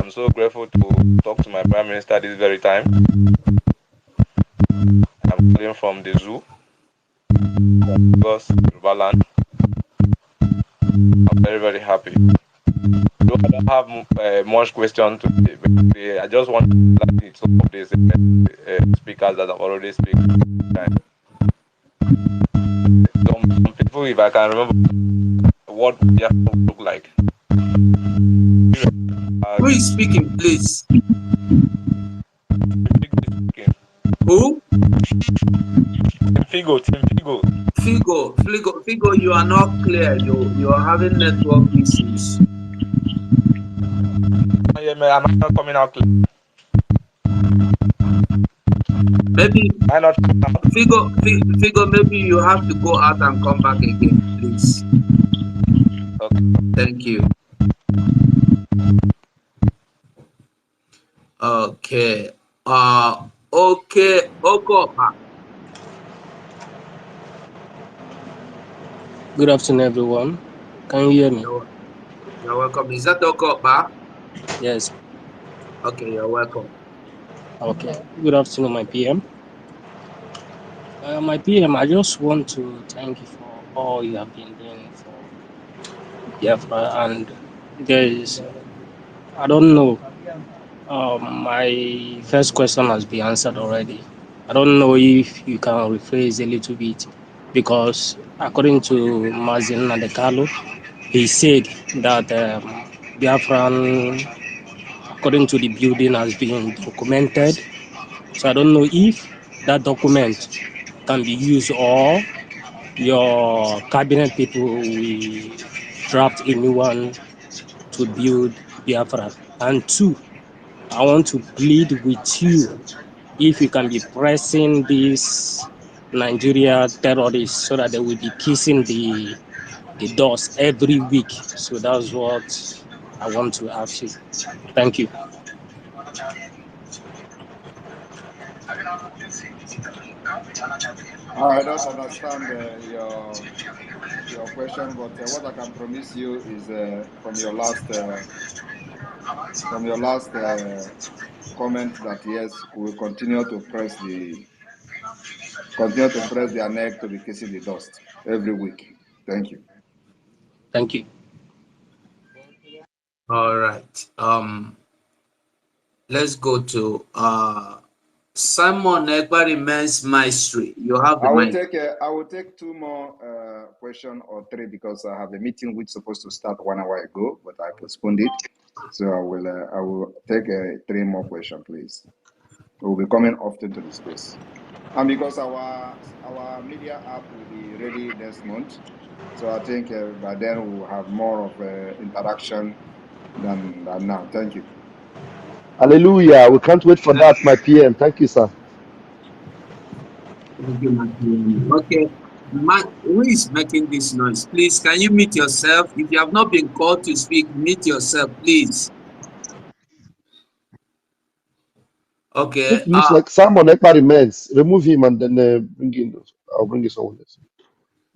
I'm so grateful to talk to my Prime Minister this very time. I'm calling from the zoo, Lagos, Yorubaland. I'm very, very happy. Though I don't have much question to basically, I just want to like some of these speakers that have already spoken. Some people, if I can remember what Biafra would look like. Who is speaking, please? Who? Figo. Figo, you are not clear. You are having network issues. I'm not coming out clear. Maybe I'm not Figo, maybe you have to go out and come back again, please. Okay. Thank you. Okay. Okay. Okopa. Good afternoon, everyone. Can you hear me? You're welcome. Is that Okopa? Yes. Okay, you're welcome. Okay. Good afternoon, my PM. My PM, I just want to thank you for all you have been doing for Biafra. And I don't know, my first question has been answered already. I don't know if you can rephrase a little bit, because according to Mazin Nadekalo, he said that Biafran, according to the building, has been documented. So I don't know if that document can be used, or your cabinet people will draft a new one to build Biafra. And two, I want to plead with you, if you can be pressing these Nigeria terrorists so that they will be kissing the doors every week. So that's what I want to ask you. Thank you. I don't understand your question, but what I can promise you is from your last comment that yes, we will continue to press their neck to be kissing the dust every week. Thank you. Thank you. All right. Let's go to Simon Ekpa remains maestri. You have the mic. I will take two more questions or three, because I have a meeting which is supposed to start 1 hour ago, but I postponed it. So I will take three more questions, please. We will be coming often to the space, and because our media app will be ready next month, so I think by then we will have more of interaction than now. Thank you. Hallelujah. We can't wait for that, my PM. Thank you, sir. Thank you, my PM. Okay. Who is making this noise? Please, can you mute yourself? If you have not been called to speak, mute yourself, please. Okay. It looks like Simon Ekpa remains. Remove him and then I'll bring in someone else.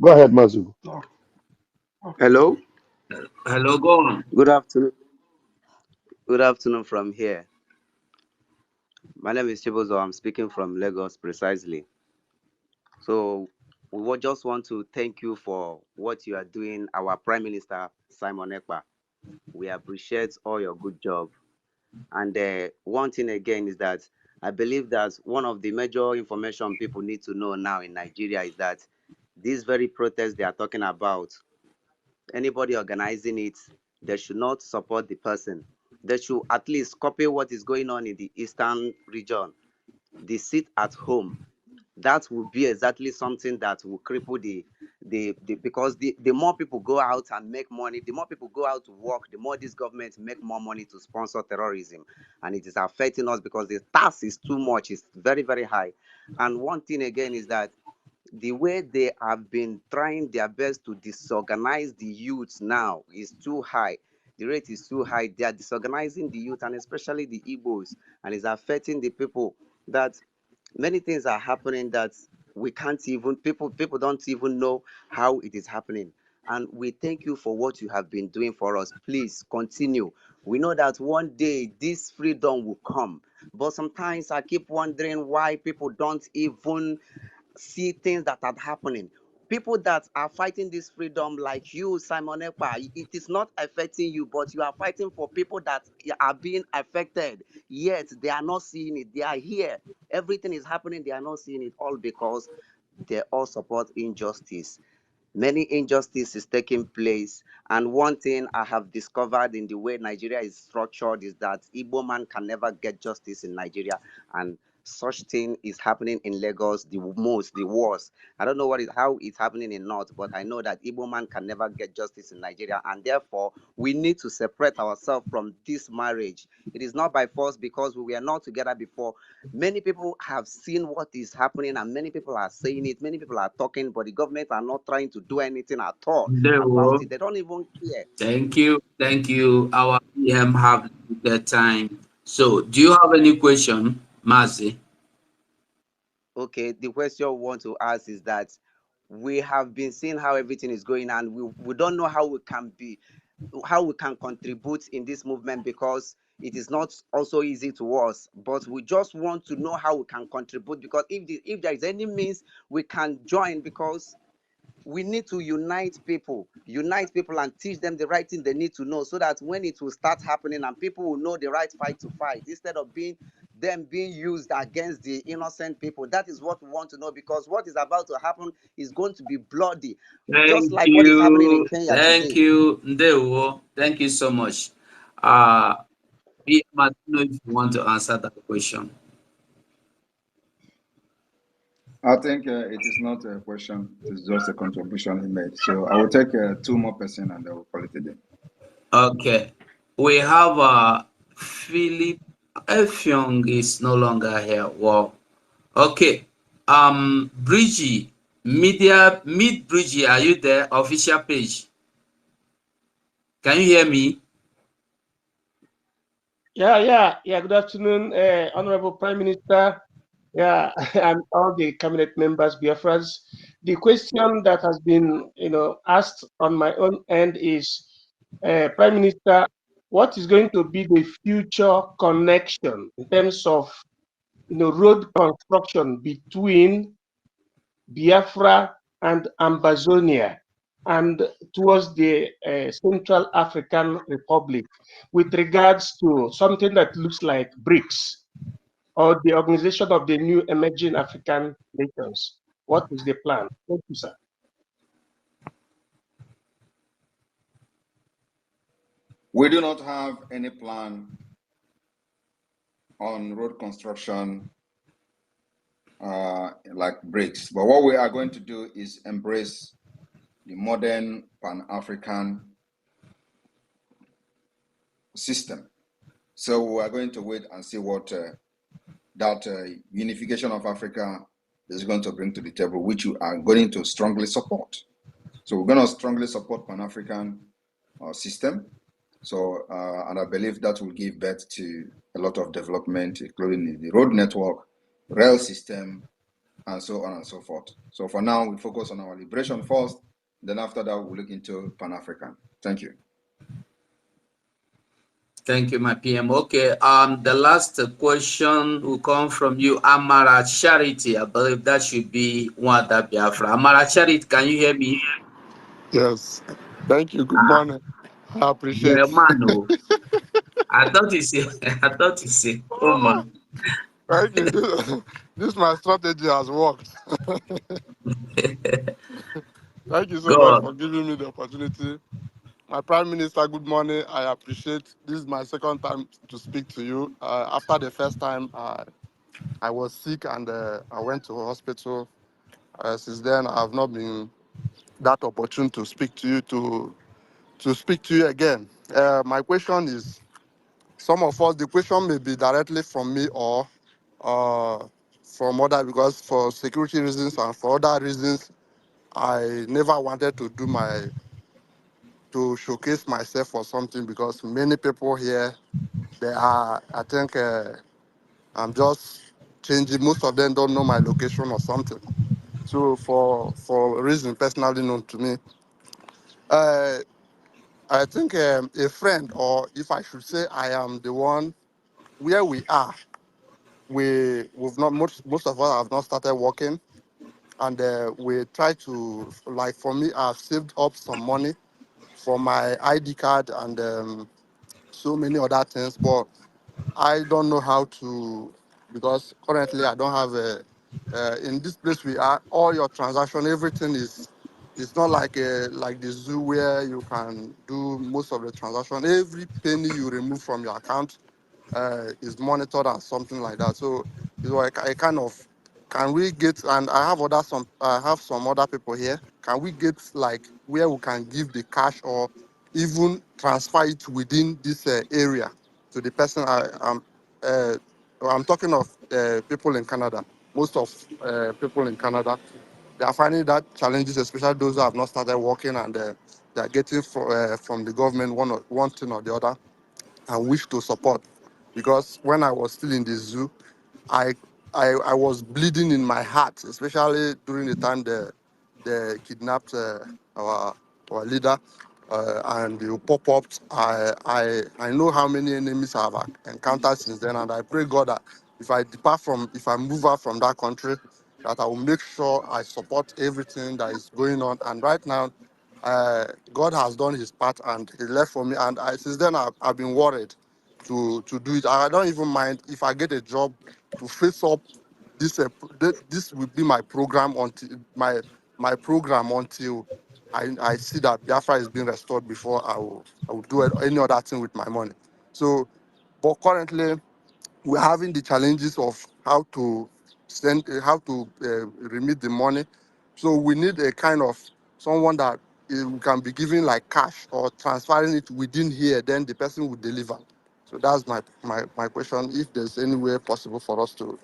Go ahead, Mazu. Hello. Hello, go on. Good afternoon. Good afternoon from here. My name is Chibozo. I'm speaking from Lagos precisely. So we just want to thank you for what you are doing, our Prime Minister, Simon Ekpa. We appreciate all your good job. And one thing again is that I believe that one of the major information people need to know now in Nigeria is that this very protest they are talking about, anybody organizing it, they should not support the person. They should at least copy what is going on in the eastern region. They sit at home. That will be exactly something that will cripple because the more people go out and make money, the more people go out to work, the more this government make more money to sponsor terrorism. And it is affecting us because the tax is too much, it's very, very high. And one thing again is that the way they have been trying their best to disorganize the youth now is too high. The rate is too high. They are disorganizing the youth, and especially the Igbos, and it's affecting the people. That many things are happening that we can't even people don't even know how it is happening. And we thank you for what you have been doing for us. Please continue. We know that one day this freedom will come. But sometimes I keep wondering why people don't even see things that are happening. People that are fighting this freedom, like you, Simon Ekpa, it is not affecting you, but you are fighting for people that are being affected. Yet they are not seeing it. They are here. Everything is happening. They are not seeing it, all because they all support injustice. Many injustices taking place, and one thing I have discovered in the way Nigeria is structured is that Igbo man can never get justice in Nigeria, and such thing is happening in Lagos the worst. I don't know how it's happening in North, but I know that Igbo man can never get justice in Nigeria, and therefore we need to separate ourselves from this marriage. It is not by force, because we were not together before. Many people have seen what is happening, and many people are saying it. Many people are talking, but the government are not trying to do anything at all about it. They don't even care. Thank you. Thank you. Our PM have limited time. So, do you have any question, Mazi? Okay, the question we want to ask is that we have been seeing how everything is going, and we don't know how we can contribute in this movement, because it is not also easy to us, but we just want to know how we can contribute, because if there is any means we can join, because we need to unite people and teach them the right thing they need to know, so that when it will start happening and people will know the right fight to fight, instead of being used against the innocent people. That is what we want to know, because what is about to happen is going to be bloody, just Thank like what is happening in you. Kenya Thank today. you, Ndewo. Thank you so much. PM, I don't know if you want to answer that question. I think it is not a question. It is just a contribution he made. So I will take 2 more person and I will call it a day. Okay. We have Philip Effiong is no longer here. Wow. Okay. BRGIE, meet BRGIE, are you there? Official page. Can you hear me? Yeah. Good afternoon, Honorable Prime Minister. Yeah, and all the cabinet members, Biafrans. The question that has been, asked on my own end is, Prime Minister, what is going to be the future connection in terms of, road construction between Biafra and Ambazonia and towards the Central African Republic with regards to something that looks like BRICS or the Organization of the New Emerging African Nations? What is the plan? Thank you, sir. We do not have any plan on road construction like BRICS, but what we are going to do is embrace the modern Pan-African system. So we are going to wait and see what that unification of Africa is going to bring to the table, which we are going to strongly support. So we're going to strongly support Pan-African system. So, and I believe that will give birth to a lot of development, including the road network, rail system, and so on and so forth. So for now, we focus on our liberation first. Then after that, we'll look into Pan-African. Thank you. Thank you, my PM. Okay, the last question will come from you, Amara Charity. I believe that should be one that Biafra. Amara Charity, can you hear me? Yes. Thank you. Good morning. I appreciate Yeah, man. Oh. I thought you said, oh man. Thank you. This my strategy has worked. Thank you so much God. for giving me the opportunity. My Prime Minister, good morning. I appreciate this is my second time to speak to you. After the first time, I was sick and I went to hospital. Since then, I have not been that opportune to speak to you to speak to you again. My question is, some of us, the question may be directly from me or from other, because for security reasons and for other reasons, I never wanted to showcase myself or something, because many people here, they are, I think I'm just changing. Most of them don't know my location or something. So for a reason personally known to me, I think a friend, or if I should say, I am the one where we are. We've not most of us have not started working, and we try to, like, for me, I've saved up some money for my ID card and so many other things, but I don't know how to, because currently I don't have in this place we are, all your transaction, everything is, it's not like like the zoo where you can do most of the transaction. Every penny you remove from your account is monitored and something like that. So it's like I kind of, can we get, and I have some other people here. Can we get like where we can give the cash or even transfer it within this area to the person uh, I'm talking of people in Canada. Most of people in Canada, they are finding that challenges, especially those who have not started working, and they are getting from the government one thing or the other, and wish to support. Because when I was still in the zoo, I I was bleeding in my heart, especially during the time they kidnapped our leader, and they pop up. I know how many enemies I have encountered since then, and I pray God that if I move out from that country, that I will make sure I support everything that is going on. And right now, God has done His part, and He left for me. And since then, I've been worried to do it. I don't even mind if I get a job to face up. This will be my program until my program until I see that Biafra is being restored before I will do any other thing with my money. So, but currently we're having the challenges of how to remit the money. So we need a kind of someone that we can be giving like cash or transferring it within here, then the person will deliver. So that's my question. If there's any way possible for us to,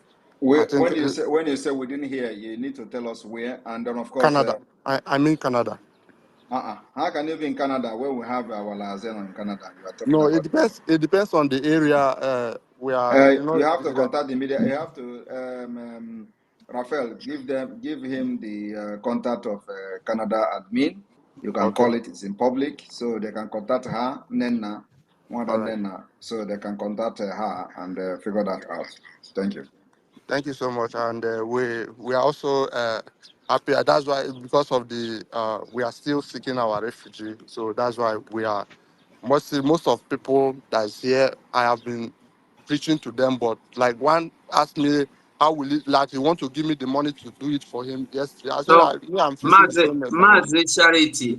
I think When you say we didn't hear, you need to tell us where, and then of course. Canada. I mean Canada. How can you be in Canada where we have our Lazen in Canada? You are talking No, it about. depends. It depends on the area. We are, You have to contact the media. You have to, Raphael, give him the contact of Canada admin. You can okay. call it. It's in public, so they can contact her, Nena, more All than right. Nena, so they can contact her and figure that out. Thank you. Thank you so much, and we are also happy. That's why, because of the we are still seeking our refugee, so that's why we are most of people that's here. I have been preaching to them, but like one asked me, how will it, like he want to give me the money to do it for him? Yes, I said So, I'm facing the same problem.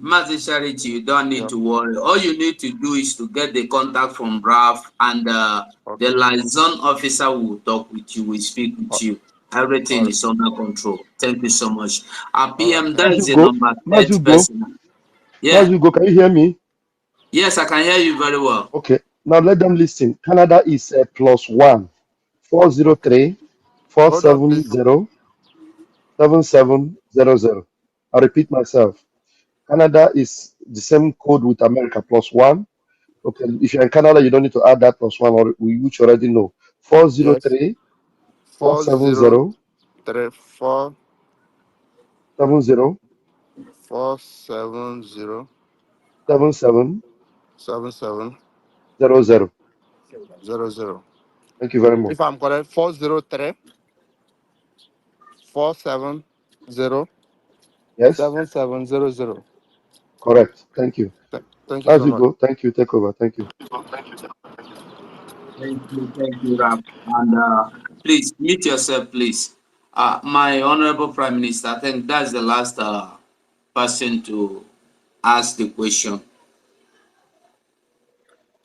Mazi Charity, you don't need Yeah. to worry. All you need to do is to get the contact from Raf, and the Okay. liaison officer will talk with you, will speak with you. All Everything right. is under control. Thank you so much. All right. PM, that is the Mazugo, number third Mazugo, person. Yeah. Mazugo, can you hear me? Yes, I can hear you very well. Okay. Now let them listen. Canada is +1 403 Hold on, please. 470 7700. I repeat myself. Canada is the same code with America +1. Okay, if you're in Canada, you don't need to add that +1, or which you already know. Yes. 403 Four zero 470 three four 70 470 7700. 7700. Thank you very much. If I'm correct, 403 470 Yes, 7700. correct. Thank you. Thank you As so you much. go, thank you. Take over. Thank you. Thank you, Raf. And please mute yourself, please. My honorable Prime Minister, I think that's the last person to ask the question.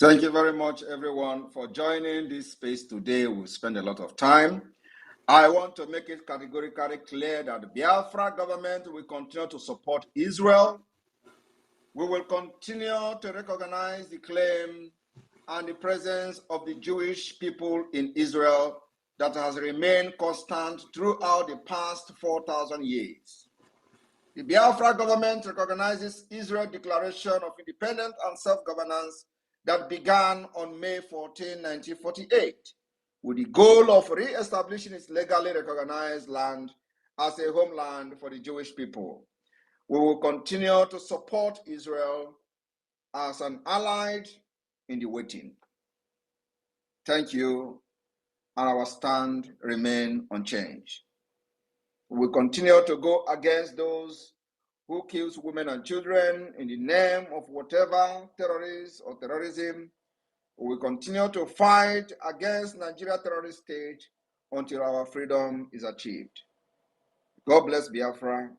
Thank you very much, everyone, for joining this space today. We'll spend a lot of time. I want to make it categorically clear that the Biafra government will continue to support Israel. We will continue to recognize the claim and the presence of the Jewish people in Israel that has remained constant throughout the past 4,000 years. The Biafra government recognizes Israel's declaration of independence and self-governance that began on May 14, 1948, with the goal of re-establishing its legally recognized land as a homeland for the Jewish people. We will continue to support Israel as an ally in the waiting. Thank you, and our stand remain unchanged. We will continue to go against those who kills women and children in the name of whatever terrorists or terrorism. We will continue to fight against Nigeria terrorist state until our freedom is achieved. God bless Biafra.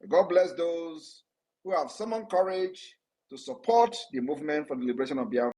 God bless those who have summoned courage to support the movement for the liberation of Biafra.